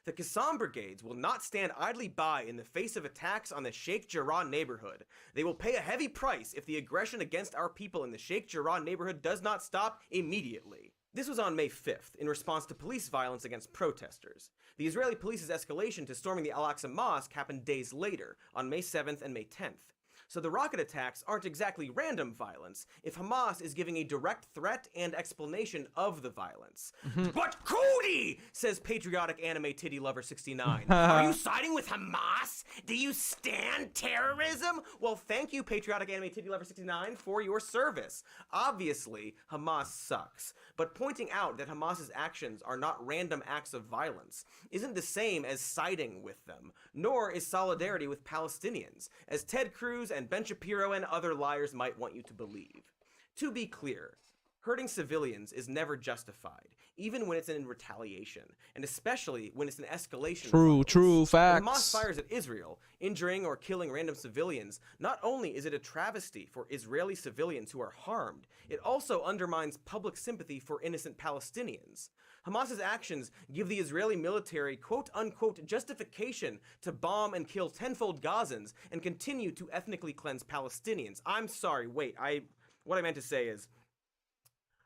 The Qassam brigades will not stand idly by in the face of attacks on the Sheikh Jarrah neighborhood. They will pay a heavy price if the aggression against our people in the Sheikh Jarrah neighborhood does not stop immediately. This was on May 5th, in response to police violence against protesters. The Israeli police's escalation to storming the Al-Aqsa Mosque happened days later, on May 7th and May 10th. So the rocket attacks aren't exactly random violence if Hamas is giving a direct threat and explanation of the violence. But Cody, says patriotic anime titty lover 69, are you siding with Hamas? Do you stand terrorism? Well, thank you, patriotic anime titty lover 69, for your service. Obviously, Hamas sucks, but pointing out that Hamas's actions are not random acts of violence isn't the same as siding with them, nor is solidarity with Palestinians, as Ted Cruz and Ben Shapiro and other liars might want you to believe. To be clear, hurting civilians is never justified, even when it's in retaliation, and especially when it's an escalation. True When facts. Hamas fires at Israel, injuring or killing random civilians, not only is it a travesty for Israeli civilians who are harmed, it also undermines public sympathy for innocent Palestinians. Hamas's actions give the Israeli military quote-unquote justification to bomb and kill tenfold Gazans and continue to ethnically cleanse Palestinians. I'm sorry, wait, what I meant to say is,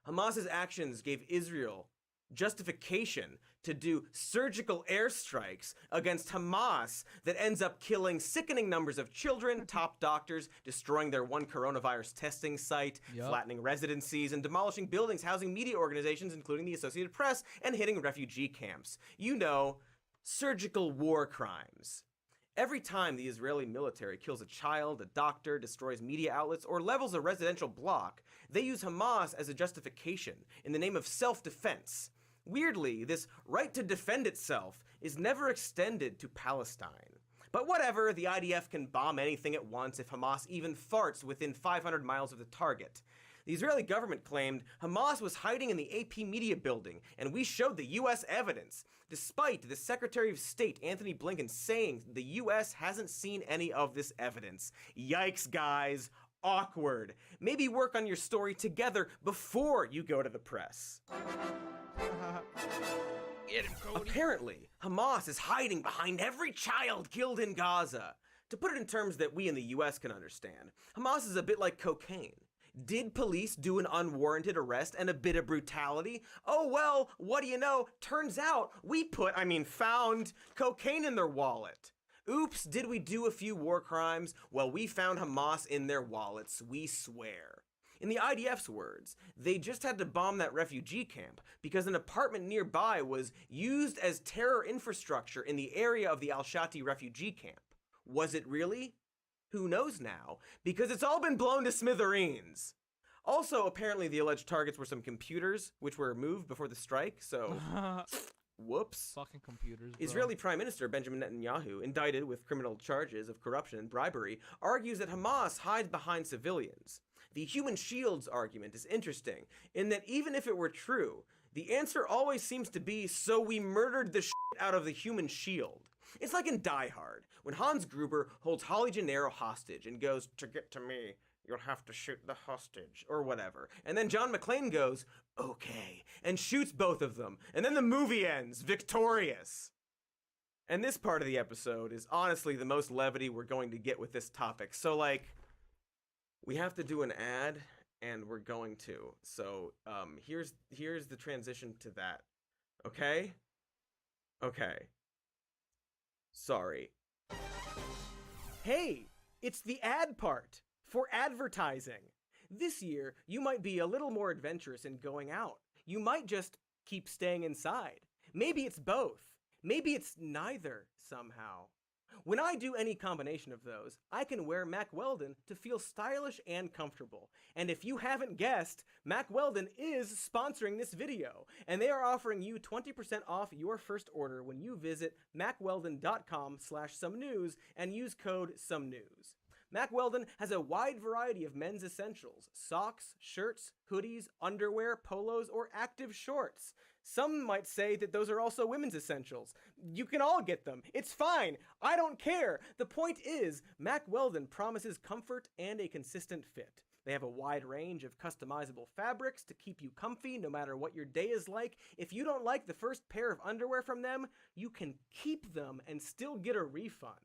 Hamas's actions gave Israel justification to do surgical airstrikes against Hamas that ends up killing sickening numbers of children, top doctors, destroying their one coronavirus testing site, flattening residencies, and demolishing buildings housing media organizations, including the Associated Press, and hitting refugee camps. You know, surgical war crimes. Every time the Israeli military kills a child, a doctor, destroys media outlets, or levels a residential block, they use Hamas as a justification in the name of self-defense. Weirdly, this right to defend itself is never extended to Palestine. But whatever, the IDF can bomb anything at once if Hamas even farts within 500 miles of the target. The Israeli government claimed Hamas was hiding in the AP media building, and we showed the US evidence, despite the Secretary of State, Anthony Blinken, saying the US hasn't seen any of this evidence. Yikes, guys. Awkward. Maybe work on your story together before you go to the press. Get him, Cody. Apparently, Hamas is hiding behind every child killed in Gaza. To put it in terms that we in the US can understand, Hamas is a bit like cocaine. Did police do an unwarranted arrest and a bit of brutality? Oh well, what do you know? Turns out we found cocaine in their wallet. Oops, did we do a few war crimes? Well, we found Hamas in their wallets, we swear. In the IDF's words, they just had to bomb that refugee camp because an apartment nearby was used as terror infrastructure in the area of the Al-Shati refugee camp. Was it really? Who knows now, because it's all been blown to smithereens. Also, apparently the alleged targets were some computers, which were moved before the strike, so whoops. Fucking computers, bro. Israeli Prime Minister Benjamin Netanyahu, indicted with criminal charges of corruption and bribery, argues that Hamas hides behind civilians. The human shields argument is interesting, in that even if it were true, the answer always seems to be, so we murdered the shit out of the human shield. It's like in Die Hard, when Hans Gruber holds Holly Gennaro hostage and goes, "To get to me, you'll have to shoot the hostage," or whatever. And then John McClane goes, "Okay," and shoots both of them. And then the movie ends, victorious. And this part of the episode is honestly the most levity we're going to get with this topic. So, we have to do an ad, and we're going to. So, here's the transition to that. Okay? Okay. Sorry. Hey, it's the ad part for advertising. This year, you might be a little more adventurous in going out. You might just keep staying inside. Maybe it's both. Maybe it's neither somehow. When I do any combination of those, I can wear Mack Weldon to feel stylish and comfortable. And if you haven't guessed, Mack Weldon is sponsoring this video, and they are offering you 20% off your first order when you visit mackweldon.com/somenews and use code SOMENEWS. Mack Weldon has a wide variety of men's essentials: socks, shirts, hoodies, underwear, polos, or active shorts. Some might say that those are also women's essentials. You can all get them. It's fine. I don't care. The point is, Mack Weldon promises comfort and a consistent fit. They have a wide range of customizable fabrics to keep you comfy no matter what your day is like. If you don't like the first pair of underwear from them, you can keep them and still get a refund.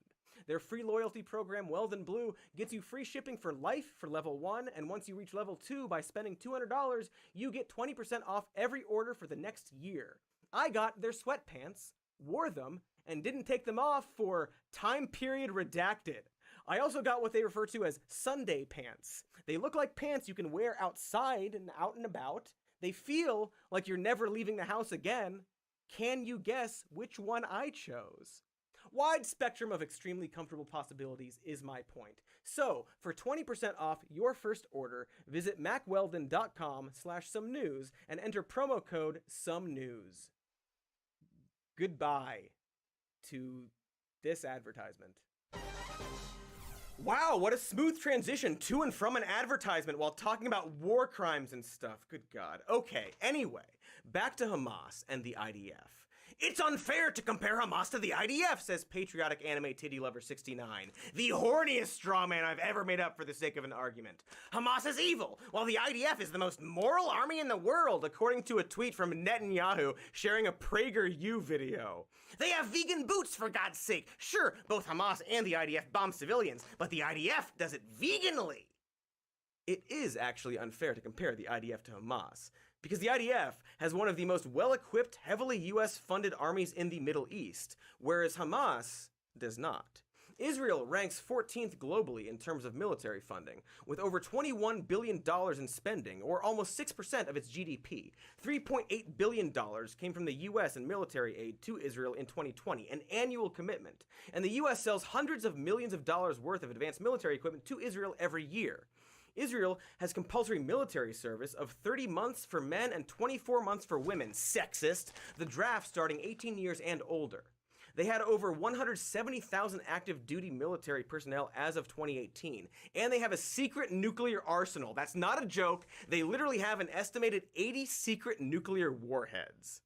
Their free loyalty program, Weldon Blue, gets you free shipping for life for level 1, and once you reach level 2 by spending $200, you get 20% off every order for the next year. I got their sweatpants, wore them, and didn't take them off for time period redacted. I also got what they refer to as Sunday pants. They look like pants you can wear outside and out and about. They feel like you're never leaving the house again. Can you guess which one I chose? Wide spectrum of extremely comfortable possibilities is my point. So, for 20% off your first order, visit mackweldon.com/somenews and enter promo code SOMENEWS. Goodbye to this advertisement. Wow, what a smooth transition to and from an advertisement while talking about war crimes and stuff. Good God. Okay, anyway, back to Hamas and the IDF. It's unfair to compare Hamas to the IDF, says patriotic anime titty lover 69. The horniest strawman I've ever made up for the sake of an argument. Hamas is evil, while the IDF is the most moral army in the world, according to a tweet from Netanyahu sharing a PragerU video. They have vegan boots, for God's sake. Sure, both Hamas and the IDF bomb civilians, but the IDF does it veganly. It is actually unfair to compare the IDF to Hamas, because the IDF has one of the most well-equipped, heavily US-funded armies in the Middle East, whereas Hamas does not. Israel ranks 14th globally in terms of military funding, with over $21 billion in spending, or almost 6% of its GDP. $3.8 billion came from the US in military aid to Israel in 2020, an annual commitment, and the US sells hundreds of millions of dollars worth of advanced military equipment to Israel every year. Israel has compulsory military service of 30 months for men and 24 months for women. Sexist. The draft starting 18 years and older. They had over 170,000 active duty military personnel as of 2018. And they have a secret nuclear arsenal. That's not a joke. They literally have an estimated 80 secret nuclear warheads.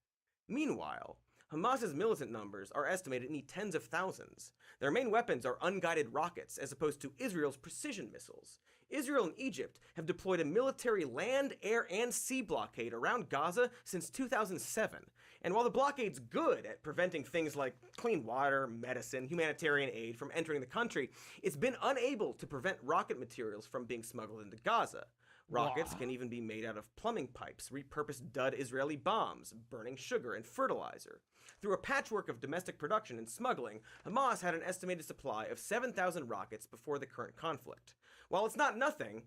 Meanwhile, Hamas's militant numbers are estimated in the tens of thousands. Their main weapons are unguided rockets, as opposed to Israel's precision missiles. Israel and Egypt have deployed a military land, air, and sea blockade around Gaza since 2007. And while the blockade's good at preventing things like clean water, medicine, humanitarian aid from entering the country, it's been unable to prevent rocket materials from being smuggled into Gaza. Rockets can even be made out of plumbing pipes, repurposed dud Israeli bombs, burning sugar, and fertilizer. Through a patchwork of domestic production and smuggling, Hamas had an estimated supply of 7,000 rockets before the current conflict. While it's not nothing,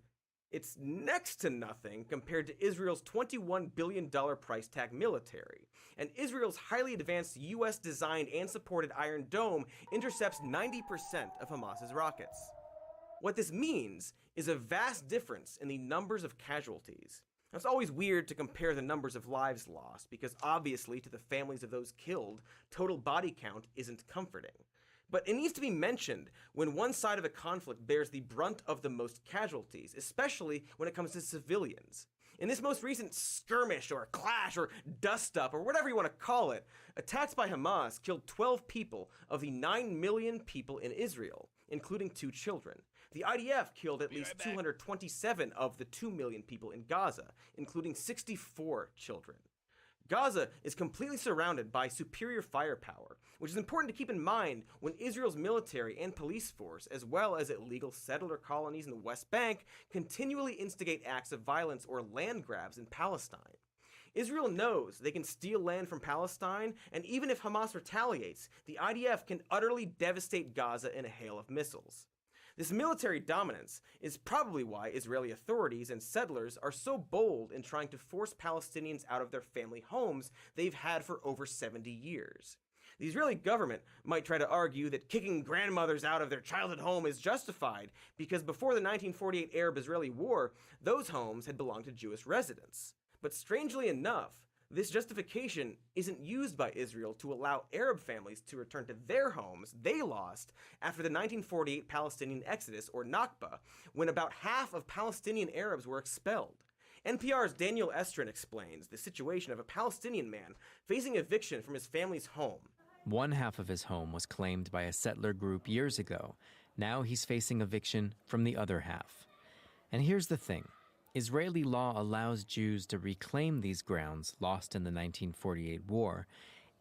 it's next to nothing compared to Israel's $21 billion price tag military. And Israel's highly advanced US-designed and supported Iron Dome intercepts 90% of Hamas's rockets. What this means is a vast difference in the numbers of casualties. Now, it's always weird to compare the numbers of lives lost, because obviously to the families of those killed, total body count isn't comforting. But it needs to be mentioned when one side of a conflict bears the brunt of the most casualties, especially when it comes to civilians. In this most recent skirmish or clash or dust-up or whatever you want to call it, attacks by Hamas killed 12 people of the 9 million people in Israel, including 2 children. The IDF killed at least 227 of the 2 million people in Gaza, including 64 children. Gaza is completely surrounded by superior firepower, which is important to keep in mind when Israel's military and police force, as well as illegal settler colonies in the West Bank, continually instigate acts of violence or land grabs in Palestine. Israel knows they can steal land from Palestine, and even if Hamas retaliates, the IDF can utterly devastate Gaza in a hail of missiles. This military dominance is probably why Israeli authorities and settlers are so bold in trying to force Palestinians out of their family homes they've had for over 70 years. The Israeli government might try to argue that kicking grandmothers out of their childhood home is justified because before the 1948 Arab-Israeli War, those homes had belonged to Jewish residents. But strangely enough, this justification isn't used by Israel to allow Arab families to return to their homes they lost after the 1948 Palestinian Exodus, or Nakba, when about half of Palestinian Arabs were expelled. NPR's Daniel Estrin explains the situation of a Palestinian man facing eviction from his family's home. One half of his home was claimed by a settler group years ago. Now he's facing eviction from the other half. And here's the thing. Israeli law allows Jews to reclaim these grounds lost in the 1948 war.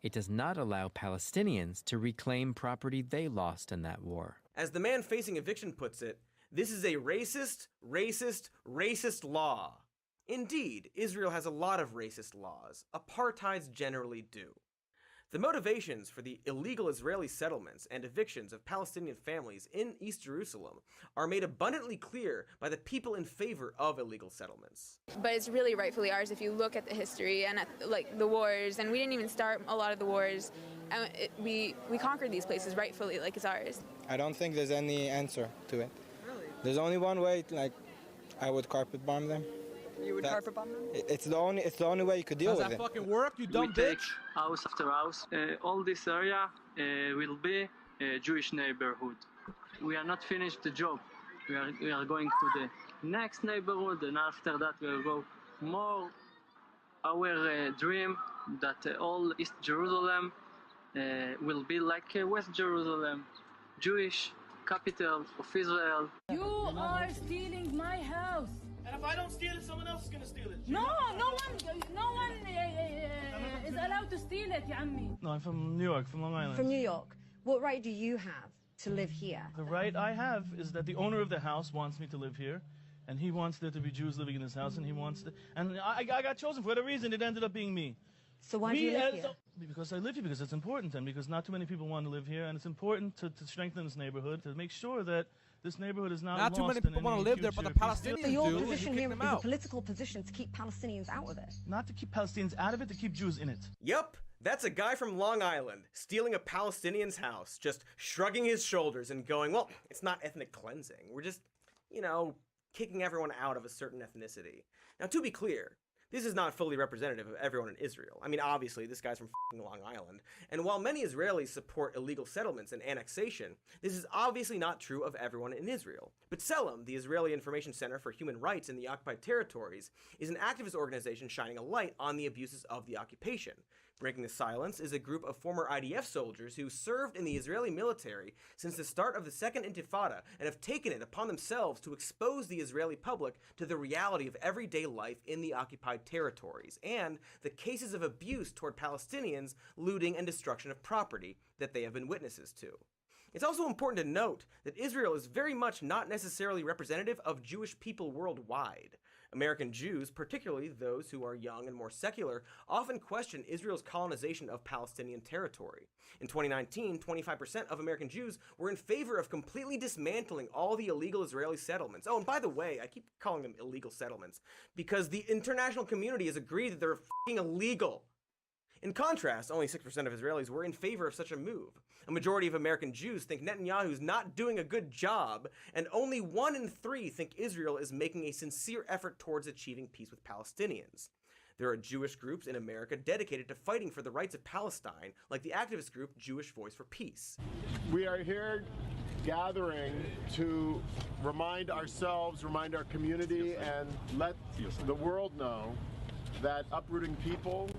It does not allow Palestinians to reclaim property they lost in that war. As the man facing eviction puts it, this is a racist, racist, racist law. Indeed, Israel has a lot of racist laws. Apartheids generally do. The motivations for the illegal Israeli settlements and evictions of Palestinian families in East Jerusalem are made abundantly clear by the people in favor of illegal settlements. But it's really rightfully ours if you look at the history and at the wars, and we didn't even start a lot of the wars, and we conquered these places rightfully, like it's ours. I don't think there's any answer to it. Really? There's only one way, I would carpet bomb them. You would carpet bomb them? It's the only way you could deal with it. Does that fucking work, you dumb bitch? House after house. All this area will be a Jewish neighborhood. we are not finished the job. We are going to the next neighborhood, and after that we will go more our dream that all East Jerusalem will be like West Jerusalem, Jewish capital of Israel. You are stealing my house. And if I don't steal it, someone else is gonna steal it. No one is allowed to steal it, ya ammi. No, I'm from New York, from Long Island. From New York. What right do you have to live here? The right I have is that the owner of the house wants me to live here, and he wants there to be Jews living in his house, and he wants to, and I got chosen for whatever reason. It ended up being me. So why do you live here? Because I live here, because it's important, and because not too many people want to live here, and it's important to strengthen this neighborhood, to make sure that this neighborhood is not Not too many people want to live there, but the Palestinians So your do, position and you here kick is them a out. political position to keep Palestinians out of it. Not to keep Palestinians out of it, to keep Jews in it. Yup, that's a guy from Long Island stealing a Palestinian's house, just shrugging his shoulders and going, well, it's not ethnic cleansing. We're just, kicking everyone out of a certain ethnicity. Now, to be clear, this is not fully representative of everyone in Israel. I mean, obviously, this guy's from Long Island. And while many Israelis support illegal settlements and annexation, this is obviously not true of everyone in Israel. B'Tselem, the Israeli Information Center for Human Rights in the occupied territories, is an activist organization shining a light on the abuses of the occupation. Breaking the Silence is a group of former IDF soldiers who served in the Israeli military since the start of the Second Intifada and have taken it upon themselves to expose the Israeli public to the reality of everyday life in the occupied territories and the cases of abuse toward Palestinians, looting, and destruction of property that they have been witnesses to. It's also important to note that Israel is very much not necessarily representative of Jewish people worldwide. American Jews, particularly those who are young and more secular, often question Israel's colonization of Palestinian territory. In 2019, 25% of American Jews were in favor of completely dismantling all the illegal Israeli settlements. Oh, and by the way, I keep calling them illegal settlements because the international community has agreed that they're f***ing illegal. In contrast, only 6% of Israelis were in favor of such a move. A majority of American Jews think Netanyahu's not doing a good job, and only 1 in 3 think Israel is making a sincere effort towards achieving peace with Palestinians. There are Jewish groups in America dedicated to fighting for the rights of Palestine, like the activist group Jewish Voice for Peace. We are here gathering to remind ourselves, remind our community, and let the world know that uprooting people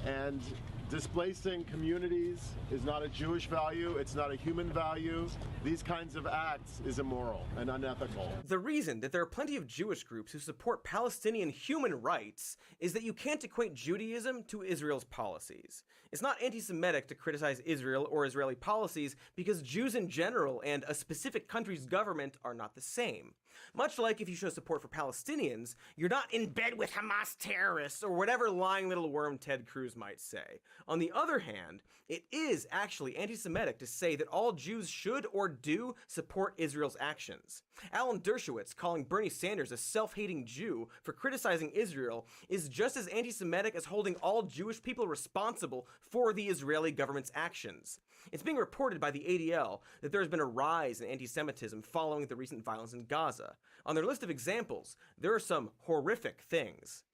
and displacing communities is not a Jewish value, it's not a human value. These kinds of acts is immoral and unethical. The reason that there are plenty of Jewish groups who support Palestinian human rights is that you can't equate Judaism to Israel's policies. It's not anti-Semitic to criticize Israel or Israeli policies because Jews in general and a specific country's government are not the same. Much like if you show support for Palestinians, you're not in bed with Hamas terrorists or whatever lying little worm Ted Cruz might say. On the other hand, it is actually anti-Semitic to say that all Jews should or do support Israel's actions. Alan Dershowitz calling Bernie Sanders a self-hating Jew for criticizing Israel is just as anti-Semitic as holding all Jewish people responsible for the Israeli government's actions. It's being reported by the ADL that there has been a rise in anti-Semitism following the recent violence in Gaza. On their list of examples, there are some horrific things.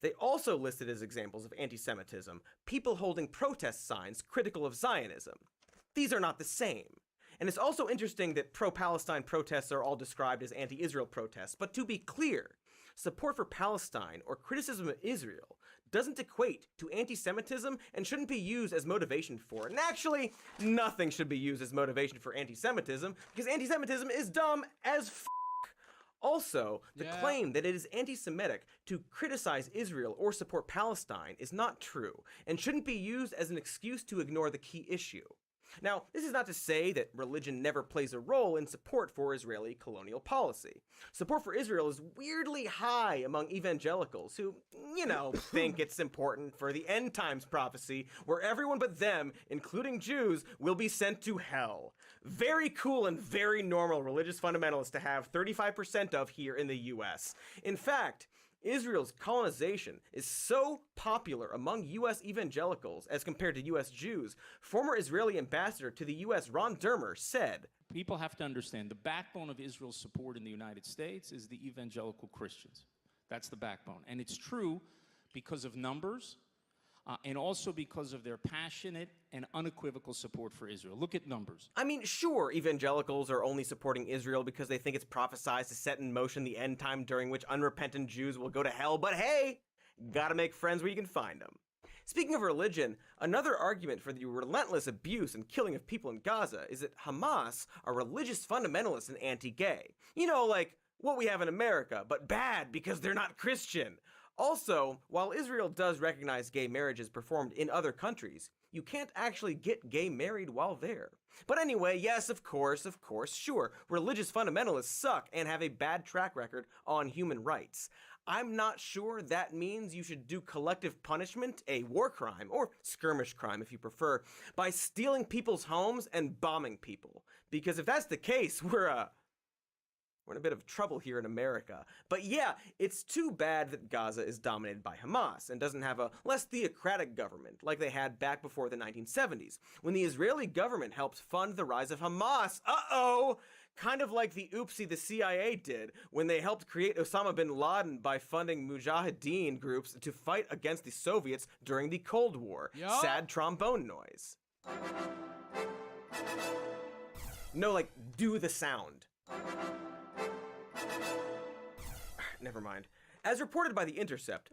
They also listed as examples of anti-Semitism people holding protest signs critical of Zionism. These are not the same. And it's also interesting that pro-Palestine protests are all described as anti-Israel protests, but to be clear, support for Palestine or criticism of Israel doesn't equate to anti-Semitism and shouldn't be used as motivation for it. And actually, nothing should be used as motivation for anti-Semitism because anti-Semitism is dumb as f***. Also, the claim that it is anti-Semitic to criticize Israel or support Palestine is not true and shouldn't be used as an excuse to ignore the key issue. Now, this is not to say that religion never plays a role in support for Israeli colonial policy. Support for Israel is weirdly high among evangelicals who, think it's important for the end times prophecy where everyone but them, including Jews, will be sent to hell. Very cool and very normal religious fundamentalists to have 35% of here in the US. In fact, Israel's colonization is so popular among U.S. evangelicals as compared to U.S. Jews, former Israeli ambassador to the U.S. Ron Dermer said, "People have to understand the backbone of Israel's support in the United States is the evangelical Christians. That's the backbone. And it's true because of numbers. and also because of their passionate and unequivocal support for Israel. Look at numbers. I mean, sure, evangelicals are only supporting Israel because they think it's prophesized to set in motion the end time during which unrepentant Jews will go to hell, but hey, gotta make friends where you can find them. Speaking of religion, another argument for the relentless abuse and killing of people in Gaza is that Hamas are religious fundamentalists and anti-gay. You know, like what we have in America, but bad because they're not Christian. Also, while Israel does recognize gay marriages performed in other countries, you can't actually get gay married while there. But anyway, yes, of course, sure, religious fundamentalists suck and have a bad track record on human rights. I'm not sure that means you should do collective punishment, a war crime, or skirmish crime if you prefer, by stealing people's homes and bombing people. Because if that's the case, we're in a bit of trouble here in America. But yeah, it's too bad that Gaza is dominated by Hamas and doesn't have a less theocratic government like they had back before the 1970s, when the Israeli government helped fund the rise of Hamas. Uh-oh! Kind of like the oopsie the CIA did when they helped create Osama bin Laden by funding Mujahideen groups to fight against the Soviets during the Cold War. Yup. Sad trombone noise. No, like, do the sound. Never mind. As reported by The Intercept,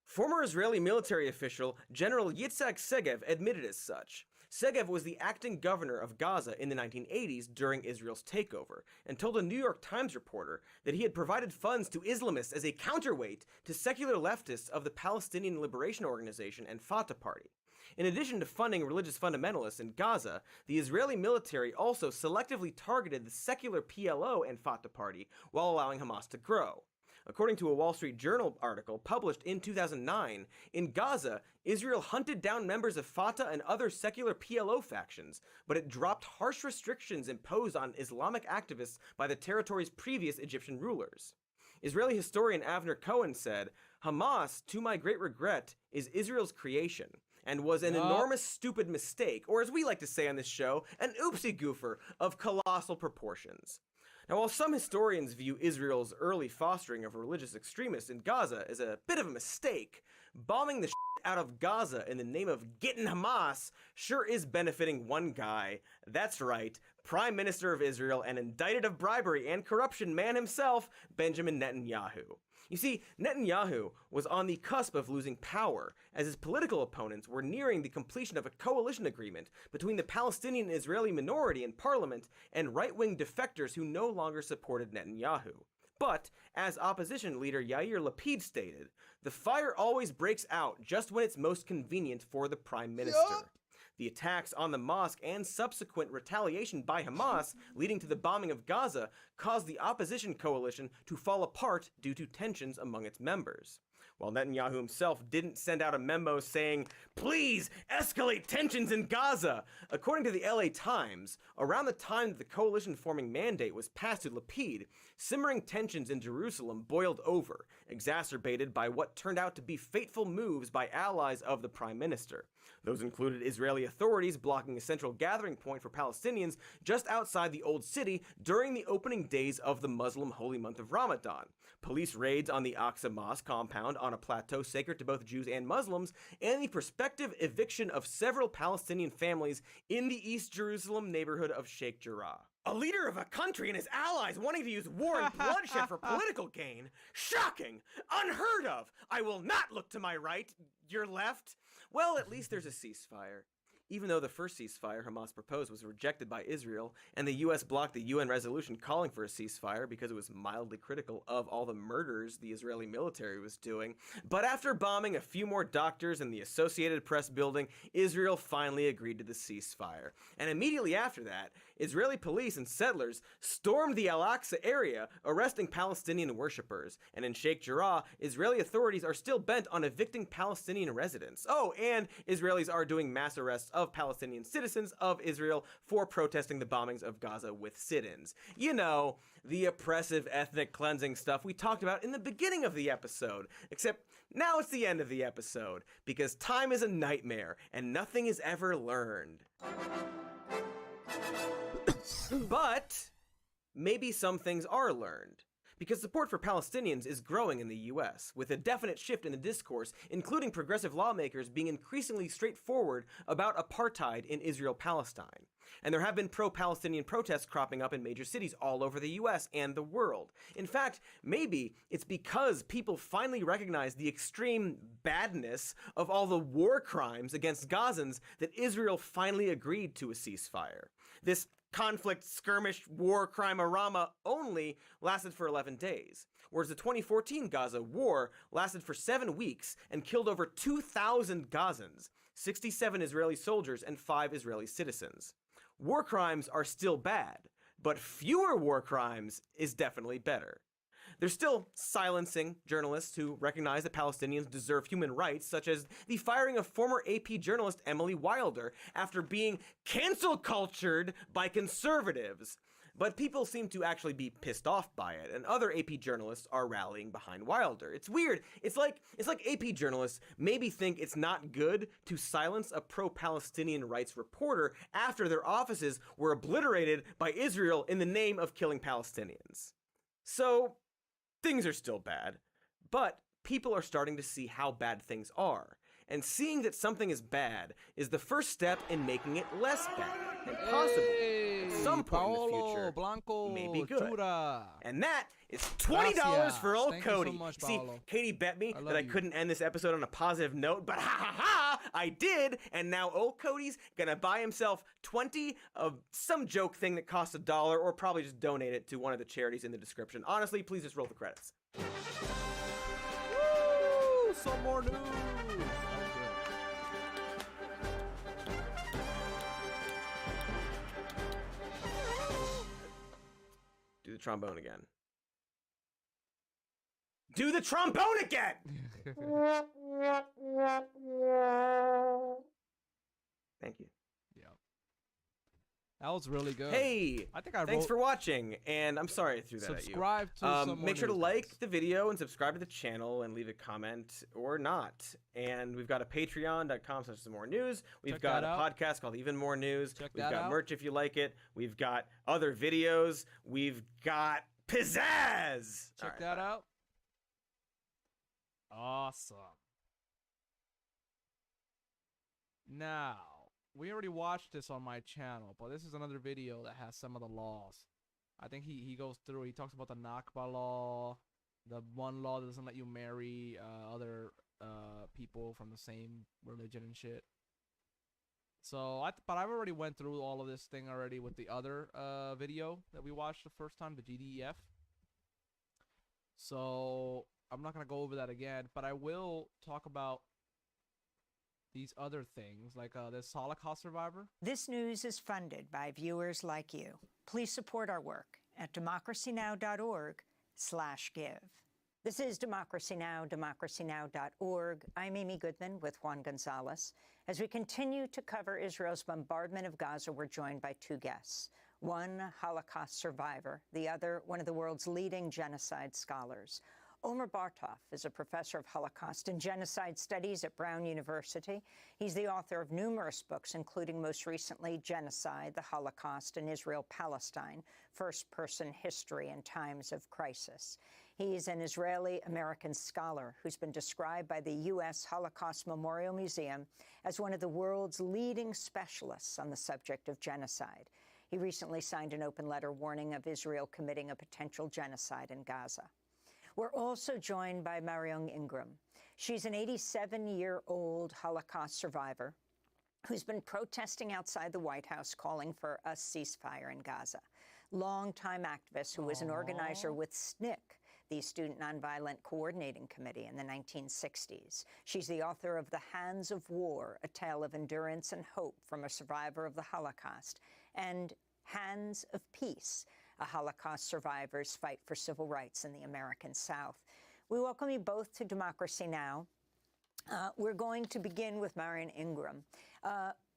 former Israeli military official General Yitzhak Segev admitted as such. Segev was the acting governor of Gaza in the 1980s during Israel's takeover, and told a New York Times reporter that he had provided funds to Islamists as a counterweight to secular leftists of the Palestinian Liberation Organization and Fatah Party. In addition to funding religious fundamentalists in Gaza, the Israeli military also selectively targeted the secular PLO and Fatah Party while allowing Hamas to grow. According to a Wall Street Journal article published in 2009, in Gaza, Israel hunted down members of Fatah and other secular PLO factions, but it dropped harsh restrictions imposed on Islamic activists by the territory's previous Egyptian rulers. Israeli historian Avner Cohen said, "Hamas, to my great regret, is Israel's creation, and was an enormous stupid mistake, or as we like to say on this show, an oopsie goofer of colossal proportions." Now, while some historians view Israel's early fostering of religious extremists in Gaza as a bit of a mistake, bombing the shit out of Gaza in the name of getting Hamas sure is benefiting one guy. That's right, Prime Minister of Israel and indicted of bribery and corruption man himself, Benjamin Netanyahu. You see, Netanyahu was on the cusp of losing power, as his political opponents were nearing the completion of a coalition agreement between the Palestinian Israeli minority in parliament and right-wing defectors who no longer supported Netanyahu. But, as opposition leader Yair Lapid stated, the fire always breaks out just when it's most convenient for the prime minister. The attacks on the mosque and subsequent retaliation by Hamas, leading to the bombing of Gaza, caused the opposition coalition to fall apart due to tensions among its members. While Netanyahu himself didn't send out a memo saying, "Please escalate tensions in Gaza," according to the LA Times, around the time that the coalition-forming mandate was passed to Lapid, simmering tensions in Jerusalem boiled over, exacerbated by what turned out to be fateful moves by allies of the prime minister. Those included Israeli authorities blocking a central gathering point for Palestinians just outside the Old City during the opening days of the Muslim holy month of Ramadan, police raids on the Aqsa Mosque compound on a plateau sacred to both Jews and Muslims, and the prospective eviction of several Palestinian families in the East Jerusalem neighborhood of Sheikh Jarrah. A leader of a country and his allies wanting to use war and bloodshed for political gain? Shocking! Unheard of! I will not look to my right, your left. Well, at least there's a ceasefire. Even though the first ceasefire Hamas proposed was rejected by Israel, and the US blocked the UN resolution calling for a ceasefire because it was mildly critical of all the murders the Israeli military was doing. But after bombing a few more doctors in the Associated Press building, Israel finally agreed to the ceasefire. And immediately after that, Israeli police and settlers stormed the Al-Aqsa area, arresting Palestinian worshippers. And in Sheikh Jarrah, Israeli authorities are still bent on evicting Palestinian residents. Oh, and Israelis are doing mass arrests of Palestinian citizens of Israel for protesting the bombings of Gaza with sit-ins. You know, the oppressive ethnic cleansing stuff we talked about in the beginning of the episode. Except now it's the end of the episode, because time is a nightmare and nothing is ever learned. But maybe some things are learned. because support for Palestinians is growing in the US, with a definite shift in the discourse, including progressive lawmakers being increasingly straightforward about apartheid in Israel-Palestine. And there have been pro-Palestinian protests cropping up in major cities all over the US and the world. In fact, maybe it's because people finally recognize the extreme badness of all the war crimes against Gazans that Israel finally agreed to a ceasefire. This conflict, skirmish, war, crime-orama only lasted for 11 days, whereas the 2014 Gaza war lasted for 7 weeks and killed over 2,000 Gazans, 67 Israeli soldiers, and 5 Israeli citizens. War crimes are still bad, but fewer war crimes is definitely better. They're still silencing journalists who recognize that Palestinians deserve human rights, such as the firing of former AP journalist Emily Wilder after being cancel cultured by conservatives. But people seem to actually be pissed off by it, and other AP journalists are rallying behind Wilder. It's weird. It's like AP journalists maybe think it's not good to silence a pro-Palestinian rights reporter after their offices were obliterated by Israel in the name of killing Palestinians. So things are still bad, but people are starting to see how bad things are. And seeing that something is bad is the first step in making it less bad, and possibly, at some point in the future, Blanco, maybe good. Chura. And that is $20 Gracias. for old Thank you Cody. so much, See, Paolo. Katie bet me that I you. couldn't end this episode on a positive note, but ha ha ha, I did, and now old Cody's gonna buy himself 20 of some joke thing that costs $1, or probably just donate it to one of the charities in the description. Honestly, please just roll the credits. Woo! Some more news. Do the trombone again. Do the trombone again! Thank you. Yeah. That was really good. Hey! I think I thanks wrote- for watching, and I'm sorry I threw that at you. Subscribe to Some More Make sure to News, like the video and subscribe to the channel and leave a comment or not. And we've got a patreon.com/somemore news. We've Check got that a out. podcast called Even More News. Check We've that got out. merch if you like it. We've got other videos. We've got pizzazz! Check that out. Awesome. Now, we already watched this on my channel, but this is another video that has some of the laws. I think he goes through, he talks about the Nakba law, the one law that doesn't let you marry other people from the same religion and shit. So, but I've already went through all of this thing already with the other video that we watched the first time, the GDEF. So, I'm not going to go over that again, but I will talk about these other things, like this Holocaust survivor. This news is funded by viewers like you. Please support our work at democracynow.org/give. This is Democracy Now!, democracynow.org. I'm Amy Goodman with Juan Gonzalez. As we continue to cover Israel's bombardment of Gaza, we're joined by two guests. One, Holocaust survivor, the other, one of the world's leading genocide scholars. Omer Bartov is a professor of Holocaust and Genocide Studies at Brown University. He's the author of numerous books, including most recently Genocide, the Holocaust in Israel-Palestine, First-Person History in Times of Crisis. He's an Israeli-American scholar who's been described by the U.S. Holocaust Memorial Museum as one of the world's leading specialists on the subject of genocide. He recently signed an open letter warning of Israel committing a potential genocide in Gaza. We're also joined by Marion Ingram. She's an 87-year-old Holocaust survivor who's been protesting outside the White House calling for a ceasefire in Gaza. Longtime activist who was an organizer with SNCC, the Student Nonviolent Coordinating Committee, in the 1960s. She's the author of The Hands of War, A Tale of Endurance and Hope from a Survivor of the Holocaust, and Hands of Peace, a Holocaust survivor's fight for civil rights in the American South. We welcome you both to Democracy Now! We're going to begin with Marion Ingram.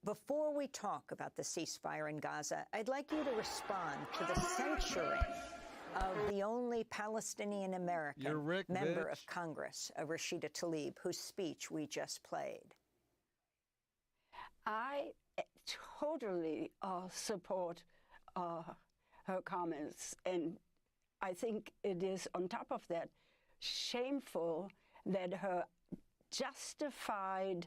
Before we talk about the ceasefire in Gaza, I'd like you to respond to the censuring of the only Palestinian-American member of Congress, Rashida Tlaib, whose speech we just played. I totally support her comments, and I think it is, on top of that, shameful that her justified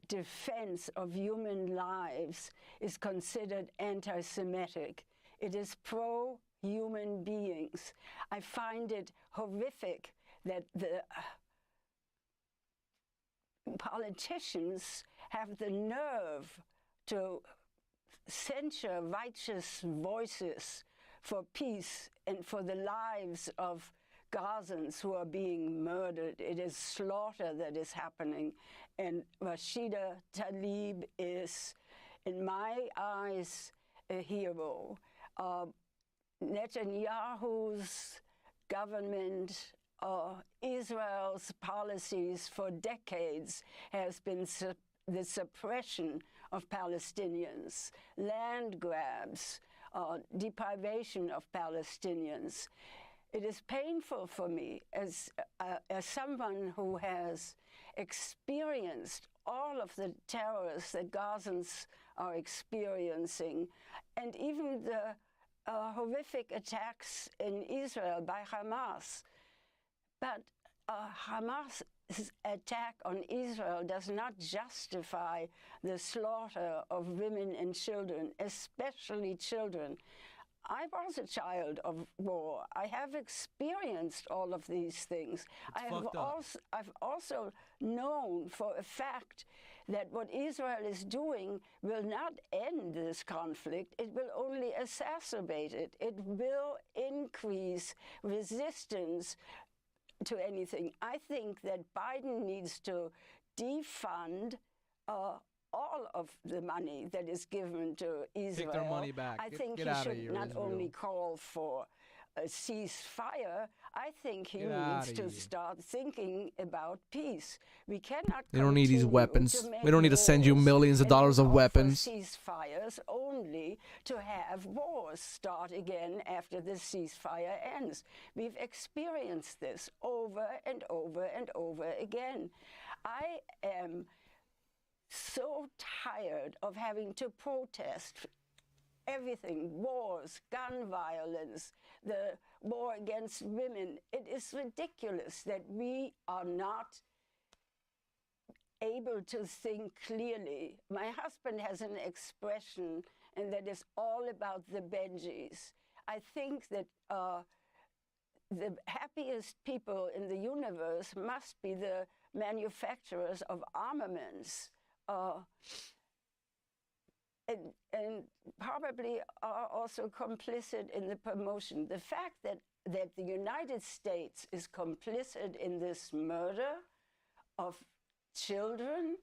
defense of human lives is considered anti-Semitic. It is pro-human beings. I find it horrific that the politicians have the nerve to censure righteous voices for peace and for the lives of Gazans who are being murdered. It is slaughter that is happening. And Rashida Tlaib is, in my eyes, a hero. Netanyahu's government, Israel's policies for decades has been the suppression of Palestinians, land grabs, deprivation of Palestinians. It is painful for me as someone who has experienced all of the terrors that Gazans are experiencing, and even the horrific attacks in Israel by Hamas. But Hamas' attack on Israel does not justify the slaughter of women and children, especially children. I was a child of war. I have experienced all of these things. I've also known for a fact that what Israel is doing will not end this conflict. It will only exacerbate it. It will increase resistance to anything. I think that Biden needs to defund all of the money that is given to Israel. Take their money back. I think get he out of should here, not Israel. only call for a ceasefire, I think he Get needs outta to here. start thinking about peace. We cannot They don't need these continue weapons. to make We don't need to send you wars millions of and dollars of call for weapons. ceasefires only to have wars start again after the ceasefire ends. We've experienced this over and over and over again. I am so tired of having to protest everything, wars, gun violence, the war against women. It is ridiculous that we are not able to think clearly. My husband has an expression, and that is all about the Benjis. I think that the happiest people in the universe must be the manufacturers of armaments. And probably are also complicit in the promotion. The fact that the United States is complicit in this murder of children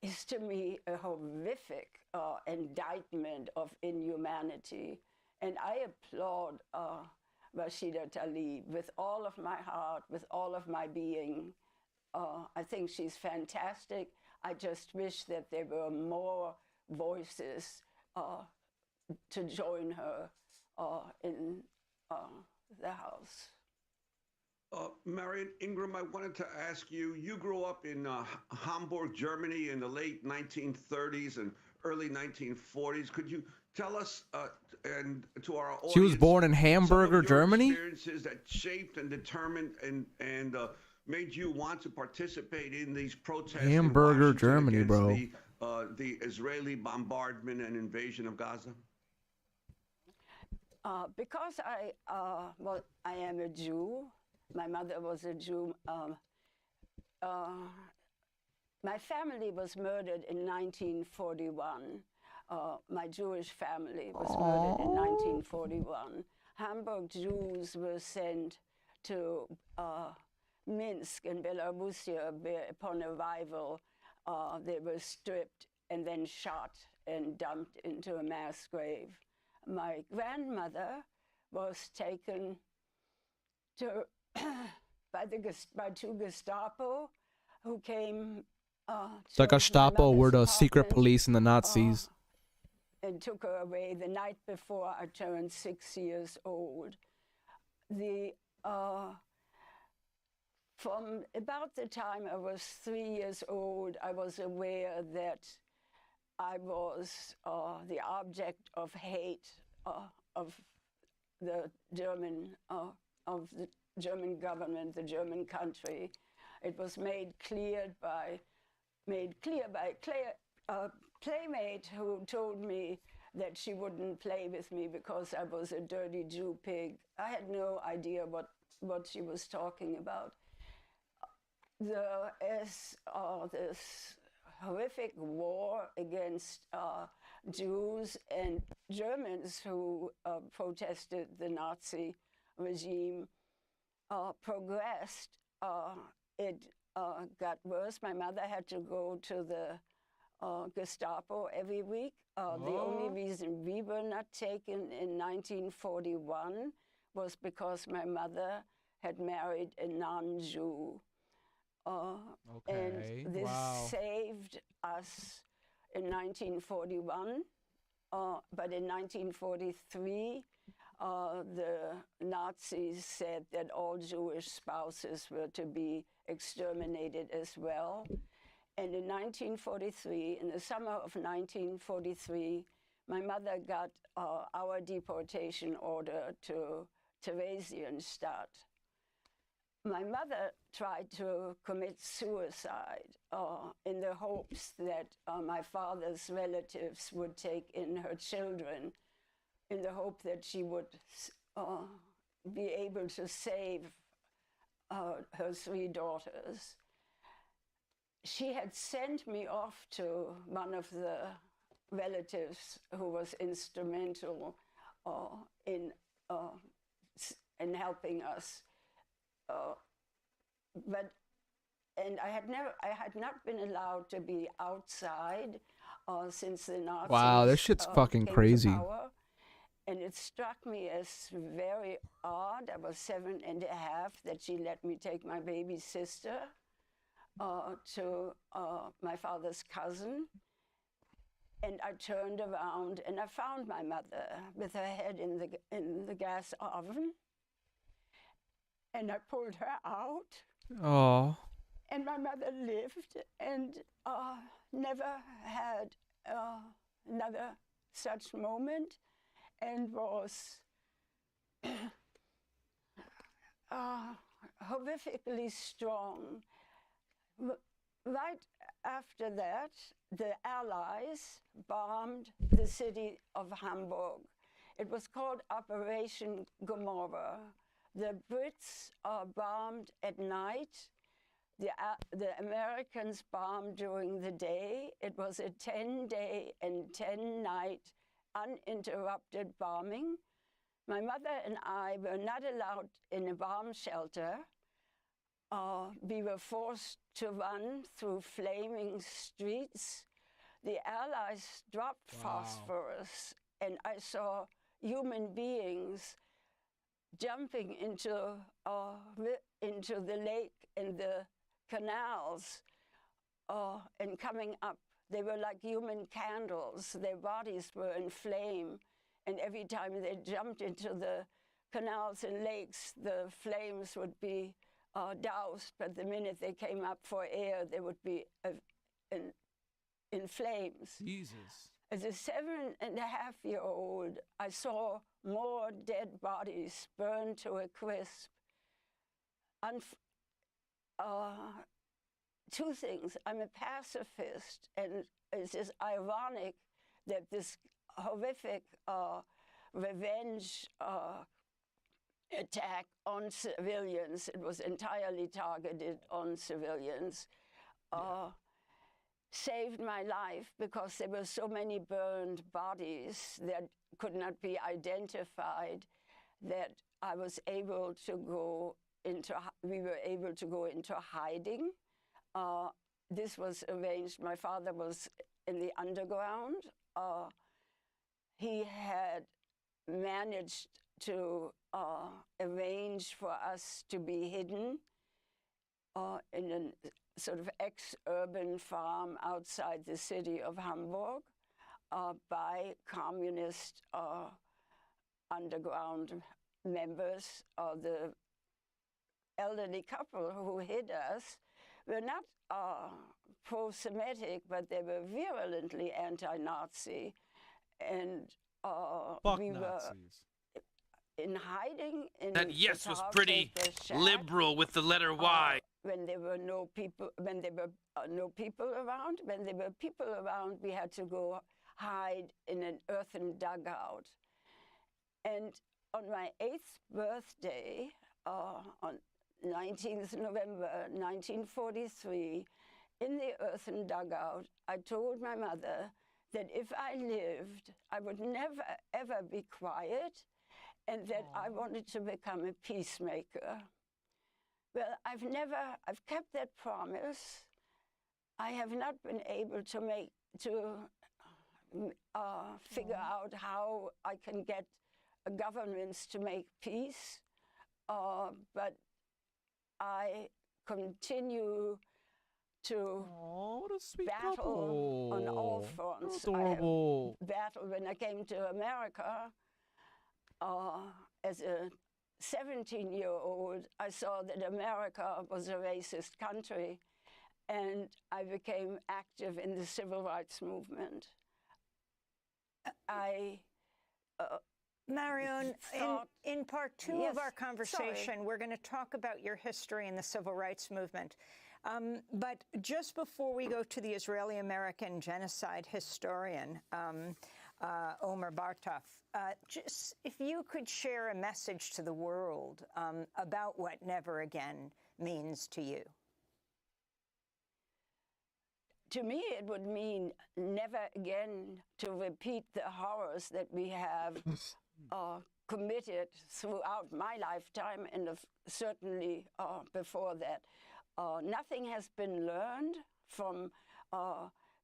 is, to me, a horrific indictment of inhumanity. And I applaud Rashida Tlaib with all of my heart, with all of my being. I think she's fantastic. I just wish that there were more voices to join her in the House. Marion Ingram, I wanted to ask you, you grew up in Hamburg, Germany in the late 1930s and early 1940s. Could you tell us and to our audience, She was born in Hamburger, Germany? experiences that shaped and determined and made you want to participate in these protests Hamburger, in Washington Germany, against bro. the Israeli bombardment and invasion of Gaza? Because I am a Jew. My mother was a Jew. My family was murdered in 1941. My Jewish family was murdered in 1941. Hamburg Jews were sent to Minsk in Belarusia upon arrival. They were stripped and then shot and dumped into a mass grave. My grandmother was taken to by two Gestapo who came. The Gestapo were the secret police and the Nazis. And took her away the night before I turned 6 years old. From about the time I was 3 years old, I was aware that I was the object of hate, of the German of the German government, the German country. It was made clear by playmate who told me that she wouldn't play with me because I was a dirty Jew pig. I had no idea what she was talking about. This horrific war against Jews and Germans who protested the Nazi regime progressed. It got worse. My mother had to go to the Gestapo every week. The only reason we were not taken in 1941 was because my mother had married a non-Jew. And this saved us in 1941. But in 1943, the Nazis said that all Jewish spouses were to be exterminated as well. And in 1943, in the summer of 1943, my mother got our deportation order to Theresienstadt. My mother tried to commit suicide in the hopes that my father's relatives would take in her children, in the hope that she would be able to save her 3 daughters. She had sent me off to one of the relatives who was instrumental in helping us. I had not been allowed to be outside since the Nazis. Wow, this shit's fucking crazy. Power. And it struck me as very odd. I was 7.5 that she let me take my baby sister to my father's cousin. And I turned around and I found my mother with her head in the gas oven. And I pulled her out. Oh. And my mother lived and never had another such moment, and was horrifically strong. Right after that, the Allies bombed the city of Hamburg. It was called Operation Gomorrah. The Brits bombed at night. The Americans bombed during the day. It was a 10-day and 10-night uninterrupted bombing. My mother and I were not allowed in a bomb shelter. We were forced to run through flaming streets. The Allies dropped phosphorus, and I saw human beings jumping into the lake and the canals and coming up. They were like human candles. Their bodies were in flame, and every time they jumped into the canals and lakes, the flames would be doused, but the minute they came up for air, they would be in flames. Jesus. As a 7.5-year-old, I saw more dead bodies burned to a crisp. Two things. I'm a pacifist, and it's just ironic that this horrific revenge attack on civilians, it was entirely targeted on civilians, saved my life, because there were so many burned bodies that could not be identified that I was able to go into, we were able to go into hiding. This was arranged. My father was in the underground. He had managed to arrange for us to be hidden in a sort of ex-urban farm outside the city of Hamburg by communist underground members. The elderly couple who hid us were not pro-Semitic, but they were virulently anti-Nazi. And Fuck we Nazis. in hiding in That yes a was town pretty taker's shack, liberal with the letter Y. when there were no people, when there were no people around. When there were people around, we had to go hide in an earthen dugout. And on my 8th birthday, on 19th November 1943, in the earthen dugout, I told my mother that if I lived, I would never, ever be quiet, and that I wanted to become a peacemaker. Well, I've kept that promise. I have not been able to figure out how I can get governments to make peace, but I continue to battle on all fronts. Adorable. I have battled when I came to America as a 17-year-old. I saw that America was a racist country, and I became active in the civil rights movement. Marion, in part two Yes, of our conversation, sorry. we're going to talk about your history in the civil rights movement. But just before we go to the Israeli-American genocide historian, Omer Bartov, just if you could share a message to the world about what never again means to you. To me, it would mean never again to repeat the horrors that we have committed throughout my lifetime, and certainly before that. Nothing has been learned from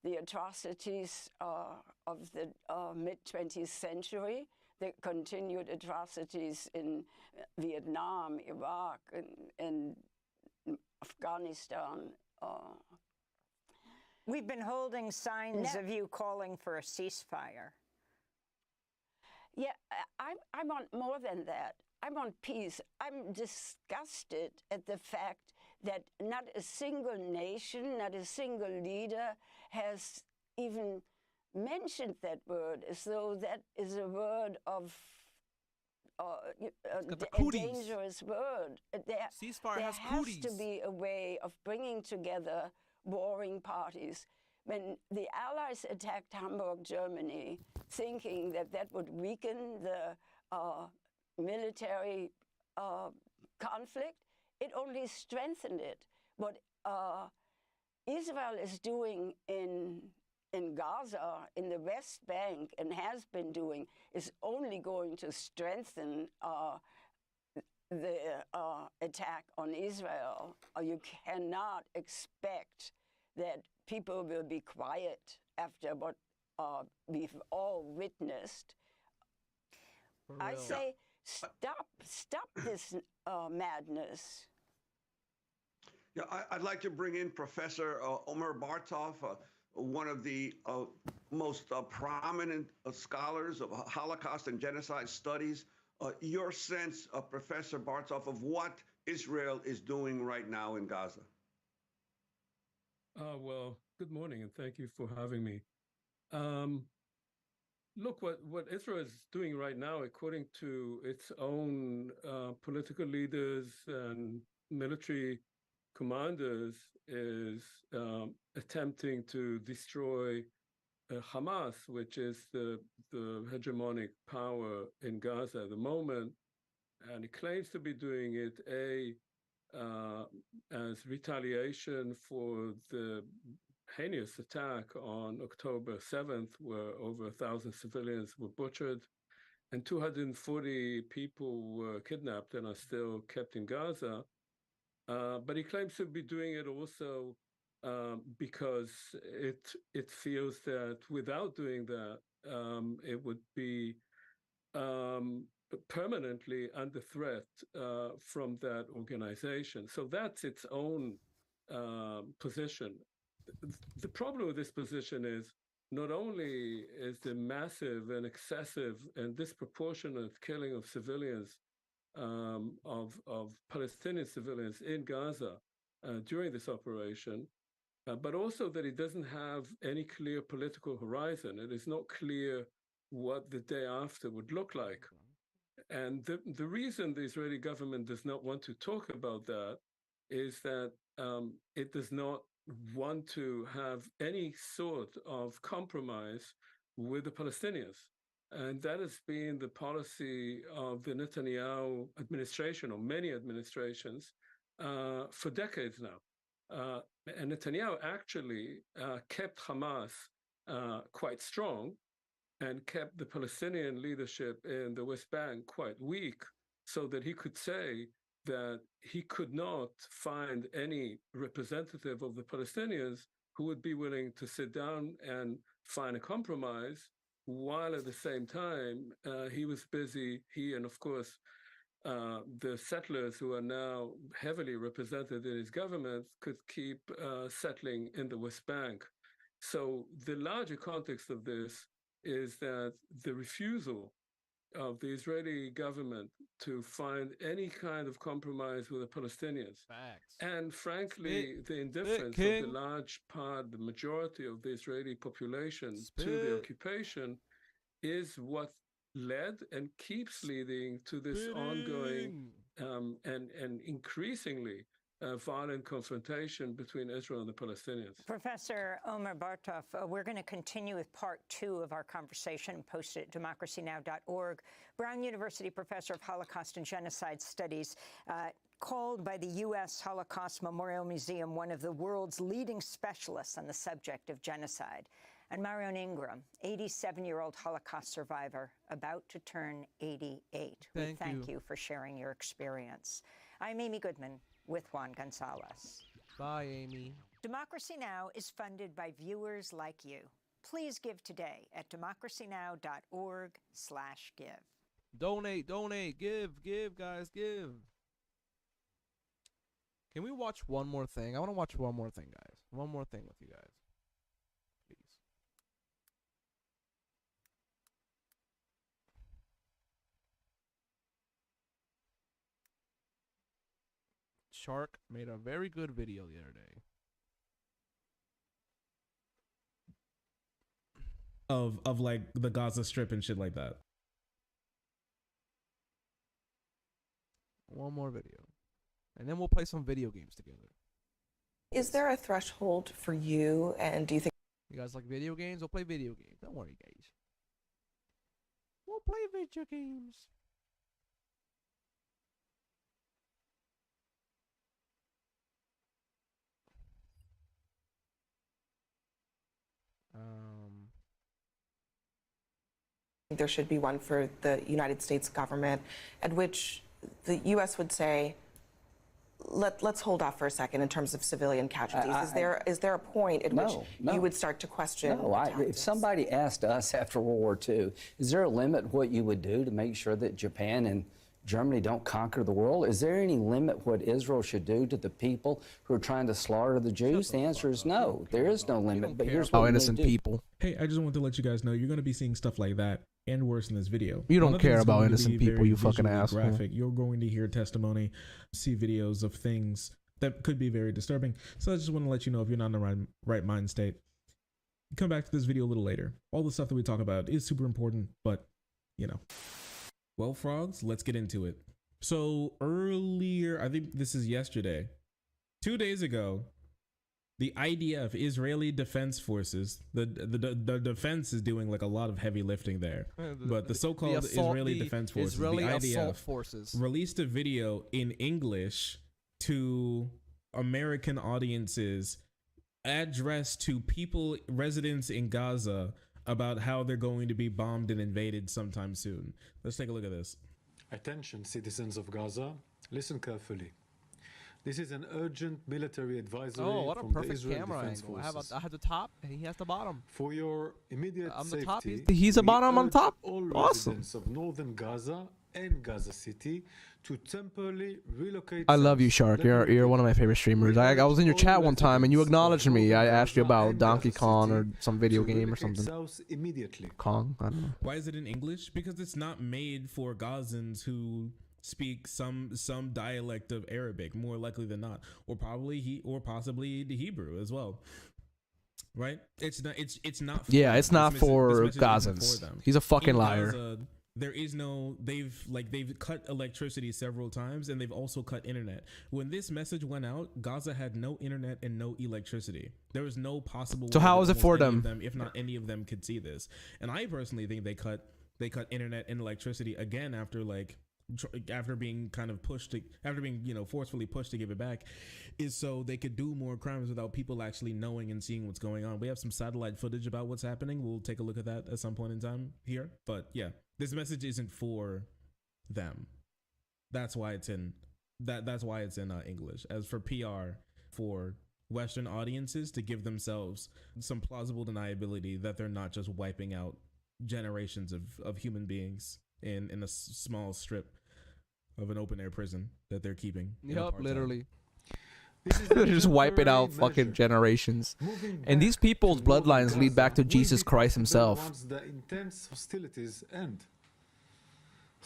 the atrocities of the mid-20th century, the continued atrocities in Vietnam, Iraq, and Afghanistan. We've been holding signs of you calling for a ceasefire. Yeah, I want more than that. I want peace. I'm disgusted at the fact that not a single nation, not a single leader has even mentioned that word, as though that is a word of a dangerous word. Ceasefire has to be a way of bringing together warring parties. When the Allies attacked Hamburg, Germany, thinking that that would weaken the military conflict, it only strengthened it. What Israel is doing in Gaza, in the West Bank, and has been doing, is only going to strengthen the attack on Israel. You cannot expect that people will be quiet after what we've all witnessed. I say, stop this madness. Yeah, I'd like to bring in Professor Omer Bartov, one of the most prominent scholars of Holocaust and genocide studies. Your sense, Professor Bartov, of what Israel is doing right now in Gaza? Well, good morning, and thank you for having me. Look, what Israel is doing right now, according to its own political leaders and military commanders, is attempting to destroy Hamas, which is the hegemonic power in Gaza at the moment. And it claims to be doing it, as retaliation for the heinous attack on October 7th, where over 1,000 civilians were butchered and 240 people were kidnapped and are still kept in Gaza. But he claims to be doing it also because it feels that without doing that, it would be permanently under threat from that organization. So that's its own position. The problem with this position is not only is the massive and excessive and disproportionate killing of civilians, of Palestinian civilians in Gaza during this operation, but also that it doesn't have any clear political horizon. It is not clear what the day after would look like. And the reason the Israeli government does not want to talk about that is that it does not want to have any sort of compromise with the Palestinians. And that has been the policy of the Netanyahu administration, or many administrations, for decades now. And Netanyahu actually kept Hamas quite strong and kept the Palestinian leadership in the West Bank quite weak, so that he could say that he could not find any representative of the Palestinians who would be willing to sit down and find a compromise, while at the same time he was busy, he and of course the settlers who are now heavily represented in his government could keep settling in the West Bank. So the larger context of this is that the refusal of the Israeli government to find any kind of compromise with the Palestinians, and frankly, the indifference of the large part, the majority of the Israeli population to the occupation, is what led and keeps leading to this ongoing and increasingly violent confrontation between Israel and the Palestinians. Professor Omer Bartov, we're going to continue with part 2 of our conversation posted at democracynow.org. Brown University professor of Holocaust and Genocide Studies, called by the U.S. Holocaust Memorial Museum one of the world's leading specialists on the subject of genocide. And Marion Ingram, 87-year-old Holocaust survivor, about to turn 88. We thank you for sharing your experience. I'm Amy Goodman with Juan Gonzalez. Bye, Amy. Democracy Now! Is funded by viewers like you. Please give today at democracynow.org/give. Donate, give, guys, give. Can we watch one more thing? I want to watch one more thing, guys. One more thing with you guys. Please. Shark made a very good video the other day. Of like the Gaza Strip and shit like that. One more video. And then we'll play some video games together. Is there a threshold for you, and do you think... You guys like video games? We'll play video games. Don't worry, guys. We'll play video games. There should be one for the United States government, at which the U.S. would say, let's hold off for a second in terms of civilian casualties. Is there a point at which you would start to question? If somebody asked us after World War II, is there a limit what you would do to make sure that Japan and Germany don't conquer the world? Is there any limit what Israel should do to the people who are trying to slaughter the Jews? The answer is no. There is no limit. But here's what innocent people. Hey, I just want to let you guys know you're going to be seeing stuff like that and worse in this video. You don't care about innocent people, you fucking asshole. Graphic. You're going to hear testimony, see videos of things that could be very disturbing. So I just want to let you know, if you're not in the right mind state, come back to this video a little later. All the stuff that we talk about is super important, but you know. Well, frogs, let's get into it. So earlier, I think this is yesterday, 2 days ago, the IDF, Israeli Defense Forces, the defense is doing like a lot of heavy lifting there. But the so-called Israeli Defense Forces, Israeli the Assault IDF, Forces, released a video in English to American audiences addressed to people, residents in Gaza, about how they're going to be bombed and invaded sometime soon. Let's take a look at this. Attention, citizens of Gaza, listen carefully. This is an urgent military advisory from the Israel Defense Forces. I have the top, and he has the bottom. For your immediate I'm safety, the top. He's a bottom on top. All Awesome. residents of northern Gaza and Gaza City to temporarily relocate. I love you, Shark. You're one of my favorite streamers. I was in your chat one time, and you acknowledged me. I asked you about Donkey Kong or some video game or something. Immediately. Kong? I don't know. Why is it in English? Because it's not made for Gazans who speak some dialect of Arabic, more likely than not, or possibly the Hebrew as well. Right? It's not. Yeah, it's not for Gazans. He's a fucking liar. Gaza, There is no, they've cut electricity several times, and they've also cut internet. When this message went out, Gaza had no internet and no electricity. There was no possible So way how that is it almost for any them? of them, if not any of them, could see this. And I personally think they cut internet and electricity again after being kind of pushed to, after being, you know, forcefully pushed to give it back, is so they could do more crimes without people actually knowing and seeing what's going on. We have some satellite footage about what's happening. We'll take a look at that at some point in time here. But yeah, this message isn't for them. That's why it's in English. As for PR for Western audiences to give themselves some plausible deniability that they're not just wiping out generations of human beings in a small strip of an open air prison that they're keeping. Yep, literally. They're just wiping out fucking generations. And these people's bloodlines lead back to Jesus Christ himself. Once the intense hostilities end,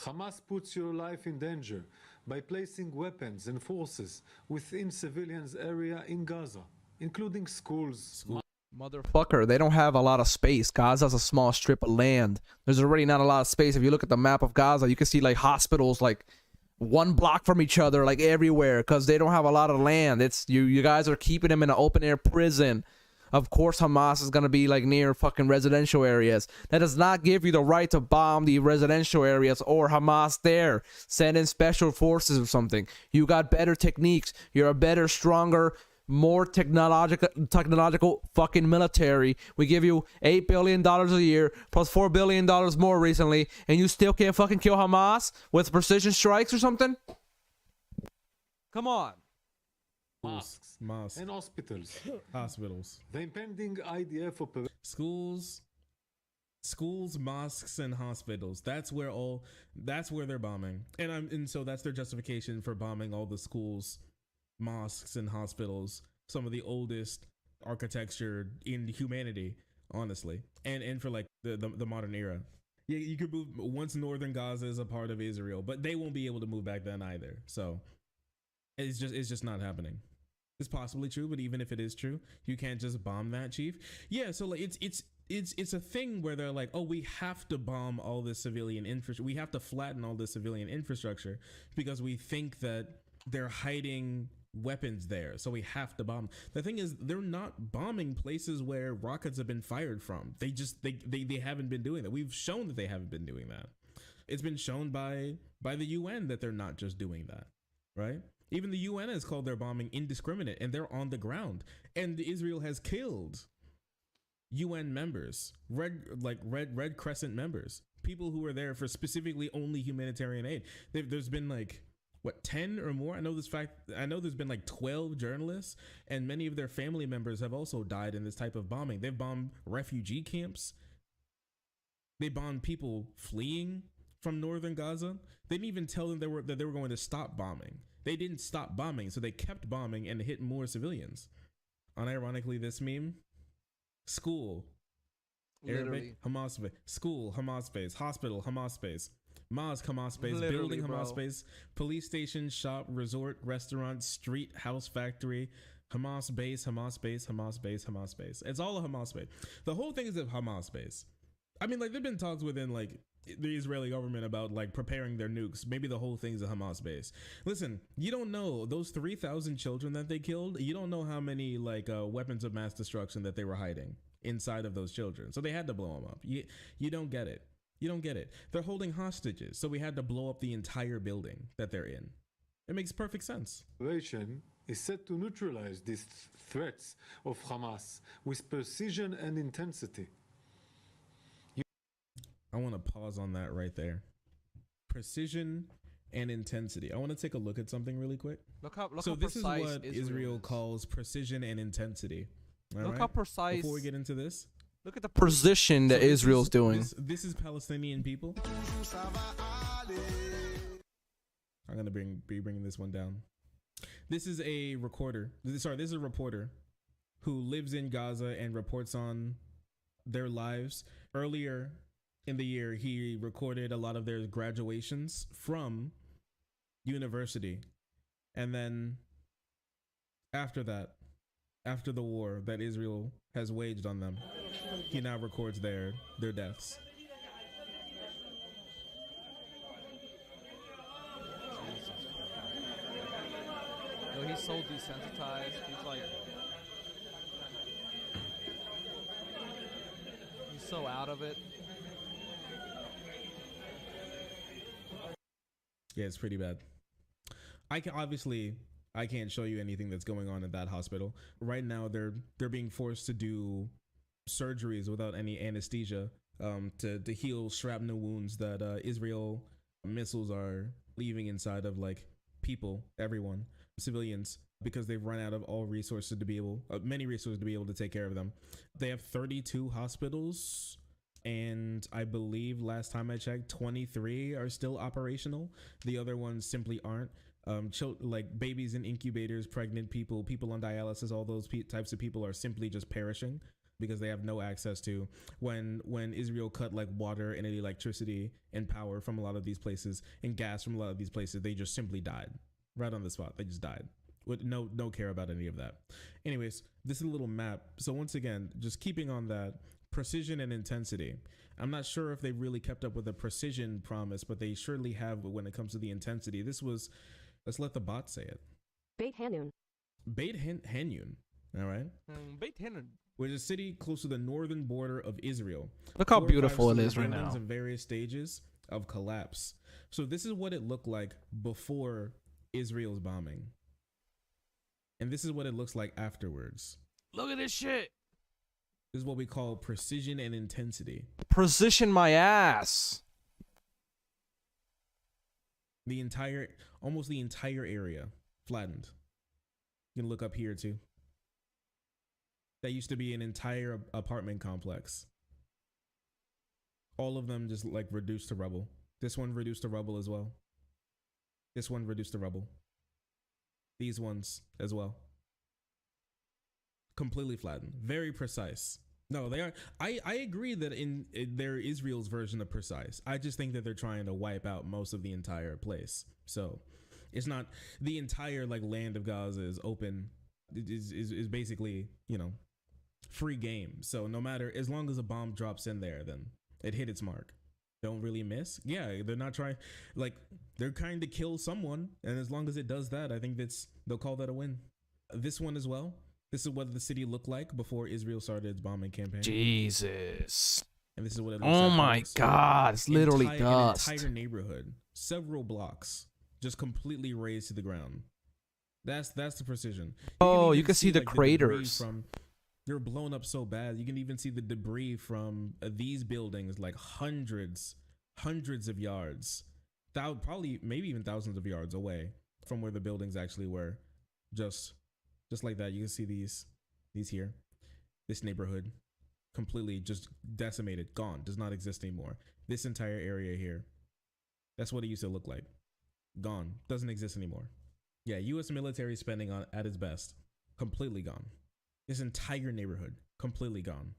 Hamas puts your life in danger by placing weapons and forces within civilians' area in Gaza, including schools. Motherfucker, they don't have a lot of space. Gaza's a small strip of land. There's already not a lot of space. If you look at the map of Gaza, you can see like hospitals like 1 block from each other, like everywhere, because they don't have a lot of land. It's you guys are keeping them in an open air prison. Of course Hamas is gonna be like near fucking residential areas. That does not give you the right to bomb the residential areas or Hamas there. Send in special forces or something. You got better techniques. You're a better, stronger, more technological fucking military. We give you $8 billion a year plus $4 billion more recently, and you still can't fucking kill Hamas with precision strikes or something? Come on. Mosques and hospitals. The impending IDF schools, mosques, and hospitals. That's where they're bombing. And so that's their justification for bombing all the schools, mosques, and hospitals. Some of the oldest architecture in humanity, honestly. And for like the modern era. Yeah, you could move once northern Gaza is a part of Israel, but they won't be able to move back then either. So it's just not happening. It's possibly true, but even if it is true, you can't just bomb that, Chief. Yeah, so like it's a thing where they're like, oh, we have to bomb all this civilian infrastructure. We have to flatten all this civilian infrastructure because we think that they're hiding weapons there, so we have to bomb. The thing is, they're not bombing places where rockets have been fired from. They haven't been doing that. We've shown that they haven't been doing that. It's been shown by the UN that they're not just doing that, right? Even the UN has called their bombing indiscriminate, and they're on the ground. And Israel has killed UN members, Red Crescent members, people who were there for specifically only humanitarian aid. There's been like 10 or more. I know there's been like 12 journalists, and many of their family members have also died in this type of bombing. They've bombed refugee camps. They bombed people fleeing from northern Gaza. They didn't even tell them that they were going to stop bombing. They didn't stop bombing, so they kept bombing and hit more civilians. Unironically, this meme: school, Arabic, Hamas base; school, Hamas base; hospital, Hamas base; mosque, Hamas base; building, Hamas base; police station, shop, resort, restaurant, street, house, factory; Hamas base, Hamas base, Hamas base, Hamas base. It's all a Hamas base. The whole thing is a Hamas base. I mean, like, there've been talks within like the Israeli government about like preparing their nukes. Maybe the whole thing's a Hamas base. Listen, you don't know those 3,000 children that they killed. You don't know how many like weapons of mass destruction that they were hiding inside of those children. So they had to blow them up. You don't get it. You don't get it. They're holding hostages, so we had to blow up the entire building that they're in. It makes perfect sense. Is set to neutralize these threats of Hamas with precision and intensity. I want to pause on that right there. Precision and intensity. I want to take a look at something really quick. Look how this is precise what Israel calls precision and intensity. Look how precise. Before we get into this, look at the precision that Israel's doing. This is Palestinian people. I'm gonna be bringing this one down. This is a recorder. This is a reporter who lives in Gaza and reports on their lives. Earlier in the year, he recorded a lot of their graduations from university. And then after that, after the war that Israel has waged on them, he now records their deaths. Yo, he's so desensitized. He's like, he's so out of it. Yeah, it's pretty bad. I can't show you anything that's going on at that hospital right now. They're being forced to do surgeries without any anesthesia to heal shrapnel wounds that Israel missiles are leaving inside of like people, everyone, civilians, because they've run out of all resources to be able, many resources to be able to take care of them. They have 32 hospitals, and I believe last time I checked, 23 are still operational. The other ones simply aren't. Like babies in incubators, pregnant people, people on dialysis, all those types of people are simply just perishing because they have no access to. When Israel cut like water and electricity and power from a lot of these places and gas from a lot of these places, they just simply died right on the spot. They just died with no care about any of that. Anyways, this is a little map. So once again, just keeping on that precision and intensity. I'm not sure if they've really kept up with the precision promise, but they surely have when it comes to the intensity. This was, let's let the bot say it. Beit Hanun. Beit Hanun. All right. Beit Hanun. Which is a city close to the northern border of Israel. Look how beautiful it is right now. now. In various stages of collapse. So this is what it looked like before Israel's bombing. And this is what it looks like afterwards. Look at this shit. This is what we call precision and intensity. Precision my ass. Almost the entire area flattened. You can look up here too. That used to be an entire apartment complex. All of them just like reduced to rubble. This one reduced to rubble as well. This one reduced to rubble. These ones as well. Completely flattened. Very precise. No, they are. I agree that in they're Israel's version of precise. I just think that they're trying to wipe out most of the entire place. So it's not the entire like land of Gaza is open. Is basically, you know, free game. So no matter, as long as a bomb drops in there, then it hit its mark. Don't really miss. Yeah, they're not trying, like they're trying to kill someone, and as long as it does that, I think they'll call that a win. This one as well. This is what the city looked like before Israel started its bombing campaign. Jesus. And this is what it looks Oh like. my God, it's literally dust. An entire neighborhood, several blocks, just completely razed to the ground. That's the precision. You can see the craters. They're blown up so bad. You can even see the debris from these buildings, like hundreds of yards, probably maybe even thousands of yards away from where the buildings actually were. Just like that, you can see these here. This neighborhood, completely just decimated, gone, does not exist anymore. This entire area here, that's what it used to look like. Gone, doesn't exist anymore. Yeah, U.S. military spending at its best, completely gone. This entire neighborhood, completely gone.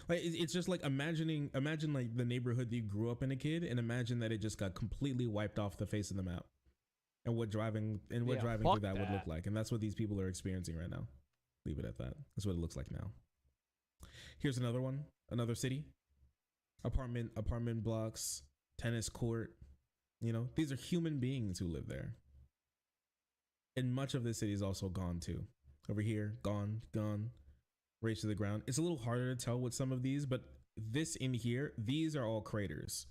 Like it's just like imagine like the neighborhood that you grew up in a kid, and imagine that it just got completely wiped off the face of the map, and what driving through that would look like. And that's what these people are experiencing right now. Leave it at that. That's what it looks like now. Here's another one, another city, apartment blocks, tennis court. You know, these are human beings who live there. And much of the city is also gone too. Over here, gone, razed to the ground. It's a little harder to tell with some of these, but this in here, these are all craters.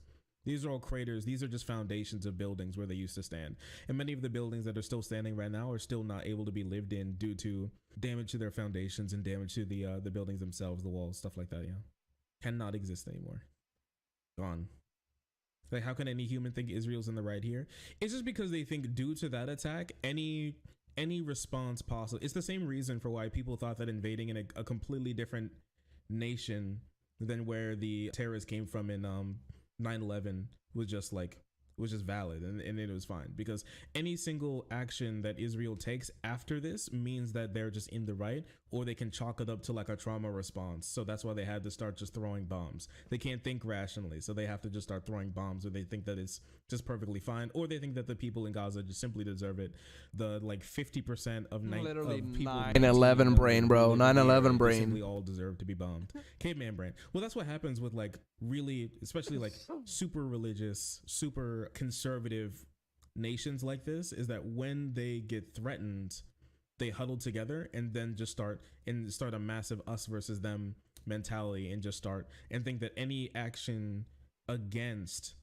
These are all craters. These are just foundations of buildings where they used to stand. And many of the buildings that are still standing right now are still not able to be lived in due to damage to their foundations and damage to the buildings themselves, the walls, stuff like that. Yeah, cannot exist anymore. Gone. Like, how can any human think Israel's in the right here? It's just because they think due to that attack, any response possible. It's the same reason for why people thought that invading in a completely different nation than where the terrorists came from in 9/11 was just valid and it was fine, because any single action that Israel takes after this means that they're just in the right, or they can chalk it up to like a trauma response. So that's why they had to start just throwing bombs. They can't think rationally, so they have to just start throwing bombs, or they think that it's just perfectly fine, or they think that the people in Gaza just simply deserve it. The like 50% of literally of people 9/11 brain, bro. 9/11 brain. Simply all deserve to be bombed. Caveman brain. Well, that's what happens with like really, especially like super religious, super conservative nations like this is that when they get threatened, they huddle together and then just start a massive us versus them mentality and just start and think that any action against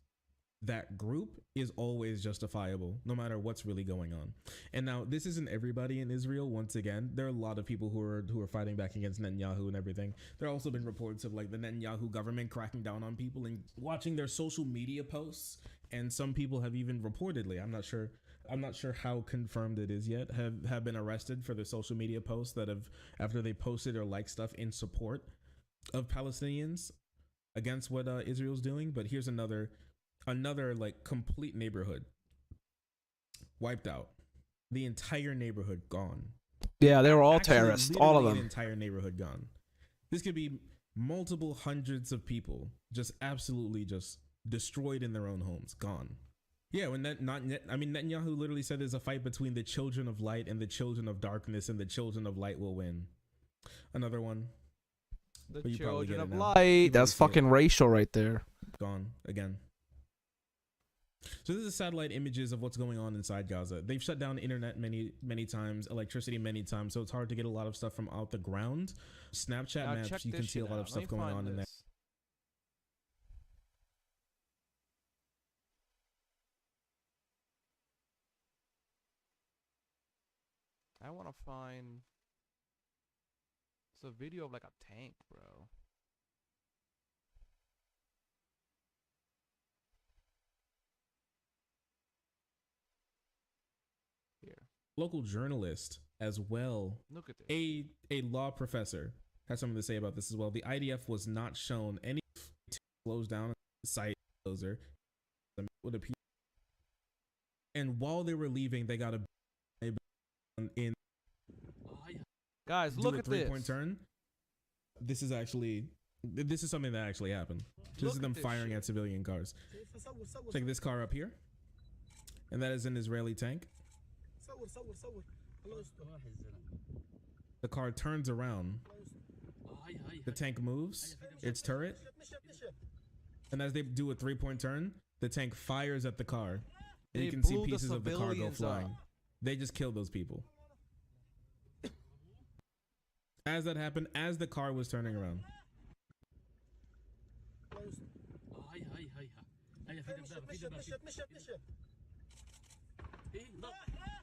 that group is always justifiable, no matter what's really going on. And now this isn't everybody in Israel. Once again, there are a lot of people who are fighting back against Netanyahu and everything. There have also been reports of like the Netanyahu government cracking down on people and watching their social media posts. And some people have even reportedly, I'm not sure how confirmed it is yet, have been arrested for their social media posts that have, after they posted or liked stuff in support of Palestinians against what Israel's doing. But here's another like complete neighborhood wiped out, the entire neighborhood gone. Yeah, they were all Actually, terrorists, all of literally them. an entire neighborhood gone. This could be multiple hundreds of people just absolutely just destroyed in their own homes, gone. Yeah, when Netanyahu literally said there's a fight between the children of light and the children of darkness, and the children of light will win. Another one. The But you probably children get of it now. light. You That's probably see fucking it. racial right there. Gone again. So this is satellite images of what's going on inside Gaza. They've shut down internet many times, electricity many times, so it's hard to get a lot of stuff from out the ground. Snapchat Now maps, check you can this see a shit lot out. of Let stuff me going find on in there. this. I want to find. It's a video of like a tank, bro. Here. Local journalist as well. Look at this. A law professor has something to say about this as well. The IDF was not shown any to close down a site closer with a and while they were leaving, they got a in. Guys, do look a at three-point this. turn. This is something that actually happened. This Look is at them this firing shit. at civilian cars. Check this car up here, and that is an Israeli tank. The car turns around. The tank moves its turret, and as they do a three-point turn, the tank fires at the car, and you They can see blew the pieces of the car go civilians flying. up. They just killed those people. As that happened, as the car was turning around.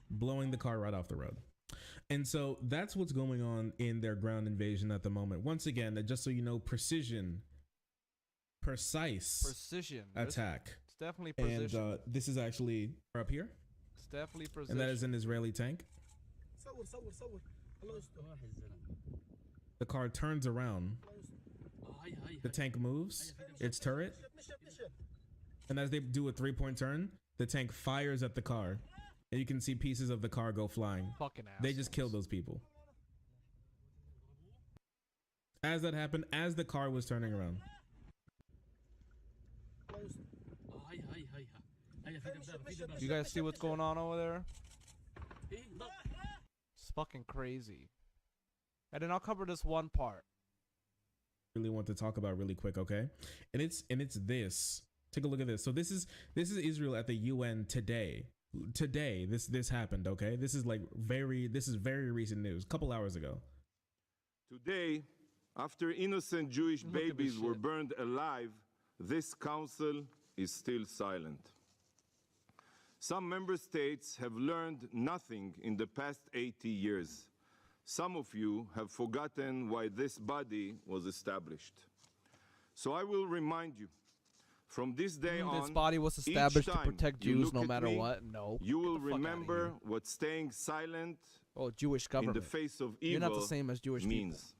Blowing the car right off the road. And so that's what's going on in their ground invasion at the moment. Once again, just so you know, precise attack. It's definitely precision. And this is actually up here. It's definitely precision. And that is an Israeli tank. The car turns around. The tank moves its turret. And as they do a three-point turn, the tank fires at the car. And you can see pieces of the car go flying. Fucking They just killed those people. As that happened, as the car was turning around. You guys see what's going on over there? It's fucking crazy. And then I'll cover this one part. Really want to talk about really quick, okay? And it's this. Take a look at this. So this is Israel at the UN today. Today this happened, okay? This is very recent news, a couple hours ago. Today, after innocent Jewish babies were burned alive, this council is still silent. Some member states have learned nothing in the past 80 years. Some of you have forgotten why this body was established. So I will remind you, from this day on, This body was each established to time protect you Jews look no at matter me, what. No. you will Get the fuck outta remember here. what staying silent Jewish government. in the face of You're evil not the same as Jewish means.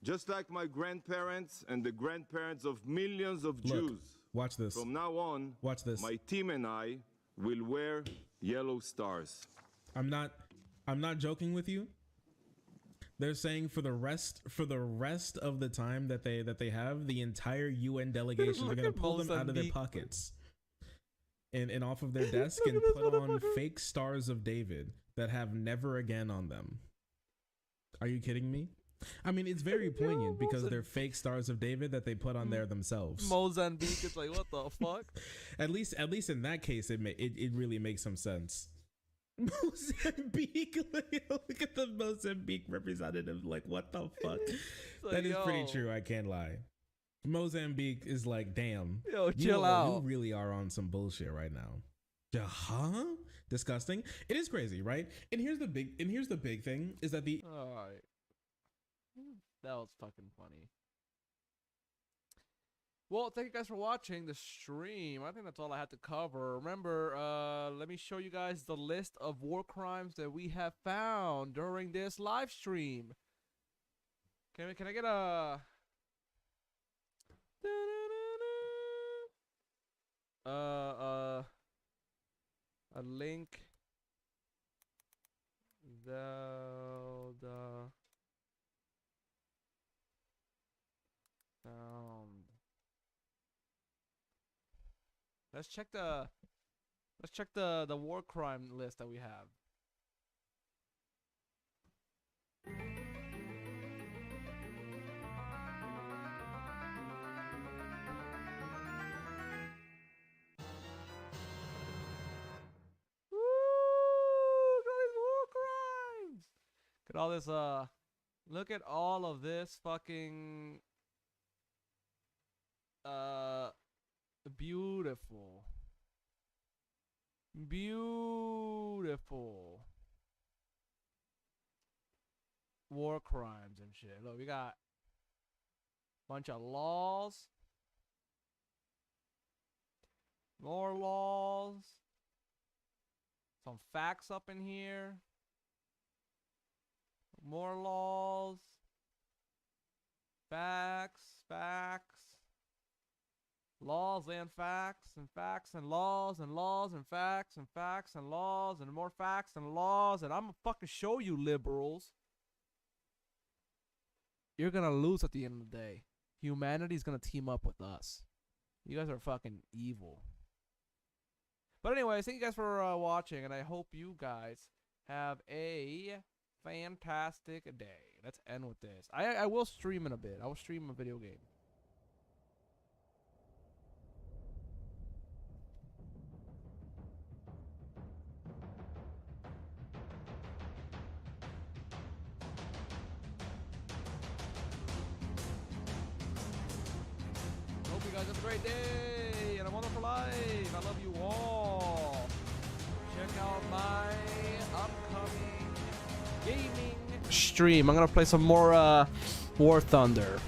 Just like my grandparents and the grandparents of millions of Look, Jews, watch this. from now on, Watch this. my team and I will wear yellow stars. I'm not joking with you. They're saying for the rest of the time that they have, the entire UN delegation are going to pull them out of their pockets and off of their desk and put on fake stars of David that have never again on them. Are you kidding me? I mean, it's very poignant because they're fake Stars of David that they put on there themselves. Mozambique, it's like, what the fuck? At least in that case, it really makes some sense. Mozambique, look at the Mozambique representative. Like, what the fuck? Like, that is pretty yo. true. I can't lie. Mozambique is like, damn. Yo, chill out. You really are on some bullshit right now. Huh? Disgusting. It is crazy, right? And here's the big thing is that all right. That was fucking funny. Well, thank you guys for watching the stream. I think that's all I had to cover. Remember, let me show you guys the list of war crimes that we have found during this live stream. Can I get a link? Zelda found. Let's check the war crime list that we have. Woo! Look at these war crimes. Look at all this look at all of this fucking beautiful war crimes and shit. Look, we got a bunch of laws, more laws, some facts up in here, more laws, facts, laws and facts and facts and laws and laws and facts and facts and laws and more facts and laws. And I'm gonna fucking show you, liberals. You're gonna lose at the end of the day. Humanity's gonna team up with us. You guys are fucking evil. But anyways, thank you guys for watching, and I hope you guys have a fantastic day. Let's end with this. I will stream in a bit. I will stream a video game. Hope you guys have a great day and a wonderful life. I love you all. Check out my upcoming gaming stream. I'm gonna play some more War Thunder.